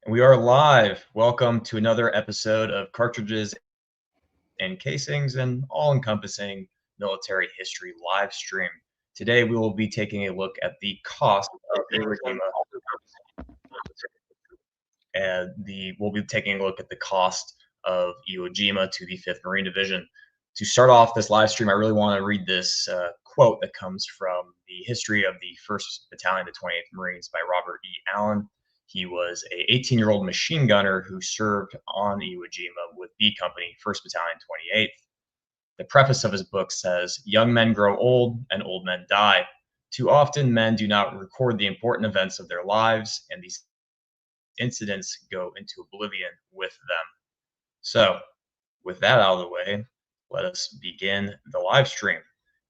And we are live. Welcome to another episode of Cartridges and Casings, an all-encompassing military history live stream. Today we will be taking a look at the cost of Iwo Jima, and we'll be taking a look at the cost of Iwo Jima to the 5th Marine Division. To start off this live stream, I really want to read this quote that comes from the history of the 1st Battalion, the 28th Marines, by Robert E. Allen. He was a 18-year-old machine gunner who served on Iwo Jima with B Company, 1st Battalion, 28th. The preface of his book says, "Young men grow old and old men die. Too often men do not record the important events of their lives, and these incidents go into oblivion with them." So, with that out of the way, let us begin the live stream.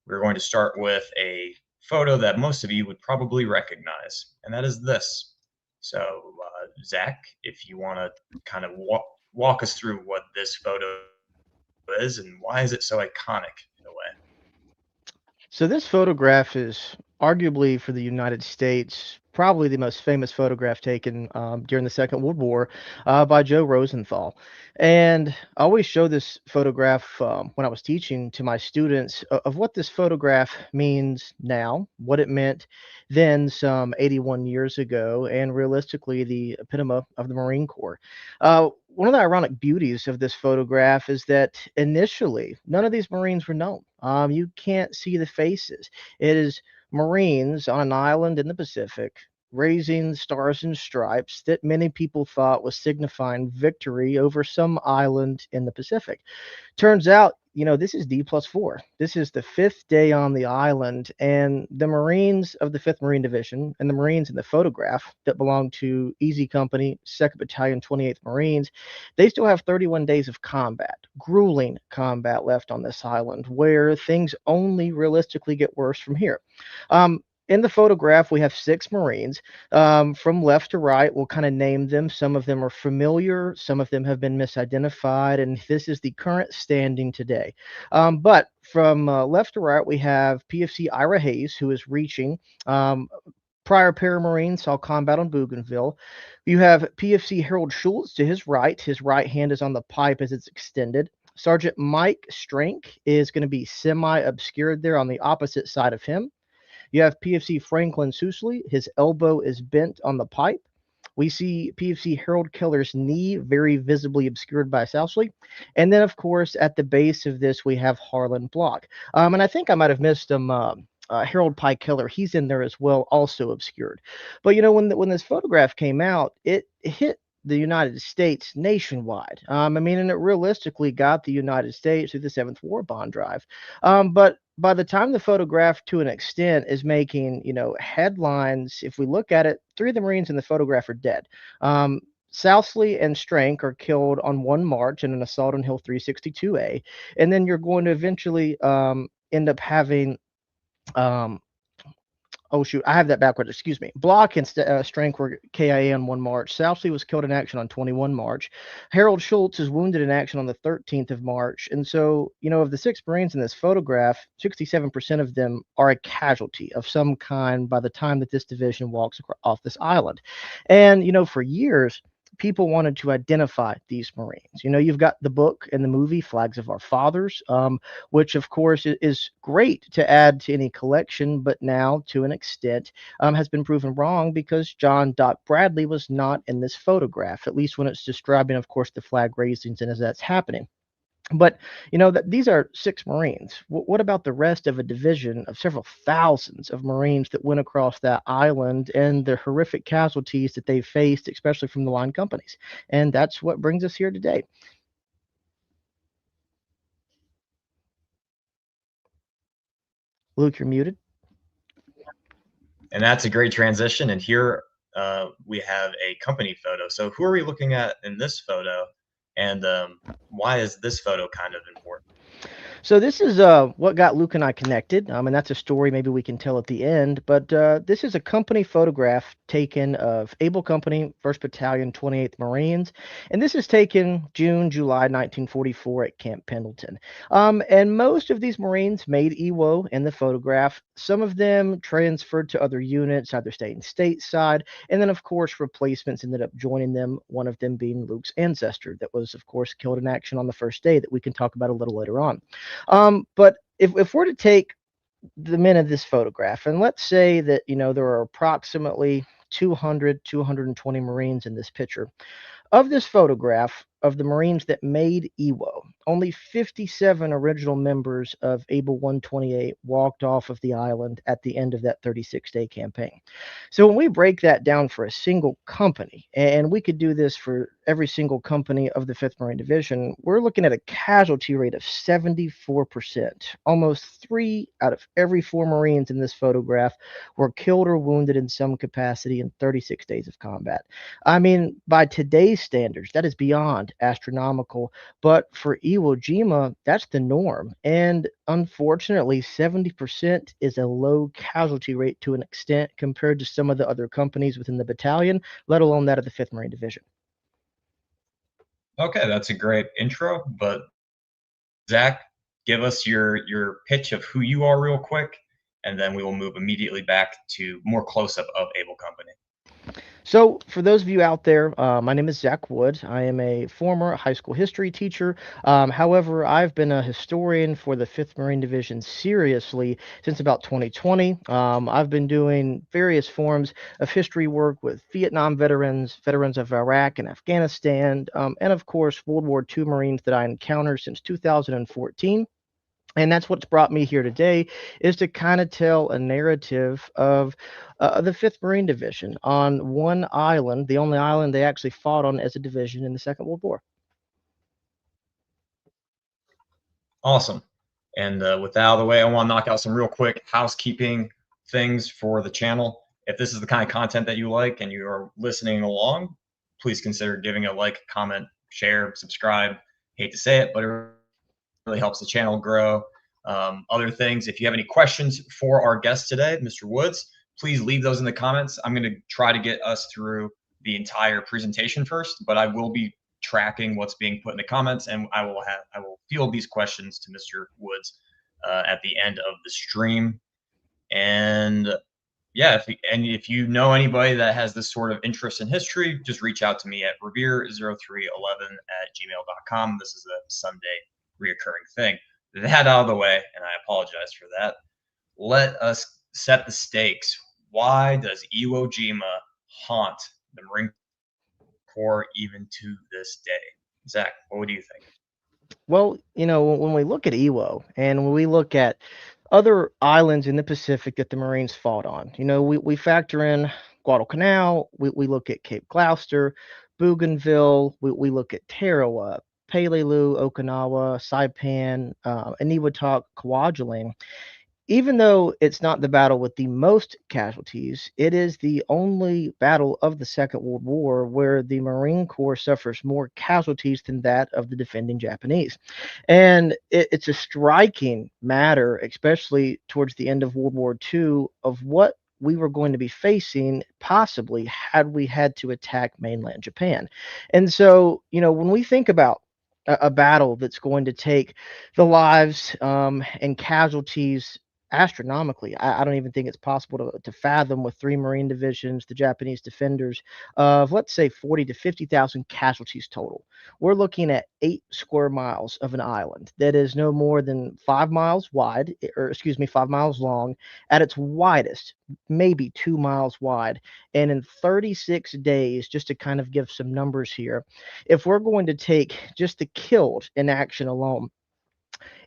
We're going to start with a photo that most of you would probably recognize, and that is this. So, Zach, if you want to kind of walk us through what this photo is and why is it so iconic in a way? So this photograph is arguably for the United States, probably the most famous photograph taken during the Second World War by Joe Rosenthal. And I always show this photograph when I was teaching to my students of what this photograph means now, what it meant then some 81 years ago, and realistically the epitome of the Marine Corps. One of the ironic beauties of this photograph is that initially none of these Marines were known. You can't see the faces. It is Marines on an island in the Pacific raising stars and stripes that many people thought was signifying victory over some island in the Pacific. Turns out, this is D+4. This is the fifth day on the island, and the Marines of the 5th Marine Division and the Marines in the photograph that belong to Easy Company, 2nd Battalion, 28th Marines, they still have 31 days of combat, grueling combat left on this island, where things only realistically get worse from here. In the photograph, we have six Marines. From left to right, we'll kind of name them. Some of them are familiar, some of them have been misidentified, and this is the current standing today. But from left to right, we have PFC Ira Hayes, who is reaching. Prior Paramarine saw combat on Bougainville. You have PFC Harold Schultz to his right. His right hand is on the pipe as it's extended. Sergeant Mike Strank is going to be semi obscured there on the opposite side of him. You have PFC Franklin Sousley. His elbow is bent on the pipe. We see PFC Harold Keller's knee very visibly obscured by Sousley. And then, of course, at the base of this, we have Harlan Block. And I think I might have missed him. Harold Pye Keller, he's in there as well, also obscured. But when this photograph came out, it hit the United States nationwide. And it realistically got the United States through the Seventh War Bond Drive. But by the time the photograph, to an extent, is making headlines, if we look at it, three of the Marines in the photograph are dead. Sousley and Strank are killed on 1 March in an assault on Hill 362A, and then you're going to eventually end up having um, oh shoot, I have that backwards. Excuse me. Block and Strank were KIA on 1 March. Sousley was killed in action on 21 March. Harold Schultz is wounded in action on the 13th of March. And so, of the six Marines in this photograph, 67% of them are a casualty of some kind by the time that this division walks off this island. And, for years, people wanted to identify these Marines. You've got the book and the movie Flags of Our Fathers, which of course is great to add to any collection, but now to an extent has been proven wrong because John Doc Bradley was not in this photograph, at least when it's describing, of course, the flag raisings and as that's happening. But that these are six Marines. What about the rest of a division of several thousands of Marines that went across that island and the horrific casualties that they faced, especially from the line companies? And that's what brings us here today. Luke, you're muted. And that's a great transition. And here we have a company photo. So who are we looking at in this photo? And why is this photo kind of important? So this is what got Luke and I connected, and that's a story maybe we can tell at the end. But this is a company photograph taken of Able Company, 1st Battalion, 28th Marines, and this is taken June, July 1944 at Camp Pendleton. And most of these Marines made Iwo in the photograph. Some of them transferred to other units, either staying stateside, and then of course replacements ended up joining them. One of them being Luke's ancestor, that was of course killed in action on the first day, that we can talk about a little later on. But if we're to take the men of this photograph, and let's say that, there are approximately 220 Marines in this picture. Of this photograph of the Marines that made Iwo, only 57 original members of Able 128 walked off of the island at the end of that 36-day campaign. So when we break that down for a single company, and we could do this for every single company of the 5th Marine Division, we're looking at a casualty rate of 74%. Almost 3 out of every 4 Marines in this photograph were killed or wounded in some capacity in 36 days of combat. I mean, by today's standards, that is beyond astronomical. But for Iwo Jima, that's the norm. And unfortunately, 70% is a low casualty rate to an extent compared to some of the other companies within the battalion, let alone that of the 5th Marine Division. Okay, that's a great intro, but Zach, give us your pitch of who you are real quick, and then we will move immediately back to more close up of Able Company. So, for those of you out there, my name is Zach Wood. I am a former high school history teacher. However, I've been a historian for the 5th Marine Division seriously since about 2020. I've been doing various forms of history work with Vietnam veterans, veterans of Iraq and Afghanistan, and of course, World War II Marines that I encountered since 2014. And that's what's brought me here today, is to kind of tell a narrative of the 5th Marine Division on one island, the only island they actually fought on as a division in the Second World War. Awesome. And with that out of the way, I want to knock out some real quick housekeeping things for the channel. If this is the kind of content that you like and you are listening along, please consider giving a like, comment, share, subscribe. Hate to say it, but it really helps the channel grow. Other things, if you have any questions for our guest today, Mr. Woods, please leave those in the comments. I'm going to try to get us through the entire presentation first, but I will be tracking what's being put in the comments, and I will field these questions to Mr. Woods at the end of the stream. And yeah, if you know anybody that has this sort of interest in history, just reach out to me at revere0311@gmail.com. This is a Sunday reoccurring thing. That out of the way, and I apologize for that. Let us set the stakes. Why does Iwo Jima haunt the Marine Corps even to this day? Zach, what do you think? Well, when we look at Iwo and when we look at other islands in the Pacific that the Marines fought on, we factor in Guadalcanal, we look at Cape Gloucester, Bougainville, we look at Tarawa, Peleliu, Okinawa, Saipan, Eniwetok, Kwajalein. Even though it's not the battle with the most casualties, it is the only battle of the Second World War where the Marine Corps suffers more casualties than that of the defending Japanese. And it's a striking matter, especially towards the end of World War II, of what we were going to be facing possibly had we had to attack mainland Japan. And so, when we think about a battle that's going to take the lives and casualties astronomically. I don't even think it's possible to fathom with 3 Marine divisions, the Japanese defenders, of let's say 40 to 50,000 casualties total. We're looking at 8 square miles of an island that is no more than 5 miles wide, or excuse me, 5 miles long, at its widest, maybe 2 miles wide. And in 36 days, just to kind of give some numbers here, if we're going to take just the killed in action alone,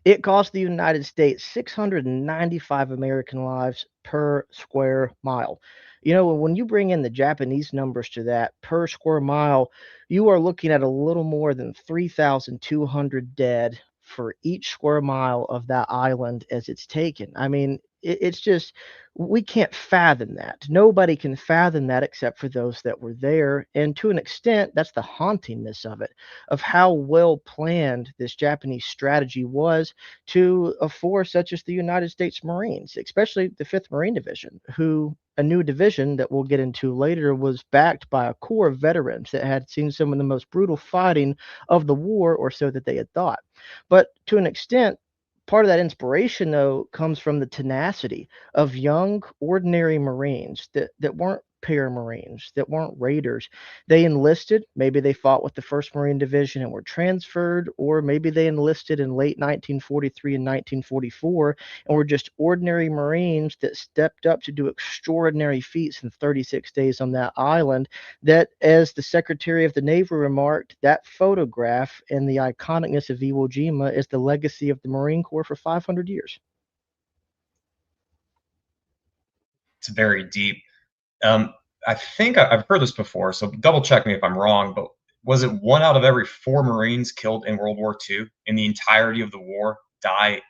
it cost the United States 695 American lives per square mile. When you bring in the Japanese numbers to that per square mile, you are looking at a little more than 3,200 dead for each square mile of that island as it's taken. I mean, It's just we can't fathom that. Nobody can fathom that except for those that were there. And to an extent, that's the hauntingness of it, of how well planned this Japanese strategy was to a force such as the United States Marines, especially the 5th Marine Division, who a new division that we'll get into later was backed by a core of veterans that had seen some of the most brutal fighting of the war, or so that they had thought. But to an extent, part of that inspiration, though, comes from the tenacity of young, ordinary Marines that weren't Paramarines, that weren't Raiders. They enlisted. Maybe they fought with the 1st Marine Division and were transferred, or maybe they enlisted in late 1943 and 1944 and were just ordinary Marines that stepped up to do extraordinary feats in 36 days on that island. That, as the Secretary of the Navy remarked, that photograph and the iconicness of Iwo Jima is the legacy of the Marine Corps for 500 years. It's very deep. Um, I think I've heard this before, so double check me if I'm wrong, but was it one out of every four Marines killed in World War II in the entirety of the war die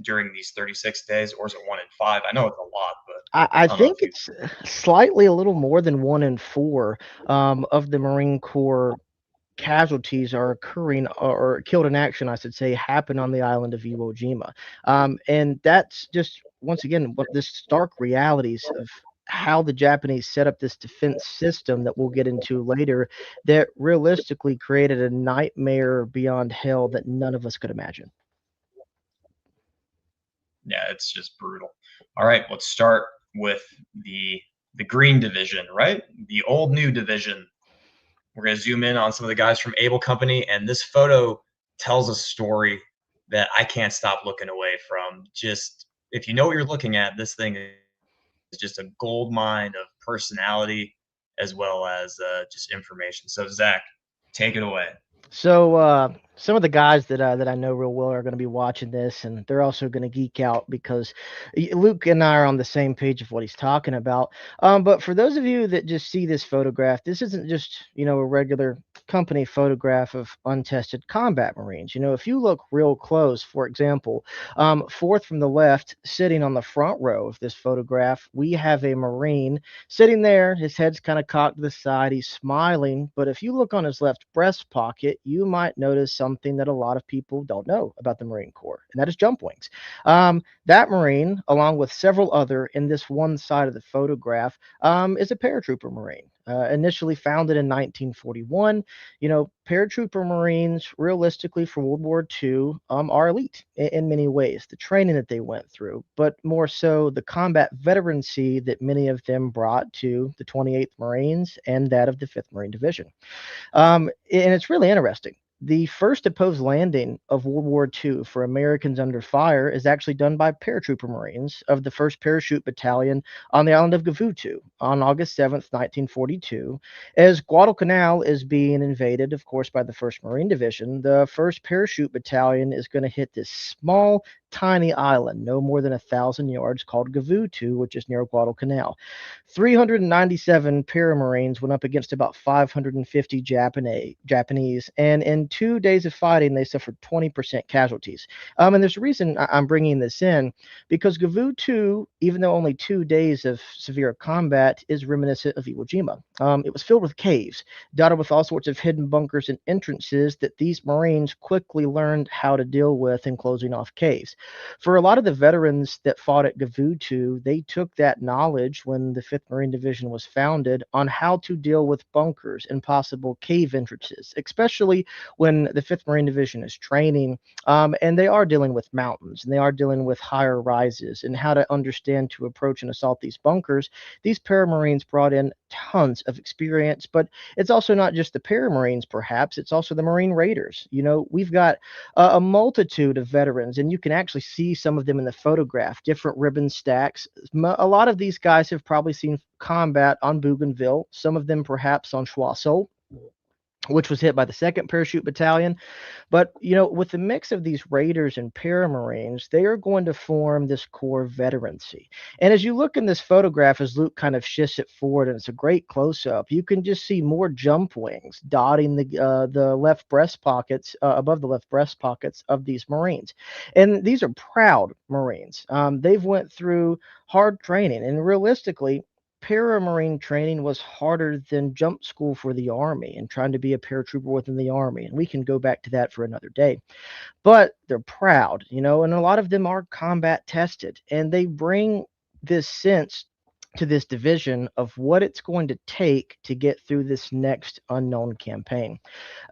during these 36 days, or is it one in five? I know it's a lot, but I I don't know think if you. it's slightly a little more than 1 in 4 of the Marine Corps casualties are occurring, or killed in action, I should say, happen on the island of Iwo Jima. And that's just, once again, what this stark realities of how the Japanese set up this defense system that we'll get into later that realistically created a nightmare beyond hell that none of us could imagine. Yeah, it's just brutal. All right, let's start with the Green Division, right? The old new division. We're going to zoom in on some of the guys from Able Company, and this photo tells a story that I can't stop looking away from. Just if you know what you're looking at, this thing is just a gold mine of personality as well as just information. So Zach, take it away. So some of the guys that I know real well are going to be watching this, and they're also going to geek out because Luke and I are on the same page of what he's talking about. But for those of you that just see this photograph, this isn't just a regular company photograph of untested combat Marines. If you look real close, for example, fourth from the left, sitting on the front row of this photograph, we have a Marine sitting there. His head's kind of cocked to the side. He's smiling, but if you look on his left breast pocket, you might notice something that a lot of people don't know about the Marine Corps, and that is jump wings. That Marine, along with several other in this one side of the photograph, is a paratrooper Marine. Initially founded in 1941, paratrooper Marines, realistically for World War II, are elite in many ways. The training that they went through, but more so the combat veterancy that many of them brought to the 28th Marines and that of the 5th Marine Division. And it's really interesting. The first opposed landing of World War II for Americans under fire is actually done by paratrooper Marines of the 1st Parachute Battalion on the island of Gavutu on August 7th, 1942. As Guadalcanal is being invaded, of course, by the 1st Marine Division, the 1st Parachute Battalion is going to hit this small, tiny island, no more than 1,000 yards, called Gavutu, which is near Guadalcanal. 397 Paramarines went up against about 550 Japanese, and in 2 days of fighting, they suffered 20% casualties. And there's a reason I'm bringing this in, because Gavutu, even though only 2 days of severe combat, is reminiscent of Iwo Jima. It was filled with caves, dotted with all sorts of hidden bunkers and entrances that these Marines quickly learned how to deal with in closing off caves. For a lot of the veterans that fought at Gavutu, they took that knowledge when the 5th Marine Division was founded on how to deal with bunkers and possible cave entrances, especially when the 5th Marine Division is training, and they are dealing with mountains and they are dealing with higher rises and how to understand to approach and assault these bunkers. These paramarines brought in tons of experience, but it's also not just the paramarines, perhaps, it's also the Marine Raiders. We've got a multitude of veterans, and you can actually see some of them in the photograph, different ribbon stacks. A lot of these guys have probably seen combat on Bougainville, some of them perhaps on Choiseul. which was hit by the 2nd Parachute Battalion. But, with the mix of these Raiders and Paramarines, they are going to form this core veterancy. And as you look in this photograph, as Luke kind of shifts it forward, and it's a great close up, you can just see more jump wings dotting the left breast pockets, above the left breast pockets of these Marines. And these are proud Marines. They've went through hard training, and realistically, paramarine training was harder than jump school for the Army and trying to be a paratrooper within the Army. And we can go back to that for another day. But they're proud, and a lot of them are combat tested, and they bring this sense to this division of what it's going to take to get through this next unknown campaign.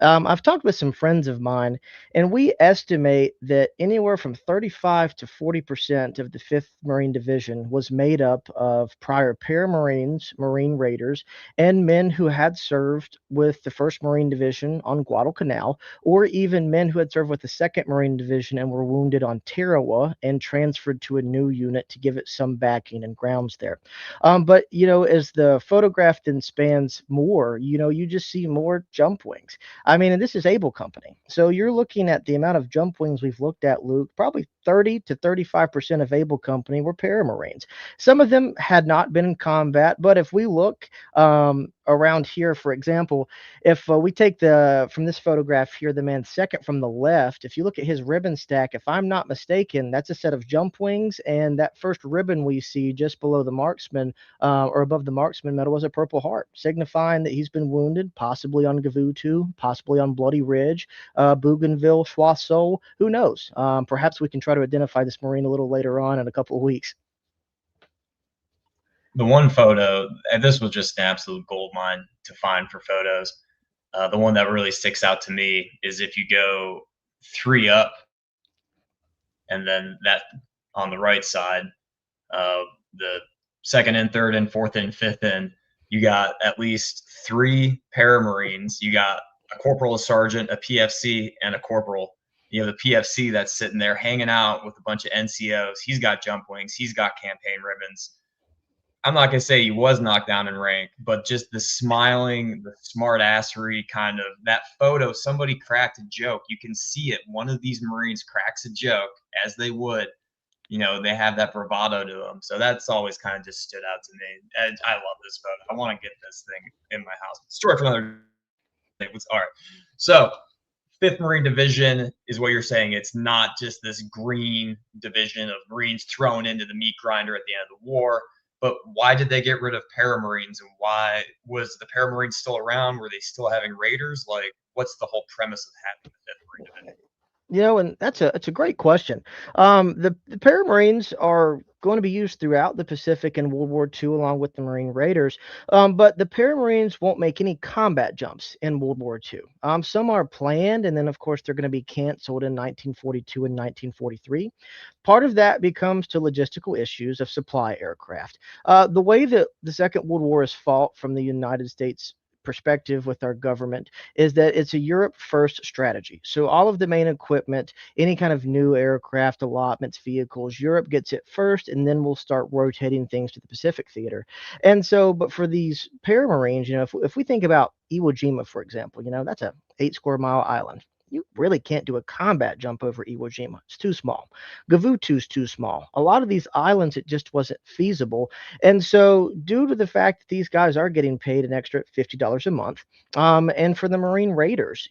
I've talked with some friends of mine, and we estimate that anywhere from 35 to 40% of the 5th Marine Division was made up of prior paramarines, Marine Raiders, and men who had served with the 1st Marine Division on Guadalcanal, or even men who had served with the 2nd Marine Division and were wounded on Tarawa and transferred to a new unit to give it some backing and grounds there. But as the photograph then spans more, you just see more jump wings. I mean, and this is Able Company. So you're looking at the amount of jump wings we've looked at, Luke. Probably 30 to 35% of Able Company were Paramarines. Some of them had not been in combat, but if we look around here, for example, if we take the from this photograph here, the man second from the left, if you look at his ribbon stack, if I'm not mistaken, that's a set of jump wings, and that first ribbon we see just below the marksman or above the marksman medal was a Purple Heart, signifying that he's been wounded, possibly on Gavutu, possibly on Bloody Ridge, Bougainville, Choiseul. Who knows? Perhaps we can try to identify this Marine a little later on in a couple of weeks. The one photo, and this was just an absolute gold mine to find for photos. The one that really sticks out to me is if you go 3 up, and then that on the right side, the second and third and fourth and fifth in, you got at least 3 paramarines. You got a corporal, a sergeant, a PFC, and a corporal. You have the PFC that's sitting there hanging out with a bunch of NCOs. He's got jump wings. He's got campaign ribbons. I'm not gonna say he was knocked down in rank, but just the smiling, the smart assery kind of that photo. Somebody cracked a joke. You can see it. One of these Marines cracks a joke, as they would. They have that bravado to them. So that's always kind of just stood out to me. And I love this photo. I want to get this thing in my house. Story for another day. All right. So 5th Marine Division is what you're saying. It's not just this green division of Marines thrown into the meat grinder at the end of the war. But why did they get rid of Paramarines, and why was the Paramarines still around? Were they still having Raiders? Like, what's the whole premise of having the 5th Marine Division? And that's a great question. The Paramarines are going to be used throughout the Pacific in World War II, along with the Marine Raiders. But the Paramarines won't make any combat jumps in World War II. Some are planned, and then of course they're going to be canceled in 1942 and 1943. Part of that becomes to logistical issues of supply aircraft. The way that the Second World War is fought from the United States perspective with our government is that it's a Europe first strategy. So all of the main equipment, any kind of new aircraft allotments, vehicles, Europe gets it first, and then we'll start rotating things to the Pacific theater. And so, but for these paramarines, if we think about Iwo Jima, for example, that's a 8 square mile island. You really can't do a combat jump over Iwo Jima. It's too small. Gavutu's too small. A lot of these islands, it just wasn't feasible. And so, due to the fact that these guys are getting paid an extra $50 a month, and for the Marine Raiders,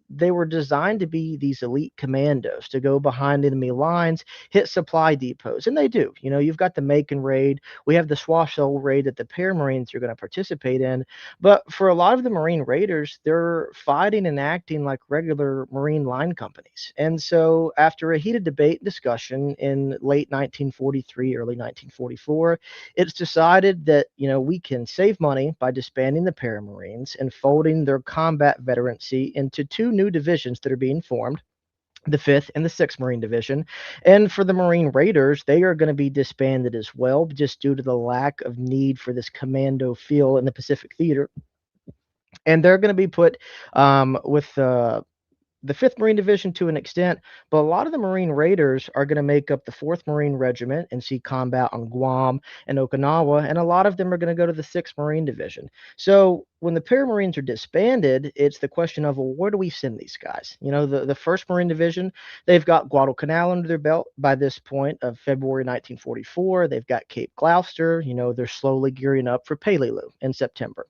they were designed to be these elite commandos to go behind enemy lines, hit supply depots, and they do. You've got the Macon raid, we have the Swashel raid that the Paramarines are going to participate in, but for a lot of the Marine Raiders, they're fighting and acting like regular Marine line companies. And so, after a heated debate and discussion in late 1943, early 1944, it's decided that we can save money by disbanding the Paramarines and folding their combat veterancy into 2 new divisions that are being formed, the 5th and the 6th Marine Division. And for the Marine Raiders, they are going to be disbanded as well, just due to the lack of need for this commando feel in the Pacific Theater. And they're going to be put with the 5th Marine Division to an extent, but a lot of the Marine Raiders are going to make up the 4th Marine Regiment and see combat on Guam and Okinawa, and a lot of them are going to go to the 6th Marine Division. So when the Paramarines are disbanded, it's the question of, well, where do we send these guys? The 1st Marine Division, they've got Guadalcanal under their belt by this point of February 1944. They've got Cape Gloucester. They're slowly gearing up for Peleliu in September.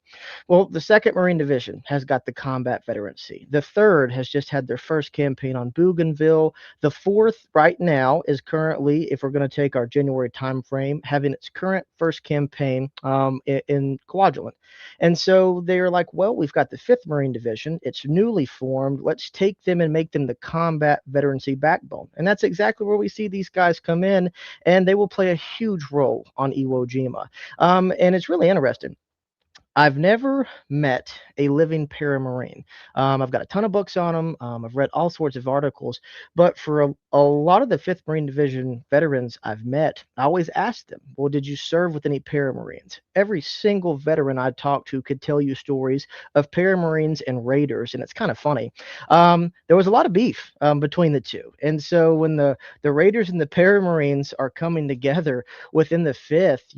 Well, the 2nd Marine Division has got the combat veterancy. The 3rd has just had their first campaign on Bougainville. The 4th right now is currently, if we're going to take our January time frame, having its current first campaign in Kwajalein. And so they're like, well, we've got the 5th Marine Division. It's newly formed. Let's take them and make them the combat veterancy backbone. And that's exactly where we see these guys come in, and they will play a huge role on Iwo Jima. And it's really interesting. I've never met a living paramarine. I've got a ton of books on them. I've read all sorts of articles, but for a lot of the 5th Marine Division veterans I've met, I always ask them, well, did you serve with any paramarines? Every single veteran I talked to could tell you stories of paramarines and raiders, and it's kind of funny. There was a lot of beef between the two. And so when the raiders and the paramarines are coming together within the 5th,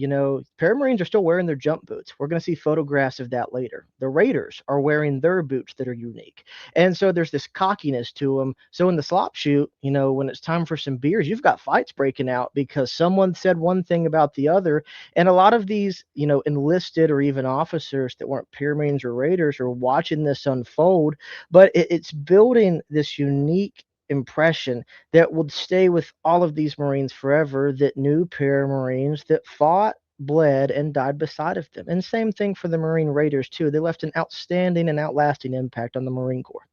paramarines are still wearing their jump boots. We're going to see photographs of that later. The raiders are wearing their boots that are unique. And so there's this cockiness to them. So in the slop shoot, when it's time for some beers, you've got fights breaking out because someone said one thing about the other. And a lot of these, enlisted or even officers that weren't paramarines or raiders are watching this unfold, but it's building this unique impression that would stay with all of these Marines forever, that knew paramarines that fought, bled, and died beside of them. And same thing for the Marine Raiders too. They left an outstanding and outlasting impact on the Marine Corps.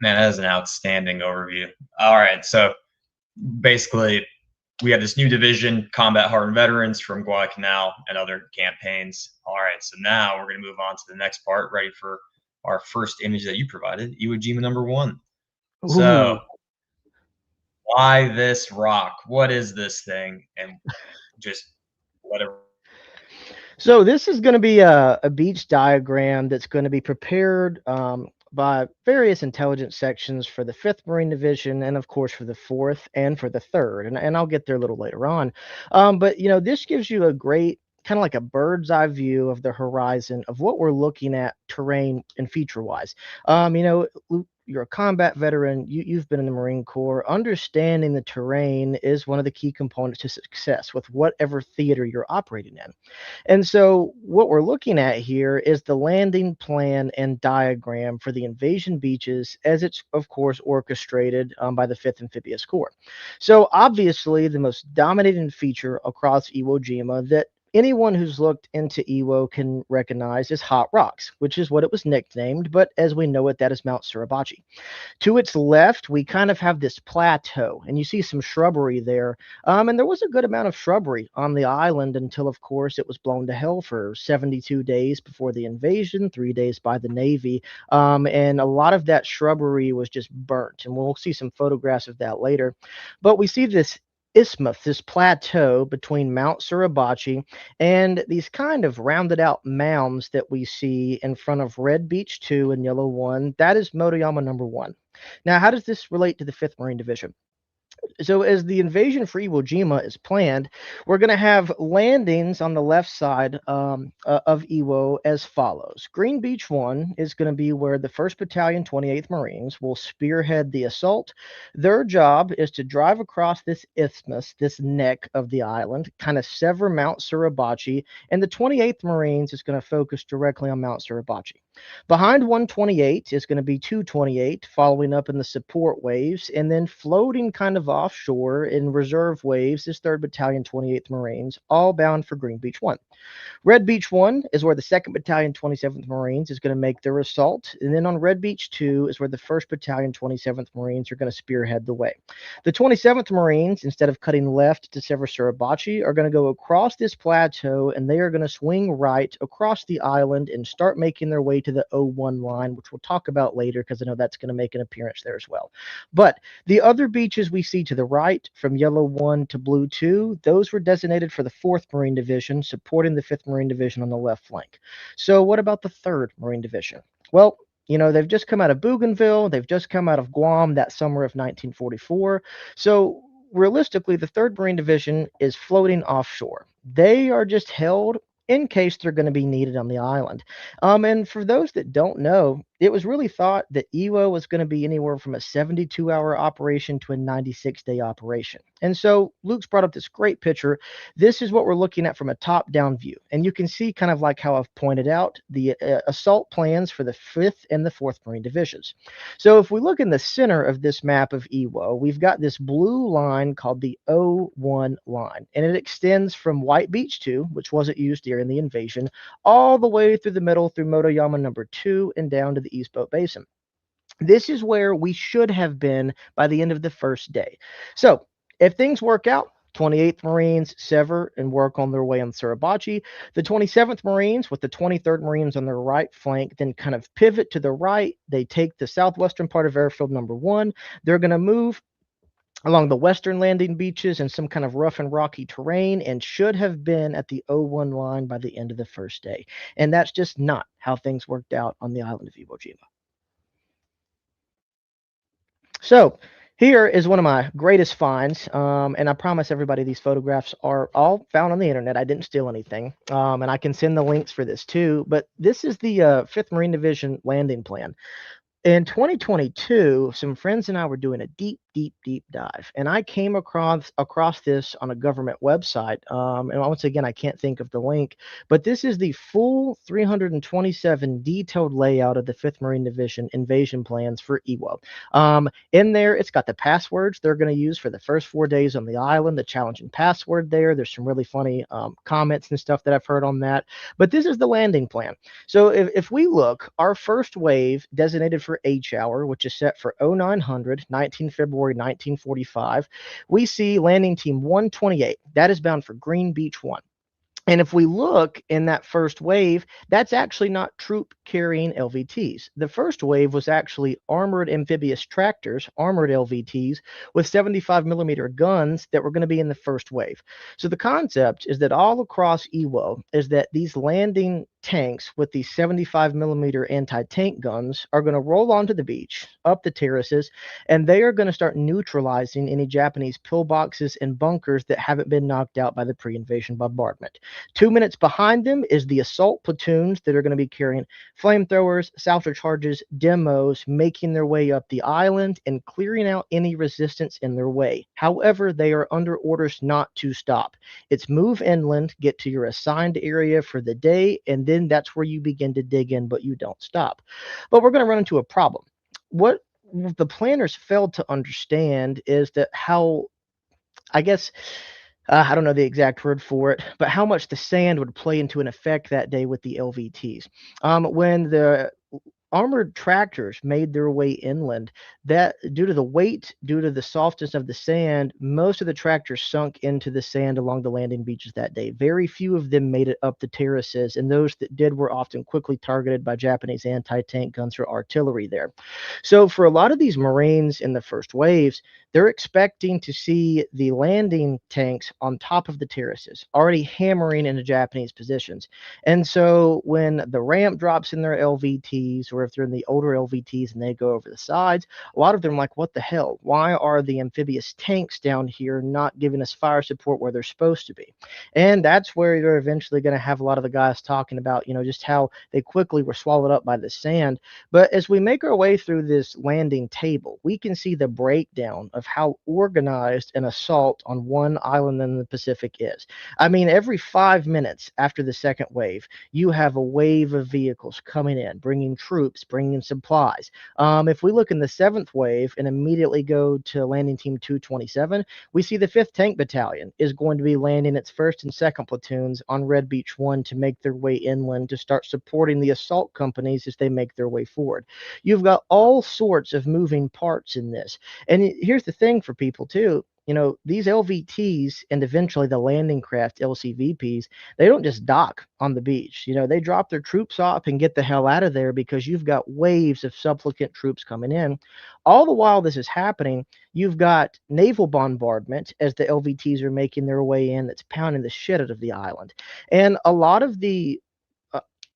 Man, that is an outstanding overview. All right, so basically, we have this new division, combat hardened veterans from Guadalcanal and other campaigns. All right, so now we're going to move on to the next part, ready for our first image that you provided, Iwo Jima #1. So, Ooh. why this rock? What is this thing? And just whatever. So this is going to be a beach diagram that's going to be prepared by various intelligence sections for the 5th Marine Division, and of course for the 4th and for the 3rd. And I'll get there a little later on. But this gives you a great kind of like a bird's eye view of the horizon of what we're looking at terrain and feature wise. You're a combat veteran, you've been in the Marine Corps. Understanding the terrain is one of the key components to success with whatever theater you're operating in. And so what we're looking at here is the landing plan and diagram for the invasion beaches, as it's of course orchestrated by the 5th Amphibious Corps. So obviously the most dominating feature across Iwo Jima that anyone who's looked into Iwo can recognize is Hot Rocks, which is what it was nicknamed, but as we know it, that is Mount Suribachi. To its left, we kind of have this plateau, and you see some shrubbery there. And there was a good amount of shrubbery on the island until, of course, it was blown to hell for 72 days before the invasion, 3 days by the Navy. And a lot of that shrubbery was just burnt, and we'll see some photographs of that later. But we see this isthmus, this plateau between Mount Suribachi and these kind of rounded out mounds that we see in front of Red Beach 2 and Yellow 1. That is Motoyama #1. Now, how does this relate to the 5th Marine Division? So as the invasion for Iwo Jima is planned, we're going to have landings on the left side of Iwo as follows. Green Beach 1 is going to be where the 1st Battalion 28th Marines will spearhead the assault. Their job is to drive across this isthmus, this neck of the island, kind of sever Mount Suribachi, and the 28th Marines is going to focus directly on Mount Suribachi. Behind 128 is going to be 228, following up in the support waves, and then floating kind of offshore in reserve waves is 3rd Battalion 28th Marines, all bound for Green Beach 1. Red Beach 1 is where the 2nd Battalion 27th Marines is going to make their assault, and then on Red Beach 2 is where the 1st Battalion 27th Marines are going to spearhead the way. The 27th Marines, instead of cutting left to sever Suribachi, are going to go across this plateau, and they are going to swing right across the island and start making their way to the 01 line, which we'll talk about later because I know that's going to make an appearance there as well. But the other beaches we see to the right, from Yellow 1 to Blue 2, those were designated for the 4th Marine Division, supporting the 5th Marine Division on the left flank. So what about the 3rd Marine Division? Well, They've just come out of Bougainville, they've just come out of Guam that summer of 1944. So realistically, the 3rd Marine Division is floating offshore. They are just held in case they're going to be needed on the island. And for those that don't know, it was really thought that Iwo was going to be anywhere from a 72-hour operation to a 96-day operation. And so Luke's brought up this great picture. This is what we're looking at from a top-down view. And you can see kind of like how I've pointed out the assault plans for the 5th and the 4th Marine Divisions. So if we look in the center of this map of Iwo, we've got this blue line called the O1 line, and it extends from White Beach 2, which wasn't used during the invasion, all the way through the middle through Motoyama number 2 and down to the East Boat Basin. This is where we should have been by the end of the first day. So if things work out, 28th Marines sever and work on their way on Suribachi. The 27th Marines with the 23rd Marines on their right flank then kind of pivot to the right. They take the southwestern part of Airfield number 1. They're going to move along the western landing beaches and some kind of rough and rocky terrain and should have been at the O1 line by the end of the first day. And that's just not how things worked out on the island of Iwo Jima. So here is one of my greatest finds, and I promise everybody these photographs are all found on the internet. I didn't steal anything, and I can send the links for this too. But this is the 5th Marine Division landing plan. In 2022, some friends and I were doing a deep dive, and I came across this on a government website. And once again, I can't think of the link, but this is the full 327 detailed layout of the 5th Marine Division invasion plans for Iwo. In there, it's got the passwords they're going to use for the first 4 days on the island, the challenging password there. There's some really funny comments and stuff that I've heard on that. But this is the landing plan. So if we look, our first wave designated for H hour, which is set for 0900, 19 February 1945, we see landing team 128. That is bound for Green Beach 1. And if we look in that first wave, that's actually not troop carrying LVTs. The first wave was actually armored amphibious tractors, armored LVTs, with 75 millimeter guns that were going to be in the first wave. So the concept is that all across Iwo is that these landing tanks with these 75 millimeter anti-tank guns are going to roll onto the beach, up the terraces, and they are going to start neutralizing any Japanese pillboxes and bunkers that haven't been knocked out by the pre-invasion bombardment. 2 minutes behind them is the assault platoons that are going to be carrying flamethrowers, salter charges, demos, making their way up the island and clearing out any resistance in their way. However, they are under orders not to stop. It's move inland, get to your assigned area for the day, and then that's where you begin to dig in, but you don't stop. But we're going to run into a problem. What the planners failed to understand is that how, I guess, I don't know the exact word for it, but how much the sand would play into an effect that day with the LVTs. When the armored tractors made their way inland, that due to the weight, due to the softness of the sand, most of the tractors sunk into the sand along the landing beaches that day. Very few of them made it up the terraces, and those that did were often quickly targeted by Japanese anti-tank guns or artillery there. So for a lot of these Marines in the first waves, they're expecting to see the landing tanks on top of the terraces, already hammering into Japanese positions. And so when the ramp drops in their LVTs, or if they're in the older LVTs and they go over the sides, a lot of them are like, what the hell? Why are the amphibious tanks down here not giving us fire support where they're supposed to be? And that's where you're eventually going to have a lot of the guys talking about, just how they quickly were swallowed up by the sand. But as we make our way through this landing table, we can see the breakdown of how organized an assault on one island in the Pacific is. I mean, every 5 minutes after the second wave, you have a wave of vehicles coming in, bringing troops, bringing supplies. If we look in the 7th wave and immediately go to landing team 227, we see the 5th Tank Battalion is going to be landing its 1st and 2nd platoons on Red Beach 1 to make their way inland to start supporting the assault companies as they make their way forward. You've got all sorts of moving parts in this. And here's the thing for people too. These LVTs and eventually the landing craft LCVPs, they don't just dock on the beach. They drop their troops off and get the hell out of there because you've got waves of supplicant troops coming in. All the while this is happening, you've got naval bombardment as the LVTs are making their way in that's pounding the shit out of the island. And a lot of the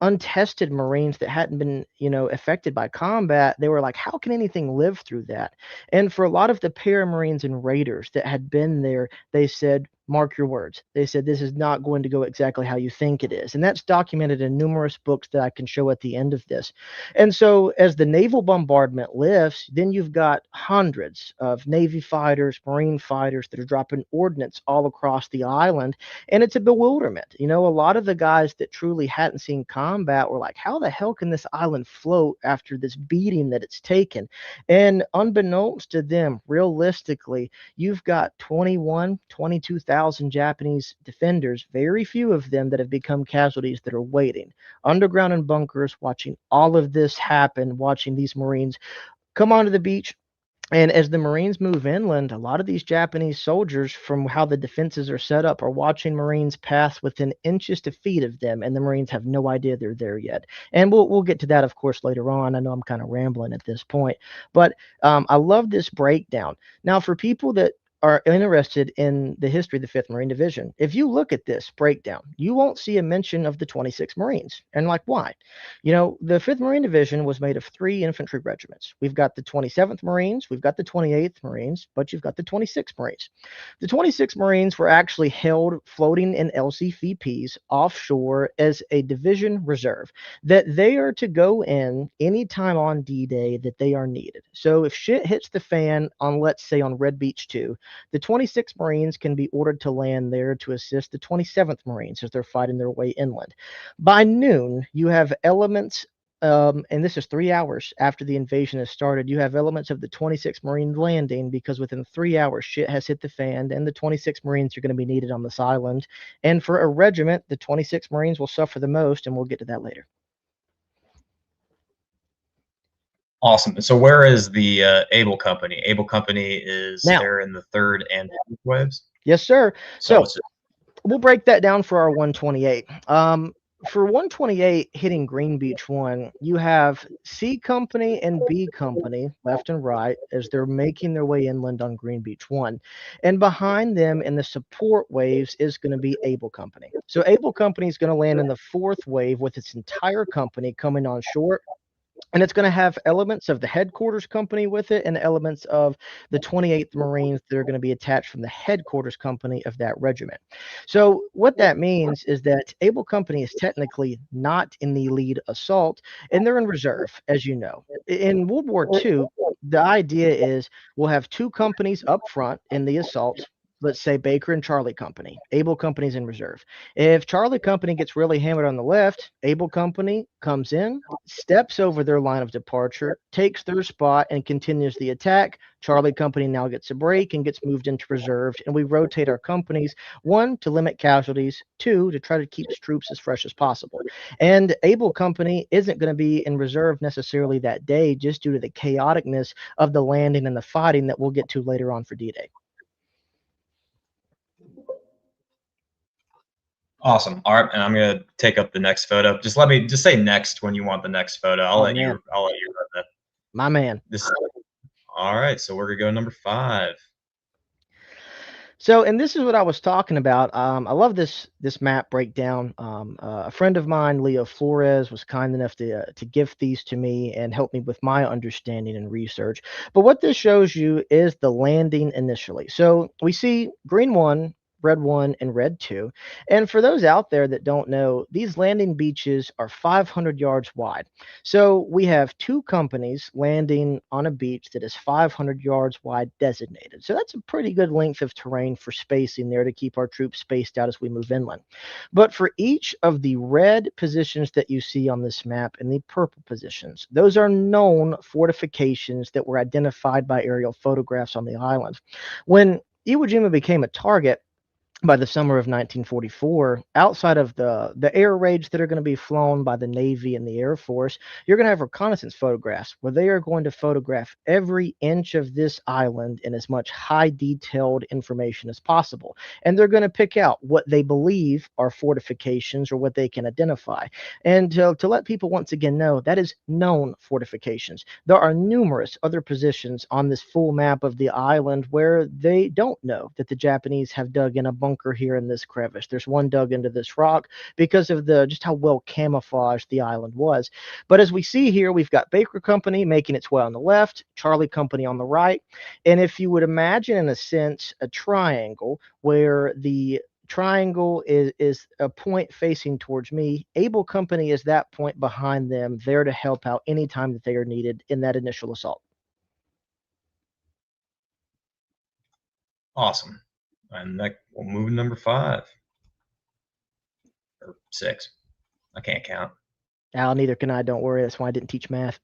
untested Marines that hadn't been, affected by combat. They were like, how can anything live through that? And for a lot of the Paramarines and Raiders that had been there, they said, mark your words. They said, this is not going to go exactly how you think it is. And that's documented in numerous books that I can show at the end of this. And so, as the naval bombardment lifts, then you've got hundreds of Navy fighters, Marine fighters that are dropping ordnance all across the island. And it's a bewilderment. A lot of the guys that truly hadn't seen combat were like, how the hell can this island float after this beating that it's taken? And unbeknownst to them, realistically, you've got 22,000 Japanese defenders, very few of them that have become casualties that are waiting underground in bunkers, watching all of this happen, watching these Marines come onto the beach. And as the Marines move inland, a lot of these Japanese soldiers, from how the defenses are set up, are watching Marines pass within inches to feet of them, and the Marines have no idea they're there yet. And we'll get to that, of course, later on. I know I'm kind of rambling at this point, but I love this breakdown. Now, for people that are interested in the history of the 5th Marine Division, if you look at this breakdown, you won't see a mention of the 26th Marines. And like, why? The 5th Marine Division was made of 3 infantry regiments. We've got the 27th Marines, we've got the 28th Marines, but you've got the 26th Marines. The 26th Marines were actually held floating in LCVPs offshore as a division reserve, that they are to go in anytime on D-Day that they are needed. So if shit hits the fan on, let's say, on Red Beach 2, the 26th Marines can be ordered to land there to assist the 27th Marines as they're fighting their way inland. By noon, you have elements, and this is 3 hours after the invasion has started, you have elements of the 26th Marine landing, because within 3 hours, shit has hit the fan, and the 26th Marines are going to be needed on this island. And for a regiment, the 26th Marines will suffer the most, and we'll get to that later. Awesome. So where is the Able Company? Able Company is Now, there in the 3rd and 4th waves. yes, sir. So So we'll break that down for our 128. For 128 hitting Green Beach 1, you have C Company and B Company left and right as they're making their way inland on Green Beach 1. And behind them in the support waves is going to be Able Company. So Able Company is going to land in the 4th wave with its entire company coming on shore. And it's going to have elements of the headquarters company with it and elements of the 28th Marines that are going to be attached from the headquarters company of that regiment. So what that means is that Able Company is technically not in the lead assault, and they're in reserve, as you know. In World War II, the idea is we'll have 2 companies up front in the assault. Let's say Baker and Charlie Company. Able Company's in reserve. If Charlie Company gets really hammered on the left, Able Company comes in, steps over their line of departure, takes their spot, and continues the attack. Charlie Company now gets a break and gets moved into reserved, and we rotate our companies, 1, to limit casualties, 2, to try to keep troops as fresh as possible. And Able Company isn't going to be in reserve necessarily that day, just due to the chaoticness of the landing and the fighting that we'll get to later on for D-Day. awesome. All right, and I'm gonna take up the next photo. Just say next when you want the next photo. I'll let you run that. My man. All right, so we're gonna go number 5. So, and this is what I was talking about. I love this map breakdown. A friend of mine, Leo Flores, was kind enough to gift these to me and help me with my understanding and research. But what this shows you is the landing initially. So we see green 1, red 1, and red 2. And for those out there that don't know, these landing beaches are 500 yards wide. So we have 2 companies landing on a beach that is 500 yards wide designated. So that's a pretty good length of terrain for spacing there to keep our troops spaced out as we move inland. But for each of the red positions that you see on this map and the purple positions, those are known fortifications that were identified by aerial photographs on the island. When Iwo Jima became a target, by the summer of 1944, outside of the air raids that are going to be flown by the Navy and the Air Force, you're going to have reconnaissance photographs where they are going to photograph every inch of this island in as much high detailed information as possible. And they're going to pick out what they believe are fortifications or what they can identify. And to let people once again know, that is known fortifications. There are numerous other positions on this full map of the island where they don't know that the Japanese have dug in a bunker bunker here in this crevice. There's one dug into this rock because of the just how well camouflaged the island was. But as we see here, we've got Baker Company making its way on the left, Charlie Company on the right. And if you would imagine, in a sense, a triangle where the triangle is a point facing towards me. Able Company is that point behind them, there to help out anytime that they are needed in that initial assault. Awesome. And that we'll move to number 5 or 6. I can't count. Al, neither can I. Don't worry. That's why I didn't teach math.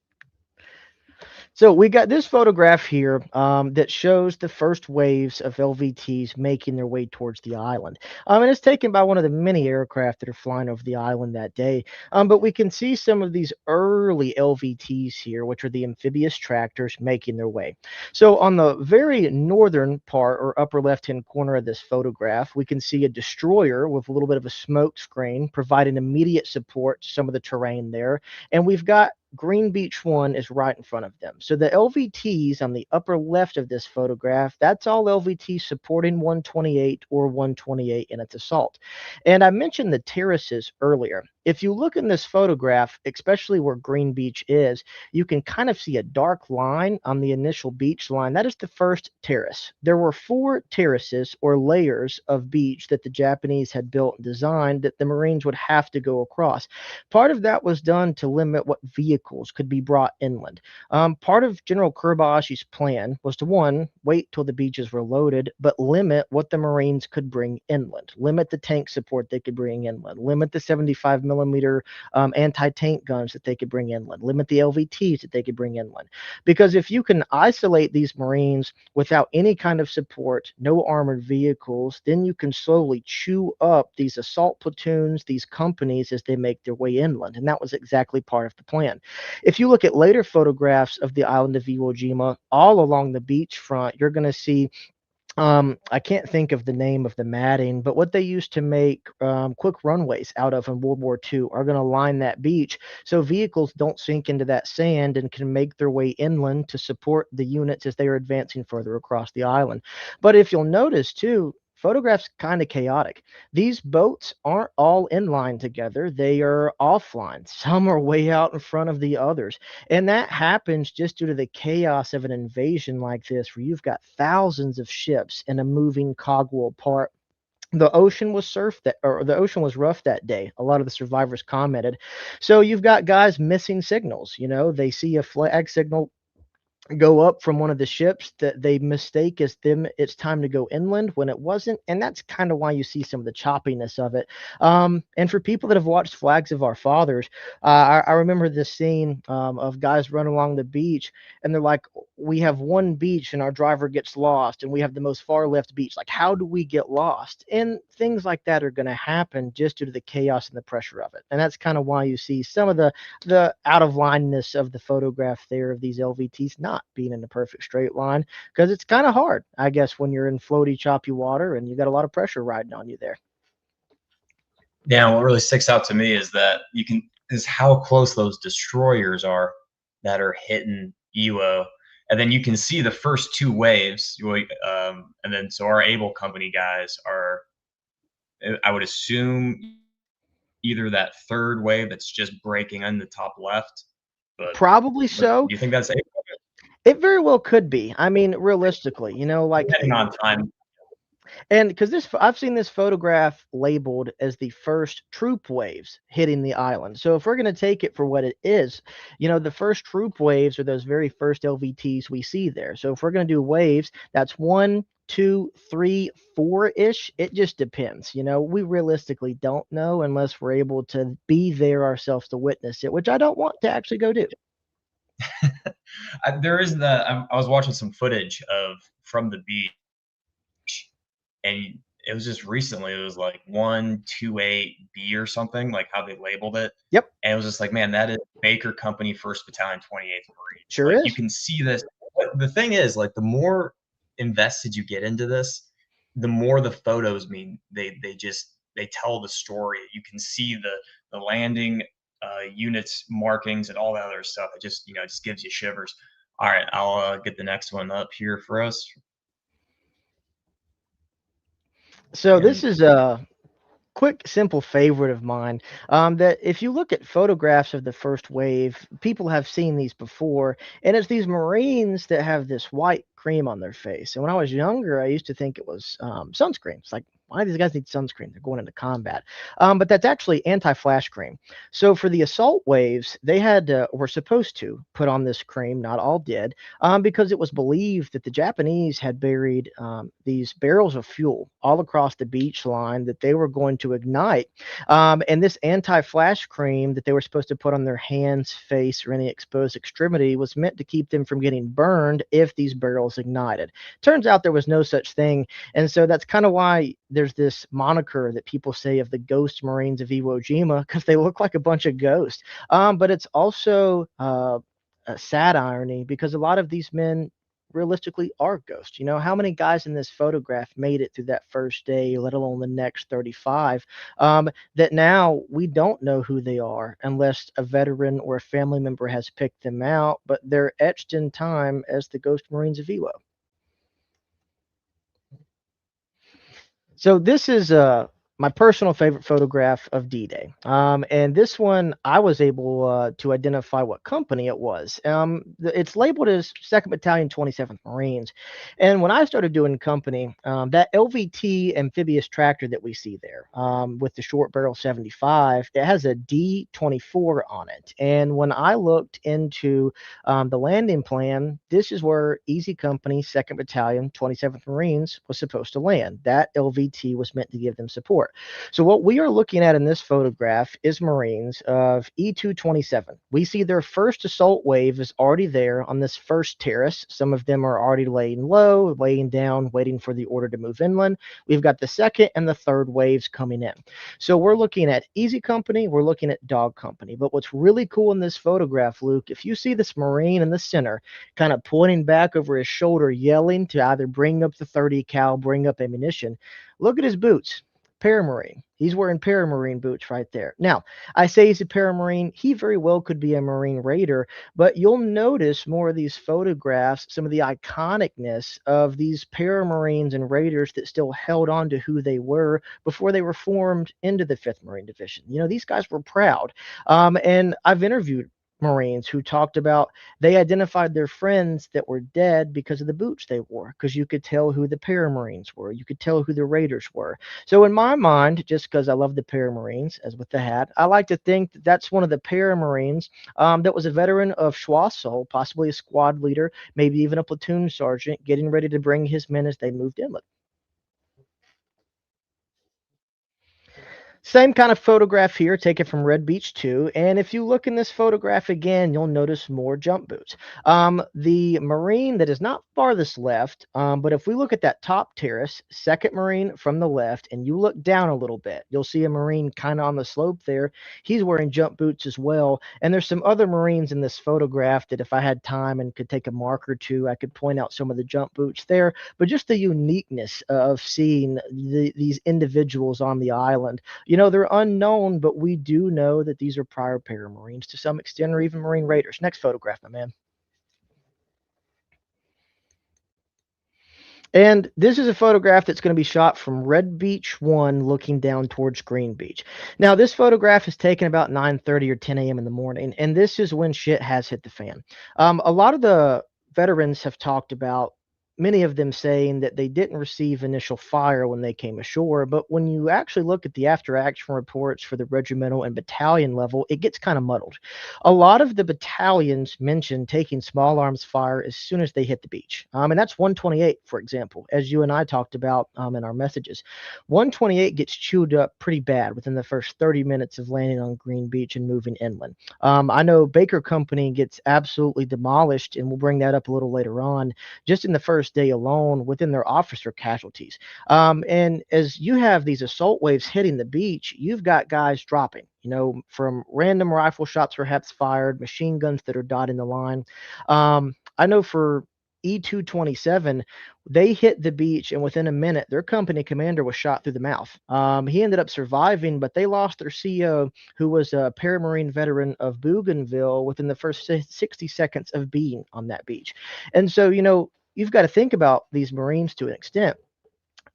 So we got this photograph here that shows the first waves of LVTs making their way towards the island. And it's taken by one of the many aircraft that are flying over the island that day. But we can see some of these early LVTs here, which are the amphibious tractors making their way. So on the very northern part or upper left-hand corner of this photograph, we can see a destroyer with a little bit of a smoke screen providing immediate support to some of the terrain there. And we've got Green Beach 1 is right in front of them. So the LVTs on the upper left of this photograph, that's all LVTs supporting 128 or 128 in its assault. And I mentioned the terraces earlier. If you look in this photograph, especially where Green Beach is, you can kind of see a dark line on the initial beach line. That is the first terrace. There were 4 terraces or layers of beach that the Japanese had built and designed that the Marines would have to go across. Part of that was done to limit what vehicles could be brought inland. Part of General Kuribashi's plan was to, one, wait till the beaches were loaded, but limit what the Marines could bring inland, limit the tank support they could bring inland, limit the 75 millimeter anti-tank guns that they could bring inland, limit the LVTs that they could bring inland. Because if you can isolate these Marines without any kind of support, no armored vehicles, then you can slowly chew up these assault platoons, these companies as they make their way inland. And that was exactly part of the plan. If you look at later photographs of the island of Iwo Jima, all along the beachfront, you're going to see I can't think of the name of the matting, but what they used to make quick runways out of in World War II are going to line that beach so vehicles don't sink into that sand and can make their way inland to support the units as they are advancing further across the island. But if you'll notice too, photographs kind of chaotic. These boats aren't all in line together. They are offline. Some are way out in front of the others. And that happens just due to the chaos of an invasion like this, where you've got thousands of ships in a moving cogwheel part. The ocean was the ocean was rough that day. A lot of the survivors commented. So you've got guys missing signals. You know, they see a flag signal go up from one of the ships that they mistake as them it's time to go inland when it wasn't, and that's kind of why you see some of the choppiness of it. And for people that have watched Flags of Our Fathers, I remember this scene of guys running along the beach, and they're like, we have one beach and our driver gets lost, and we have the most far left beach, like how do we get lost? And things like that are going to happen just due to the chaos and the pressure of it. And that's kind of why you see some of the out of lineness of the photograph there of these LVTs not being in the perfect straight line, because it's kind of hard, I guess, when you're in floaty, choppy water and you got a lot of pressure riding on you there. Yeah, what really sticks out to me is how close those destroyers are that are hitting Iwo, and then you can see the first 2 waves. And then so our Able Company guys are, I would assume, either that third wave that's just breaking on the top left. But Probably but so. do you think that's Able? It very well could be. I mean, realistically, like, Depending on time. and because I've seen this photograph labeled as the first troop waves hitting the island. So if we're going to take it for what it is, the first troop waves are those very first LVTs we see there. So if we're going to do waves, that's 1, 2, 3, 4-ish. It just depends. We realistically don't know unless we're able to be there ourselves to witness it, which I don't want to actually go do. I was watching some footage of from the beach, and it was just recently. It was like 128B or something, like how they labeled it. Yep, And it was just like, man, that is Baker Company, 1st Battalion, 28th Marines. sure Like you is. can see this. But the thing is, like the more invested you get into this, the more the photos mean they tell the story. You can see the landing units markings and all that other stuff. It just gives you shivers. All right, I'll get the next one up here for us. So And this is a quick, simple favorite of mine. That if you look at photographs of the first wave, people have seen these before, and it's these Marines that have this white cream on their face. And when I was younger, I used to think it was sunscreen. It's like, why do these guys need sunscreen? They're going into combat. But that's actually anti-flash cream. So for the assault waves, they had were supposed to put on this cream. Not all did, because it was believed that the Japanese had buried these barrels of fuel all across the beach line that they were going to ignite. And this anti flash cream that they were supposed to put on their hands, face, or any exposed extremity was meant to keep them from getting burned if these barrels ignited. Turns out there was no such thing. And so that's kind of why there's this moniker that people say of the ghost Marines of Iwo Jima, because they look like a bunch of ghosts. But it's also a sad irony because a lot of these men realistically are ghosts. You know, how many guys in this photograph made it through that first day, let alone the next 35, that now we don't know who they are unless a veteran or a family member has picked them out, but they're etched in time as the Ghost Marines of Ewo. So this is my personal favorite photograph of D-Day, and this one I was able to identify what company it was. It's labeled as Second Battalion, 27th Marines, and when I started doing company, that LVT amphibious tractor that we see there with the short barrel 75, it has a D24 on it, and when I looked into the landing plan, this is where Easy Company, 2nd Battalion, 27th Marines was supposed to land. That LVT was meant to give them support. So, what we are looking at in this photograph is Marines of E227. We see their first assault wave is already there on this first terrace. Some of them are already laying low, laying down, waiting for the order to move inland. We've got the second and the third waves coming in. So, we're looking at Easy Company, we're looking at Dog Company. But what's really cool in this photograph, Luke, if you see this Marine in the center, kind of pointing back over his shoulder, yelling to either bring up the 30 cal, bring up ammunition, look at his boots. Paramarine. He's wearing Paramarine boots right there. Now, I say he's a Paramarine. He very well could be a Marine Raider, but you'll notice more of these photographs, some of the iconicness of these Paramarines and Raiders that still held on to who they were before they were formed into the 5th Marine Division. You know, these guys were proud. And I've interviewed Marines who talked about they identified their friends that were dead because of the boots they wore, because you could tell who the Paramarines were, you could tell who the Raiders were. So in my mind, just because I love the Paramarines, as with the hat, I like to think that that's one of the Paramarines that was a veteran of Choiseul, possibly a squad leader, maybe even a platoon sergeant, getting ready to bring his men as they moved inland. Same kind of photograph here, taken from Red Beach 2. And if you look in this photograph again, you'll notice more jump boots. The Marine that is not farthest left, but if we look at that top terrace, second Marine from the left, and you look down a little bit, you'll see a Marine kind of on the slope there. He's wearing jump boots as well. And there's some other Marines in this photograph that if I had time and could take a marker to, I could point out some of the jump boots there. But just the uniqueness of seeing these individuals on the island, you know, they're unknown, but we do know that these are prior Paramarines to some extent, or even Marine Raiders. Next photograph, my man. And this is a photograph that's going to be shot from Red Beach 1 looking down towards Green Beach. Now, this photograph is taken about 9:30 or 10 a.m. in the morning, and this is when shit has hit the fan. A lot of the veterans have talked about, many of them saying that they didn't receive initial fire when they came ashore, but when you actually look at the after action reports for the regimental and battalion level, it gets kind of muddled. A lot of the battalions mentioned taking small arms fire as soon as they hit the beach. And that's 128, for example, as you and I talked about in our messages. 128 gets chewed up pretty bad within the first 30 minutes of landing on Green Beach and moving inland. I know Baker Company gets absolutely demolished, and we'll bring that up a little later on, just in the first day alone within their officer casualties. And as you have these assault waves hitting the beach, you've got guys dropping, you know, from random rifle shots perhaps fired, machine guns that are dotting the line. I know for E227, they hit the beach, and within a minute, their company commander was shot through the mouth. He ended up surviving, but they lost their CO, who was a Paramarine veteran of Bougainville, within the first 60 seconds of being on that beach. And so, you know, you've got to think about these Marines to an extent.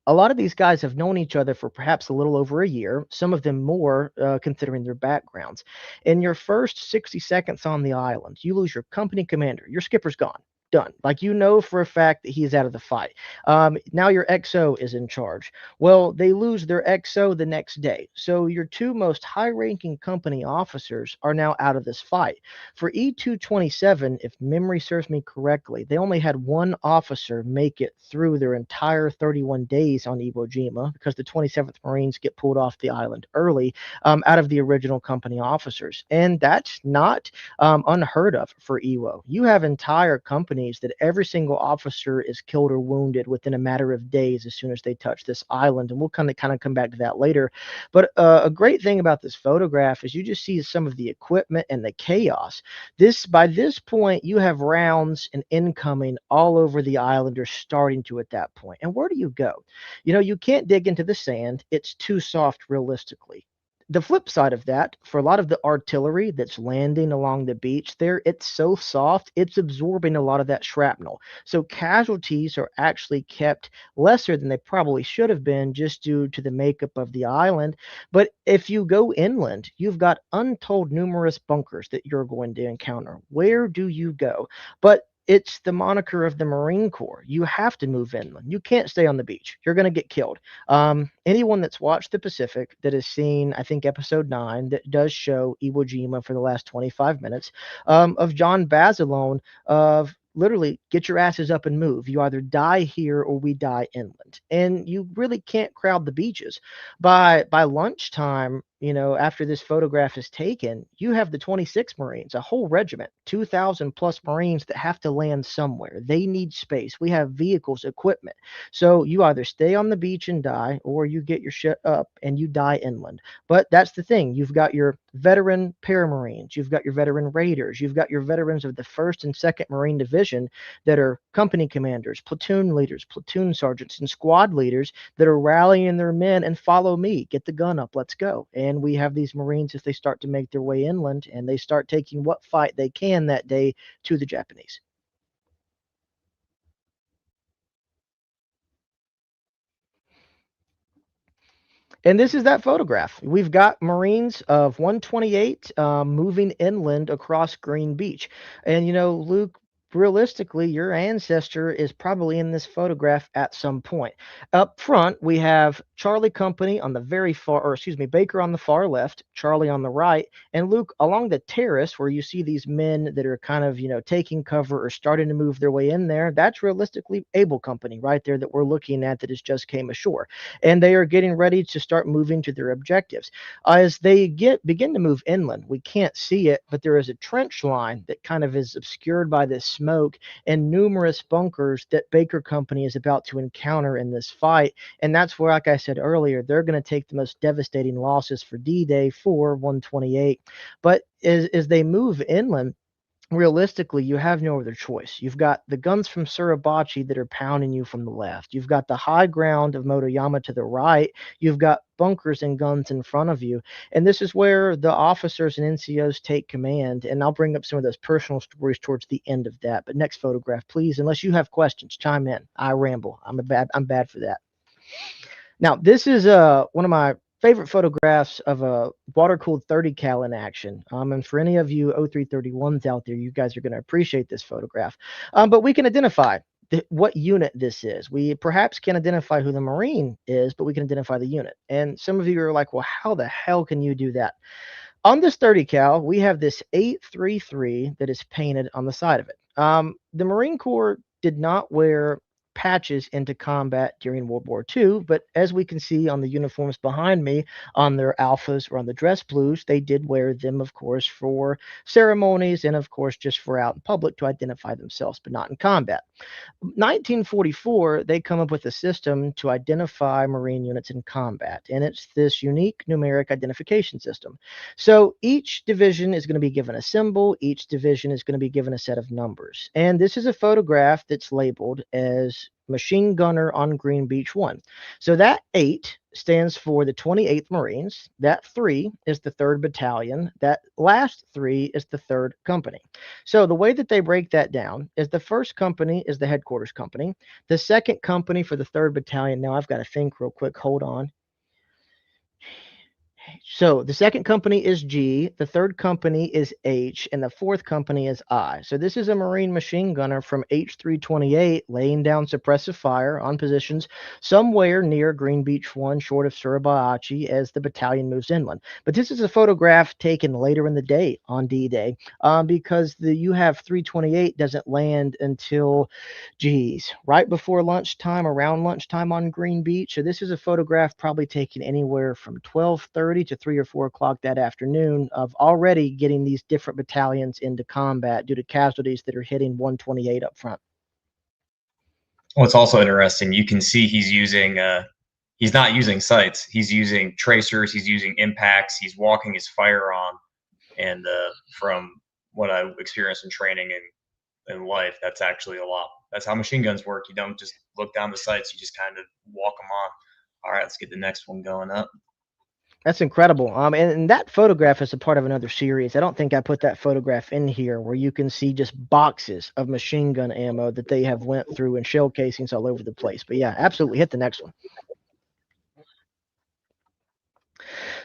A lot of these guys have known each other for perhaps a little over a year, some of them more, considering their backgrounds. In your first 60 seconds on the island, you lose your company commander. Your skipper's gone. Done. Like you know for a fact that he's out of the fight. Now your XO is in charge. Well, they lose their XO the next day. So your two most high ranking company officers are now out of this fight. For E227, if memory serves me correctly, they only had one officer make it through their entire 31 days on Iwo Jima because the 27th Marines get pulled off the island early out of the original company officers. And that's not unheard of for Iwo. You have entire companies that every single officer is killed or wounded within a matter of days as soon as they touch this island. And we'll kind of come back to that later. But a great thing about this photograph is you just see some of the equipment and the chaos. By this point, you have rounds and incoming all over the island, or starting to at that point. And where do you go? You can't dig into the sand. It's too soft realistically. The flip side of that, for a lot of the artillery that's landing along the beach there, it's so soft, it's absorbing a lot of that shrapnel. So casualties are actually kept lesser than they probably should have been just due to the makeup of the island. But if you go inland, you've got untold numerous bunkers that you're going to encounter. Where do you go? But it's the moniker of the Marine Corps. You have to move inland. You can't stay on the beach. You're going to get killed. Anyone that's watched the Pacific that has seen, I think, episode 9, that does show Iwo Jima for the last 25 minutes, of John Basilone, of literally get your asses up and move. You either die here or we die inland. And you really can't crowd the beaches. By lunchtime, after this photograph is taken, you have the 26 Marines, a whole regiment, 2,000 plus Marines that have to land somewhere. They need space. We have vehicles, equipment. So you either stay on the beach and die, or you get your shit up and you die inland. But that's the thing. You've got your veteran Paramarines, you've got your veteran Raiders, you've got your veterans of the 1st and 2nd Marine Division that are company commanders, platoon leaders, platoon sergeants, and squad leaders that are rallying their men and follow me, get the gun up, let's go. And we have these Marines as they start to make their way inland, and they start taking what fight they can that day to the Japanese. And this is that photograph. We've got Marines of 128 moving inland across Green Beach. And, Luke, realistically, your ancestor is probably in this photograph at some point. Up front, we have Charlie Company on the very far, or excuse me, Baker on the far left, Charlie on the right, and Luke along the terrace where you see these men that are kind of, taking cover or starting to move their way in there. That's realistically Able Company right there that we're looking at that has just came ashore, and they are getting ready to start moving to their objectives. As they begin to move inland, we can't see it, but there is a trench line that kind of is obscured by this smoke and numerous bunkers that Baker Company is about to encounter in this fight. And that's where, like I said earlier, they're going to take the most devastating losses for D-Day for 128. But as they move inland, realistically, you have no other choice. You've got the guns from Suribachi that are pounding you from the left. You've got the high ground of Motoyama to the right. You've got bunkers and guns in front of you. And this is where the officers and NCOs take command. And I'll bring up some of those personal stories towards the end of that. But next photograph, please. Unless you have questions, chime in. I ramble. I'm bad for that. Now, this is one of my favorite photographs of a water-cooled 30 cal in action. And for any of you O331s out there, you guys are going to appreciate this photograph. But we can identify what unit this is. We perhaps can identify who the Marine is, but we can identify the unit. And some of you are like, well, how the hell can you do that? On this 30 cal, we have this 833 that is painted on the side of it. The Marine Corps did not wear patches into combat during World War II, but as we can see on the uniforms behind me, on their alphas or on the dress blues, they did wear them, of course, for ceremonies and, of course, just for out in public to identify themselves, but not in combat. 1944, they come up with a system to identify Marine units in combat, and it's this unique numeric identification system. So each division is going to be given a symbol, each division is going to be given a set of numbers. And this is a photograph that's labeled as machine gunner on Green Beach 1. So that 8 stands for the 28th Marines. That 3 is the 3rd Battalion. That last 3 is the 3rd Company. So the way that they break that down is the 1st Company is the headquarters company. The 2nd Company for the 3rd Battalion. Now I've got to think real quick. Hold on. So the 2nd Company is G, the 3rd Company is H, and the 4th Company is I. So this is a Marine machine gunner from H328 laying down suppressive fire on positions somewhere near Green Beach 1, short of Suribachi, as the battalion moves inland. But this is a photograph taken later in the day on D-Day, because the UHAV 328 doesn't land until, geez, right before lunchtime, around lunchtime on Green Beach. So this is a photograph probably taken anywhere from 12:30 to 3 or 4 o'clock that afternoon of already getting these different battalions into combat due to casualties that are hitting 128 up front. What's also interesting, you can see he's not using sights. He's using tracers. He's using impacts. He's walking his fire on. And from what I've experienced in training and in life, that's actually a lot. That's how machine guns work. You don't just look down the sights. You just kind of walk them on. All right, let's get the next one going up. That's incredible. And that photograph is a part of another series. I don't think I put that photograph in here where you can see just boxes of machine gun ammo that they have went through and shell casings all over the place. But yeah, absolutely hit the next one.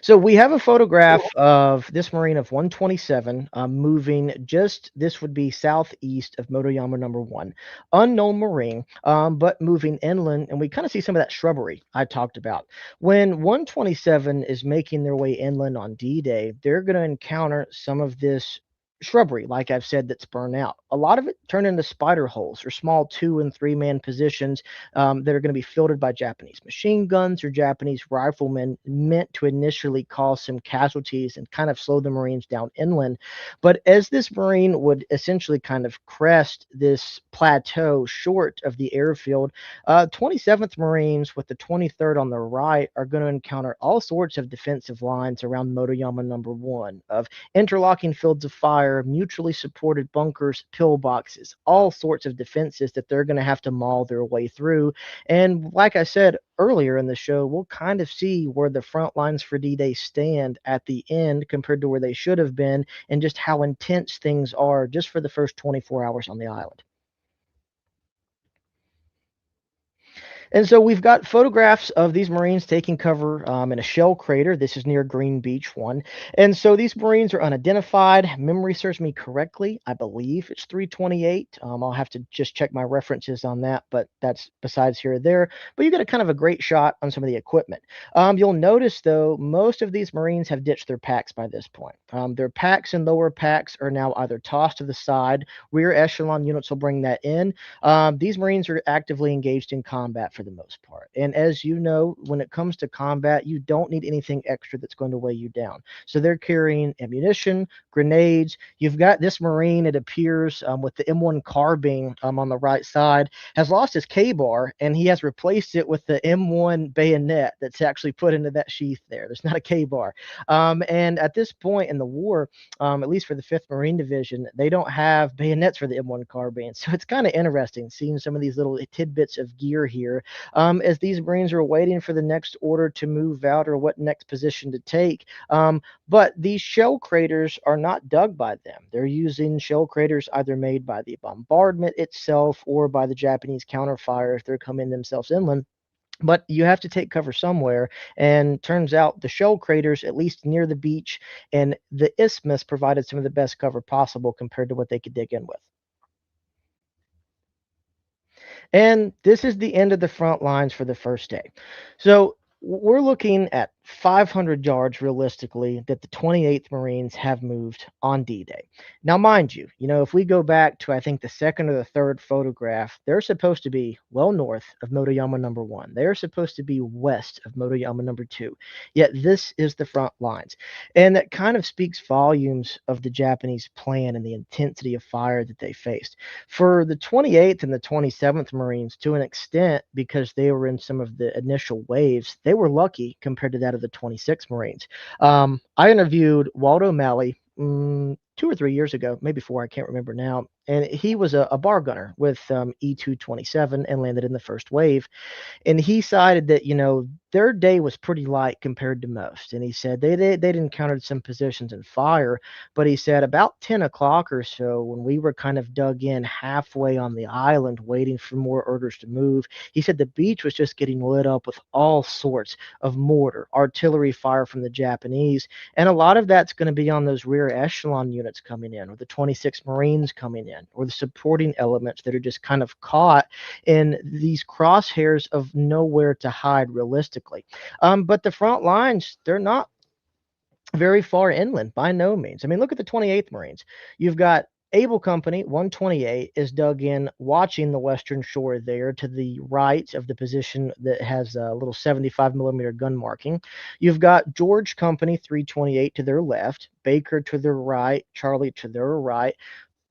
So we have a photograph of this Marine of 127 moving just, this would be southeast of Motoyama number 1. Unknown Marine, but moving inland, and we kind of see some of that shrubbery I talked about. When 127 is making their way inland on D-Day, they're going to encounter some of this shrubbery, like I've said, that's burned out. A lot of it turned into spider holes or small 2- and 3-man positions that are going to be fielded by Japanese machine guns or Japanese riflemen, meant to initially cause some casualties and kind of slow the Marines down inland. But as this Marine would essentially kind of crest this plateau short of the airfield, 27th Marines with the 23rd on the right are going to encounter all sorts of defensive lines around Motoyama number 1 of interlocking fields of fire, mutually supported bunkers, pillboxes, all sorts of defenses that they're going to have to maul their way through. And like I said earlier in the show, we'll kind of see where the front lines for D-Day stand at the end compared to where they should have been, and just how intense things are just for the first 24 hours on the island. And so we've got photographs of these Marines taking cover in a shell crater. This is near Green Beach 1. And so these Marines are unidentified. Memory serves me correctly. I believe it's 328. I'll have to just check my references on that, but that's besides here or there. But you get a kind of a great shot on some of the equipment. You'll notice, though, most of these Marines have ditched their packs by this point. Their packs and lower packs are now either tossed to the side. Rear echelon units will bring that in. These Marines are actively engaged in combat for the most part. And as you know, when it comes to combat, you don't need anything extra that's going to weigh you down. So they're carrying ammunition, grenades. You've got this Marine, it appears, with the M1 carbine on the right side, has lost his K-bar, and he has replaced it with the M1 bayonet that's actually put into that sheath there. There's not a K-bar. And at this point in the war, at least for the 5th Marine Division, they don't have bayonets for the M1 carbine. So it's kind of interesting seeing some of these little tidbits of gear here as these Marines are waiting for the next order to move out or what next position to take. But these shell craters are not dug by them. They're using shell craters either made by the bombardment itself or by the Japanese counterfire if they're coming themselves inland. But you have to take cover somewhere, and turns out the shell craters, at least near the beach and the isthmus, provided some of the best cover possible compared to what they could dig in with. And this is the end of the front lines for the first day. So we're looking at 500 yards realistically that the 28th Marines have moved on D-Day. Now, mind you, if we go back to, I think, the second or the third photograph, they're supposed to be well north of Motoyama number 1. They're supposed to be west of Motoyama number 2. Yet this is the front lines. And that kind of speaks volumes of the Japanese plan and the intensity of fire that they faced. For the 28th and the 27th Marines, to an extent, because they were in some of the initial waves, they were lucky compared to that of the 26th Marines. I interviewed Waldo O'Malley 2 or 3 years ago, maybe four, I can't remember now. And he was a bar gunner with E-227 and landed in the first wave. And he cited that, their day was pretty light compared to most. And he said they'd encountered some positions in fire, but he said about 10 o'clock or so, when we were kind of dug in halfway on the island waiting for more orders to move, he said the beach was just getting lit up with all sorts of mortar, artillery fire from the Japanese. And a lot of that's going to be on those rear echelon units coming in, or the 26 Marines coming in, or the supporting elements that are just kind of caught in these crosshairs of nowhere to hide realistically. But the front lines, they're not very far inland by no means. I mean, look at the 28th Marines. You've got Able Company 128 is dug in watching the western shore there to the right of the position that has a little 75 millimeter gun marking. You've got George Company 328 to their left, Baker to their right, Charlie to their right.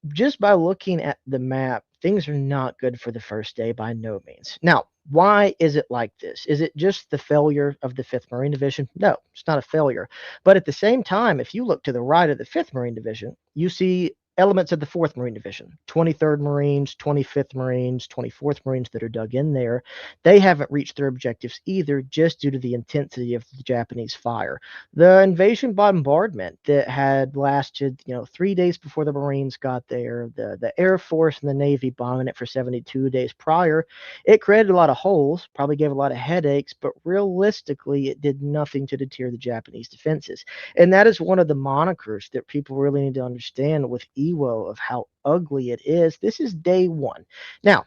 Just by looking at the map, things are not good for the first day by no means. Now, why is it like this? Is it just the failure of the 5th Marine Division? No, it's not a failure. But at the same time, if you look to the right of the 5th Marine Division, you see elements of the 4th Marine Division, 23rd Marines, 25th Marines, 24th Marines that are dug in there. They haven't reached their objectives either, just due to the intensity of the Japanese fire. The invasion bombardment that had lasted, 3 days before the Marines got there, the Air Force and the Navy bombing it for 72 days prior, it created a lot of holes, probably gave a lot of headaches, but realistically, it did nothing to deter the Japanese defenses. And that is one of the monikers that people really need to understand with Iwo, of how ugly it is. This is day one. Now,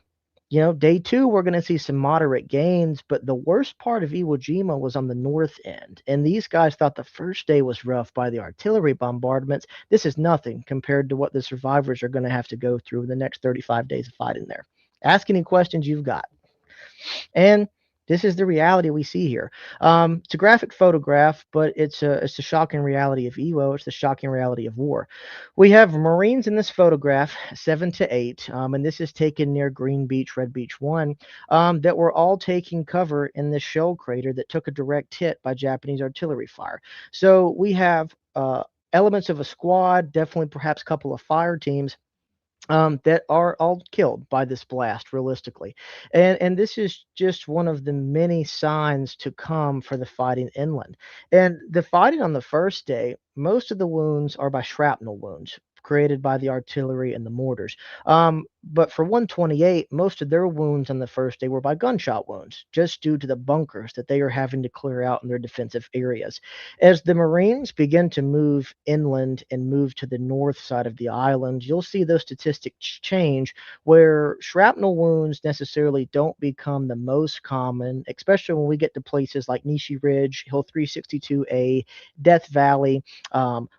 day two, we're going to see some moderate gains, but the worst part of Iwo Jima was on the north end. And these guys thought the first day was rough by the artillery bombardments. This is nothing compared to what the survivors are going to have to go through in the next 35 days of fighting there. Ask any questions you've got. And this is the reality we see here. It's a graphic photograph, but it's a shocking reality of Iwo. It's the shocking reality of war. We have Marines in this photograph, 7 to 8, and this is taken near Green Beach, Red Beach 1, that were all taking cover in this shell crater that took a direct hit by Japanese artillery fire. So we have elements of a squad, definitely perhaps a couple of fire teams, that are all killed by this blast, realistically. And this is just one of the many signs to come for the fighting inland. And the fighting on the first day, most of the wounds are by shrapnel wounds created by the artillery and the mortars. But for 128, most of their wounds on the first day were by gunshot wounds, just due to the bunkers that they are having to clear out in their defensive areas. As the Marines begin to move inland and move to the north side of the island, you'll see those statistics change, where shrapnel wounds necessarily don't become the most common, especially when we get to places like Nishi Ridge, Hill 362A, Death Valley,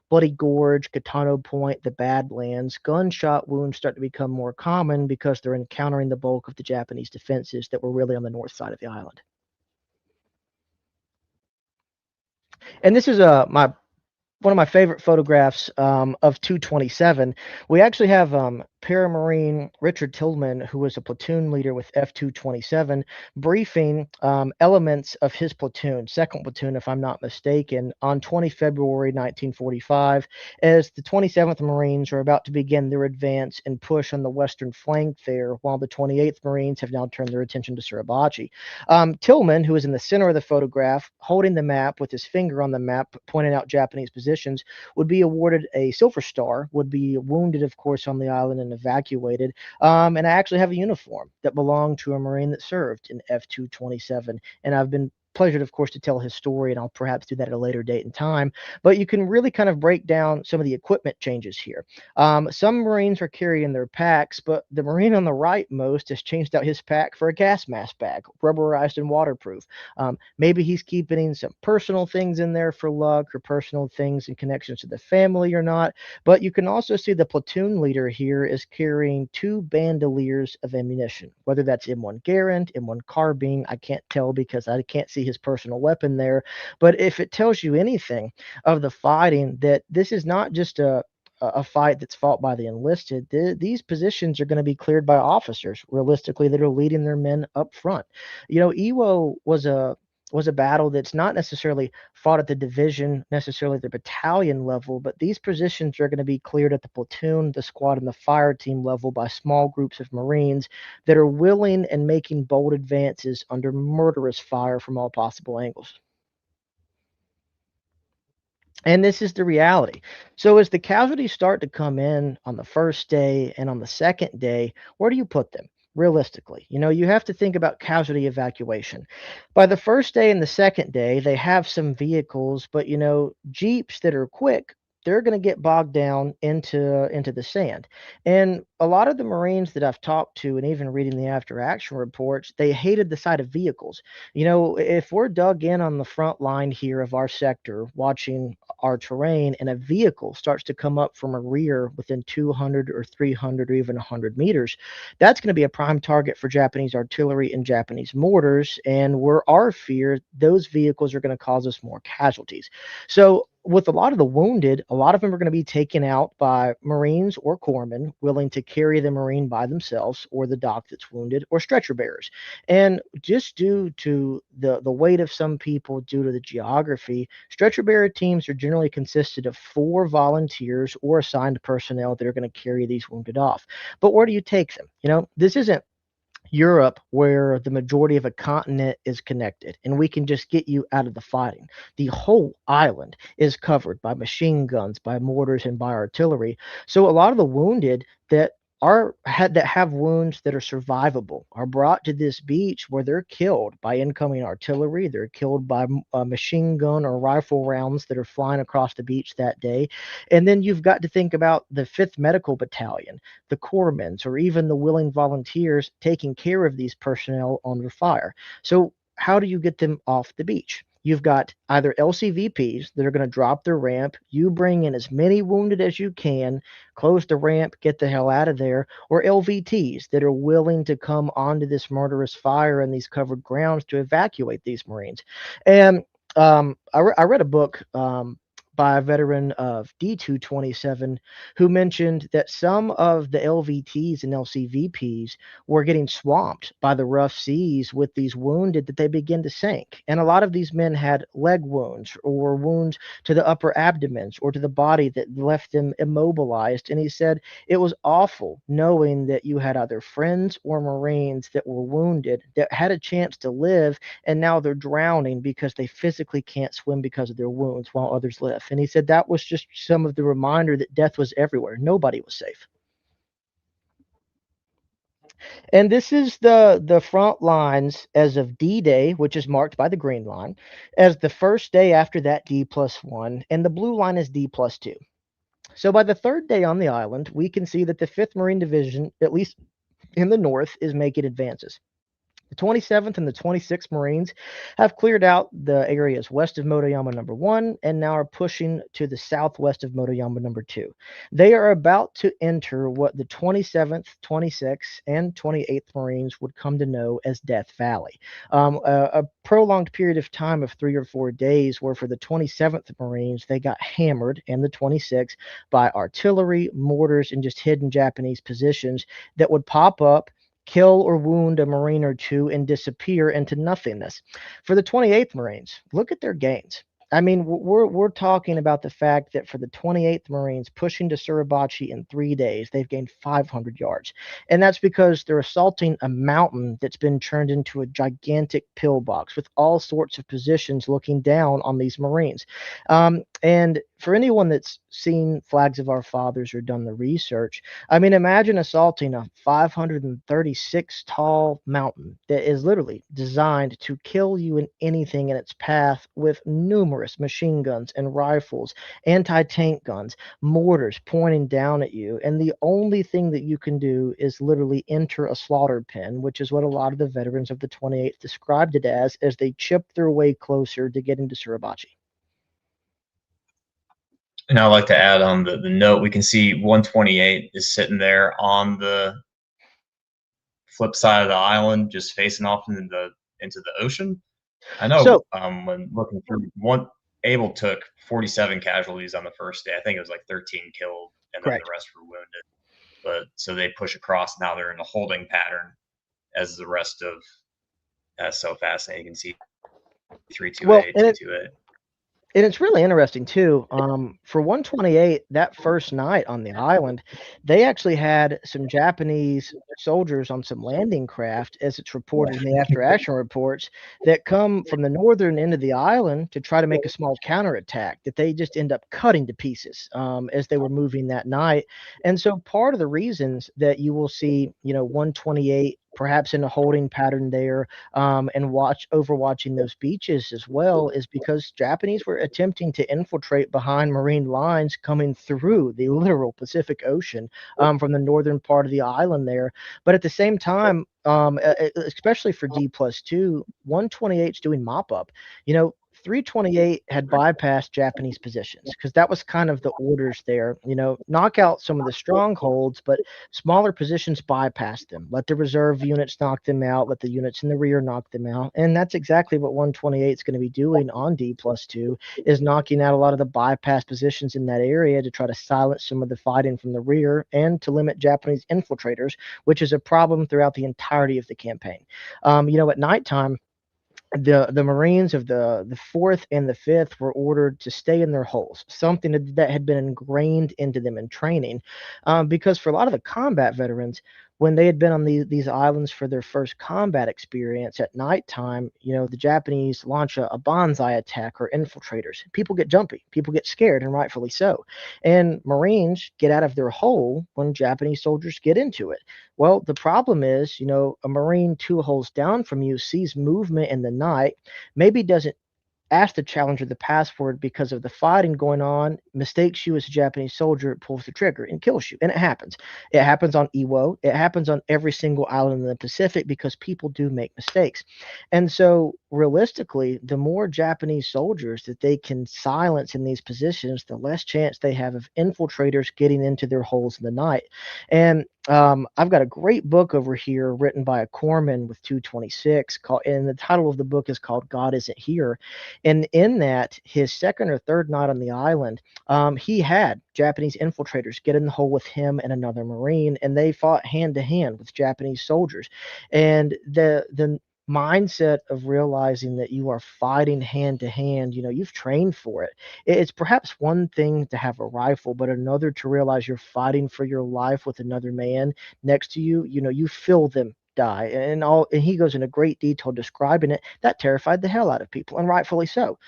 Bloody Gorge, Katano Point, the Badlands. Gunshot wounds start to become more common because they're encountering the bulk of the Japanese defenses that were really on the north side of the island. And this is my one of my favorite photographs of 227. We actually have Paramarine Richard Tillman, who was a platoon leader with F227, briefing elements of his platoon, second platoon, if I'm not mistaken, on 20 February 1945, as the 27th Marines are about to begin their advance and push on the western flank there, while the 28th Marines have now turned their attention to Suribachi. Tillman, who is in the center of the photograph, holding the map with his finger on the map, pointing out Japanese positions, would be awarded a Silver Star, would be wounded, of course, on the island and evacuated. And I actually have a uniform that belonged to a Marine that served in F227. And I've been pleasured, of course, to tell his story, and I'll perhaps do that at a later date and time. But you can really kind of break down some of the equipment changes here. Some Marines are carrying their packs, but the Marine on the right most has changed out his pack for a gas mask bag, rubberized and waterproof. Maybe he's keeping some personal things in there for luck, or personal things in connections to the family or not. But you can also see the platoon leader here is carrying 2 bandoliers of ammunition, whether that's M1 Garand, M1 carbine. I can't tell because I can't see his personal weapon there. But if it tells you anything of the fighting, that this is not just a fight that's fought by the enlisted. These positions are going to be cleared by officers, realistically, that are leading their men up front. Iwo was was a battle that's not necessarily fought at the division, necessarily the battalion level, but these positions are going to be cleared at the platoon, the squad, and the fire team level by small groups of Marines that are willing and making bold advances under murderous fire from all possible angles. And this is the reality. So as the casualties start to come in on the first day and on the second day, where do you put them? Realistically, you have to think about casualty evacuation. By the first day and the second day, they have some vehicles, but jeeps that are quick, they're going to get bogged down into the sand. And a lot of the Marines that I've talked to, and even reading the after action reports, they hated the sight of vehicles. If we're dug in on the front line here of our sector, watching our terrain, and a vehicle starts to come up from a rear within 200 or 300 or even 100 meters, that's going to be a prime target for Japanese artillery and Japanese mortars. And we're our fear, those vehicles are going to cause us more casualties. So, with a lot of the wounded, a lot of them are going to be taken out by Marines or corpsmen willing to carry the Marine by themselves or the doc that's wounded or stretcher bearers. And just due to the weight of some people, due to the geography, stretcher bearer teams are generally consisted of 4 volunteers or assigned personnel that are going to carry these wounded off. But where do you take them? This isn't Europe, where the majority of a continent is connected, and we can just get you out of the fighting. The whole island is covered by machine guns, by mortars, and by artillery. So a lot of the wounded that have wounds that are survivable are brought to this beach where they're killed by incoming artillery. They're killed by machine gun or rifle rounds that are flying across the beach that day. And then you've got to think about the 5th Medical Battalion, the corpsmen, or even the willing volunteers taking care of these personnel under fire. So, how do you get them off the beach? You've got either LCVPs that are going to drop their ramp, you bring in as many wounded as you can, close the ramp, get the hell out of there, or LVTs that are willing to come onto this murderous fire in these covered grounds to evacuate these Marines. And I read a book by a veteran of D227 who mentioned that some of the LVTs and LCVPs were getting swamped by the rough seas with these wounded that they begin to sink. And a lot of these men had leg wounds or wounds to the upper abdomens or to the body that left them immobilized. And he said it was awful knowing that you had either friends or Marines that were wounded that had a chance to live, and now they're drowning because they physically can't swim because of their wounds while others live. And he said that was just some of the reminder that death was everywhere. Nobody was safe. And this is the front lines as of D-Day, which is marked by the green line, as the first day after that D+1, and the blue line is D+2. So by the third day on the island, we can see that the 5th Marine Division, at least in the north, is making advances. The 27th and the 26th Marines have cleared out the areas west of Motoyama number 1 and now are pushing to the southwest of Motoyama number 2. They are about to enter what the 27th, 26th, and 28th Marines would come to know as Death Valley. A prolonged period of time of 3 or 4 days where for the 27th Marines, they got hammered, and the 26th by artillery, mortars, and just hidden Japanese positions that would pop up, kill or wound a Marine or two, and disappear into nothingness. For the 28th Marines, look at their gains. I mean, we're talking about the fact that for the 28th Marines pushing to Suribachi in 3 days, they've gained 500 yards. And that's because they're assaulting a mountain that's been turned into a gigantic pillbox with all sorts of positions looking down on these Marines. And for anyone that's seen Flags of Our Fathers or done the research, I mean, imagine assaulting a 536 tall mountain that is literally designed to kill you in anything in its path with numerous machine guns and rifles, anti tank guns, mortars pointing down at you. And the only thing that you can do is literally enter a slaughter pen, which is what a lot of the veterans of the 28th described it as they chipped their way closer to getting to Suribachi. And I'd like to add on the note, we can see 128 is sitting there on the flip side of the island, just facing off into the ocean. I know So, when looking through, one Able took 47 casualties on the first day. I think it was like 13 killed, and then the correct. rest were wounded. But so they push across. Now they're in a holding pattern as the rest of. That's so fascinating. You can see Well, 328, and it 228. And it's really interesting too. For 128, that first night on the island, they actually had some Japanese soldiers on some landing craft, as it's reported in the after action reports, that come from the northern end of the island to try to make a small counterattack that they just end up cutting to pieces as they were moving that night. And so part of the reasons that you will see, 128 perhaps in a holding pattern there and overwatching those beaches as well is because Japanese were attempting to infiltrate behind marine lines coming through the literal Pacific Ocean from the northern part of the island there. But at the same time, especially for D+2, 128 is doing mop up. 328 had bypassed Japanese positions because that was kind of the orders there. Knock out some of the strongholds, but smaller positions bypass them. Let the reserve units knock them out. Let the units in the rear knock them out. And that's exactly what 128 is going to be doing on D+2, is knocking out a lot of the bypass positions in that area to try to silence some of the fighting from the rear and to limit Japanese infiltrators, which is a problem throughout the entirety of the campaign. At nighttime, the Marines of the fourth and the fifth were ordered to stay in their holes, something that had been ingrained into them in training, because for a lot of the combat veterans, when they had been on these islands for their first combat experience at nighttime, the Japanese launch a bonsai attack or infiltrators. People get jumpy, people get scared, and rightfully so. And Marines get out of their hole when Japanese soldiers get into it. Well, the problem is, a Marine 2 holes down from you sees movement in the night, maybe doesn't ask the challenger the password because of the fighting going on, mistakes you as a Japanese soldier, pulls the trigger and kills you. And it happens. It happens on Iwo. It happens on every single island in the Pacific because people do make mistakes. And so, realistically, the more Japanese soldiers that they can silence in these positions, the less chance they have of infiltrators getting into their holes in the night. And I've got a great book over here written by a corpsman with 226 and the title of the book is called God Isn't Here. And in that, his second or third night on the island, he had Japanese infiltrators get in the hole with him and another Marine, and they fought hand to hand with Japanese soldiers. And the mindset of realizing that you are fighting hand to hand, you've trained for it. It's perhaps one thing to have a rifle, but another to realize you're fighting for your life with another man next to you. You feel them die and he goes into great detail describing it. That terrified the hell out of people, and rightfully so.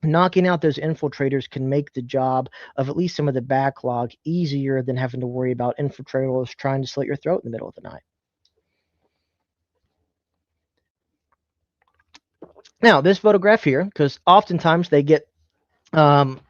Knocking out those infiltrators can make the job of at least some of the backlog easier than having to worry about infiltrators trying to slit your throat in the middle of the night. Now, this photograph here, because oftentimes they get um,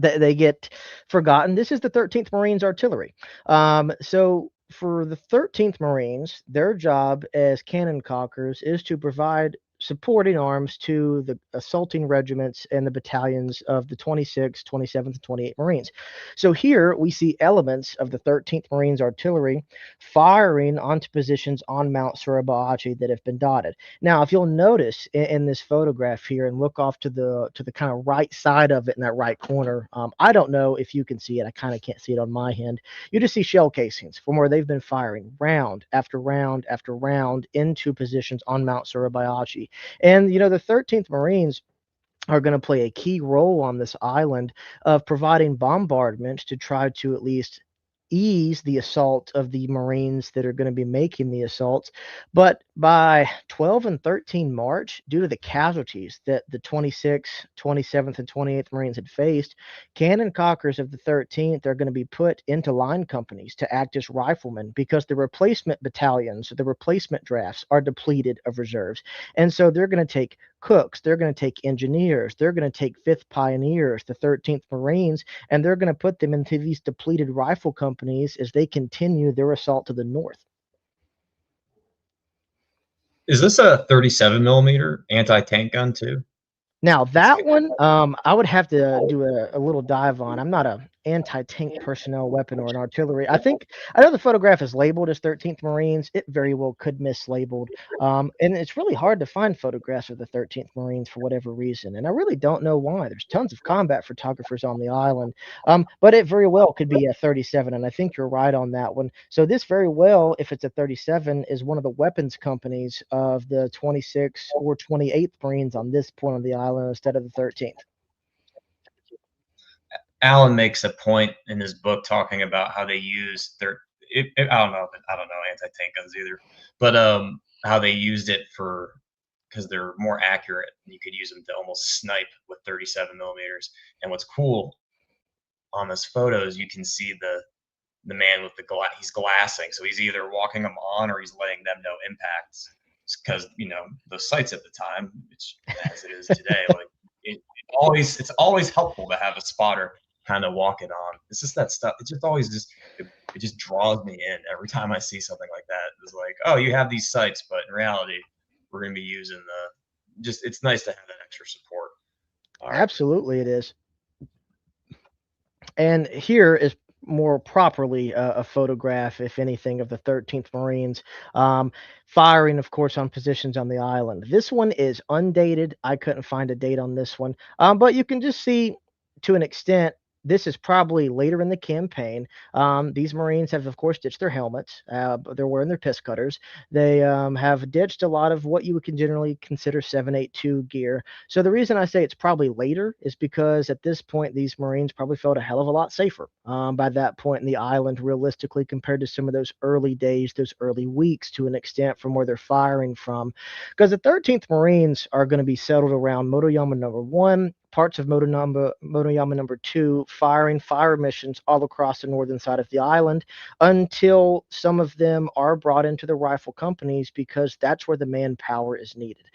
they get forgotten. This is the 13th Marines Artillery. So for the 13th Marines, their job as cannon cockers is to provide supporting arms to the assaulting regiments and the battalions of the 26th, 27th, and 28th Marines. So here we see elements of the 13th Marines Artillery firing onto positions on Mount Suribachi that have been dotted. Now, if you'll notice in this photograph here and look off to the kind of right side of it in that right corner, I don't know if you can see it. I kind of can't see it on my end. You just see shell casings from where they've been firing round after round after round into positions on Mount Suribachi. And the 13th Marines are going to play a key role on this island of providing bombardment to try to at least ease the assault of the Marines that are going to be making the assaults. But by 12 and 13 March, due to the casualties that the 26th, 27th, and 28th Marines had faced, cannon cockers of the 13th are going to be put into line companies to act as riflemen because the replacement battalions, the replacement drafts are depleted of reserves. And so they're going to take cooks, they're going to take engineers, they're going to take 5th Pioneers, the 13th Marines, and they're going to put them into these depleted rifle companies as they continue their assault to the north. Is this a 37 millimeter anti-tank gun too? Now that one, I would have to do a little dive on. I'm not a anti-tank personnel weapon or an artillery. I know the photograph is labeled as 13th Marines. It very well could mislabeled. And it's really hard to find photographs of the 13th Marines for whatever reason. And I really don't know why. There's tons of combat photographers on the island. But it very well could be a 37. And I think you're right on that one. So this very well, if it's a 37, is one of the weapons companies of the 26th or 28th Marines on this point of the island instead of the 13th. Alan makes a point in his book talking about how they use their I don't know anti-tank guns either, but how they used it because they're more accurate and you could use them to almost snipe with 37 millimeters. And what's cool on this photo is you can see the man with the glass. He's glassing, so he's either walking them on or he's letting them know impacts, because the sights at the time, which as it is today, like it's always helpful to have a spotter kind of walk it on. It's just that stuff. It just always it just draws me in every time I see something like that. It's like, oh, you have these sights, but in reality, we're going to be using it's nice to have that extra support. Absolutely, it is. And here is more properly a photograph, if anything, of the 13th Marines firing, of course, on positions on the island. This one is undated. I couldn't find a date on this one, but you can just see to an extent. This is probably later in the campaign. These Marines have, of course, ditched their helmets. But they're wearing their piss cutters. They have ditched a lot of what you would generally consider 782 gear. So the reason I say it's probably later is because at this point, these Marines probably felt a hell of a lot safer by that point in the island, realistically, compared to some of those early days, those early weeks to an extent from where they're firing from. Because the 13th Marines are going to be settled around Motoyama number 1, parts of Motoyama number 2, firing fire missions all across the northern side of the island until some of them are brought into the rifle companies, because that's where the manpower is needed.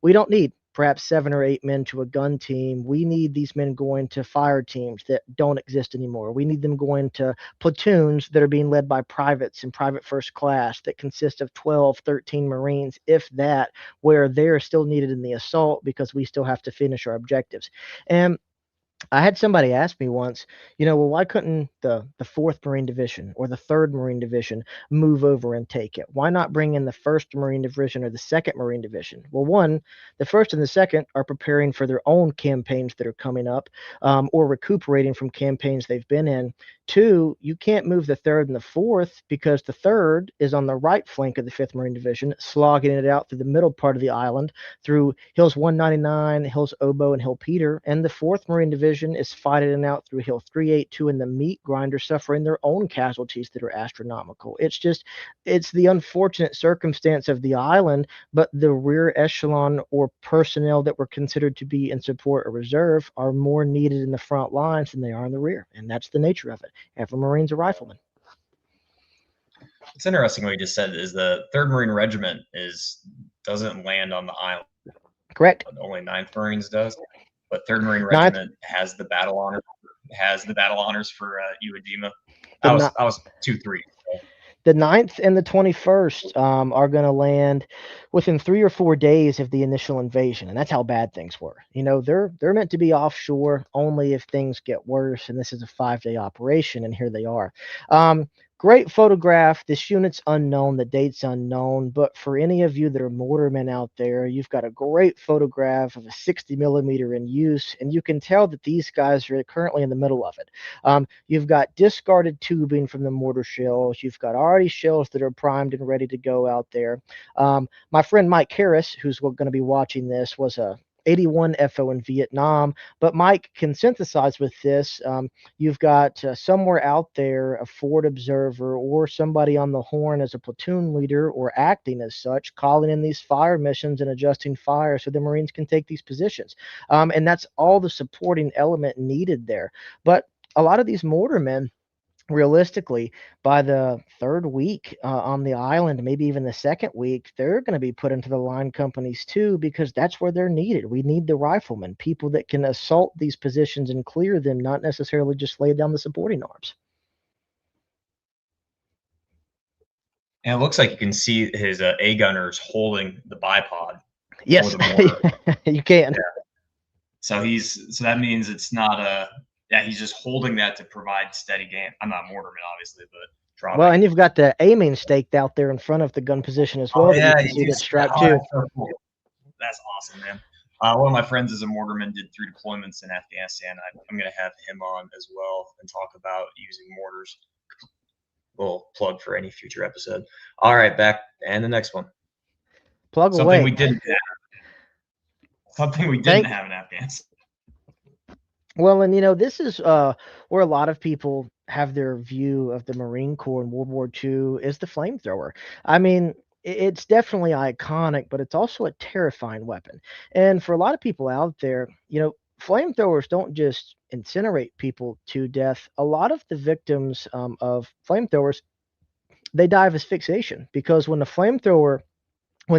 We don't need perhaps 7 or 8 men to a gun team. We need these men going to fire teams that don't exist anymore. We need them going to platoons that are being led by privates in private first class that consist of 12, 13 Marines, if that, where they're still needed in the assault because we still have to finish our objectives. And I had somebody ask me once, well, why couldn't the 4th Marine Division or the 3rd Marine Division move over and take it? Why not bring in the 1st Marine Division or the 2nd Marine Division? Well, one, the 1st and the 2nd are preparing for their own campaigns that are coming up, or recuperating from campaigns they've been in. Two, you can't move the 3rd and the 4th because the 3rd is on the right flank of the 5th Marine Division, slogging it out through the middle part of the island, through Hills 199, Hills Obo, and Hill Peter, and the 4th Marine Division is fighting it out through Hill 382 and the meat grinder, suffering their own casualties that are astronomical. It's the unfortunate circumstance of the island, but the rear echelon or personnel that were considered to be in support or reserve are more needed in the front lines than they are in the rear, and that's the nature of it. Every Marine's a rifleman. It's interesting what you just said is the 3rd Marine Regiment doesn't land on the island. Correct. Only 9th Marines does. But 3rd Marine Regiment has the battle honors. For Iwo Jima. I was 2-3. So. The 9th and the 21st are going to land within 3 or 4 days of the initial invasion, and that's how bad things were. They're meant to be offshore only if things get worse, and this is a 5-day operation, and here they are. Great photograph. This unit's unknown. The date's unknown. But for any of you that are mortarmen out there, you've got a great photograph of a 60 millimeter in use, and you can tell that these guys are currently in the middle of it. You've got discarded tubing from the mortar shells. You've got already shells that are primed and ready to go out there. My friend Mike Harris, who's going to be watching this, was a 81 FO in Vietnam, but Mike can synthesize with this. You've got somewhere out there a forward observer or somebody on the horn as a platoon leader or acting as such, calling in these fire missions and adjusting fire so the Marines can take these positions. And that's all the supporting element needed there. But a lot of these mortarmen, realistically, by the 3rd week on the island, maybe even the 2nd week, they're going to be put into the line companies too, because that's where they're needed. We need the riflemen, people that can assault these positions and clear them, not necessarily just lay down the supporting arms. And it looks like you can see his A gunners holding the bipod. Yes, you can. Yeah. So that means it's not Yeah, he's just holding that to provide steady gain. I'm not Mortarman, obviously, but Well, dropping. and you've got the aiming staked out there in front of the gun position as well Oh that you yeah, can you see do that see that. stripe Oh, too. that's so cool. That's awesome, man. One of my friends is a mortarman, did 3 deployments in Afghanistan. I'm going to have him on as well and talk about using mortars. Little plug for any future episode. All right, back and the next one. Plug Something away. we didn't have. Something we didn't Thank have in Afghanistan. Well, and this is where a lot of people have their view of the Marine Corps in World War II is the flamethrower. I mean, it's definitely iconic, but it's also a terrifying weapon. And for a lot of people out there, flamethrowers don't just incinerate people to death. A lot of the victims of flamethrowers, they die of asphyxiation because when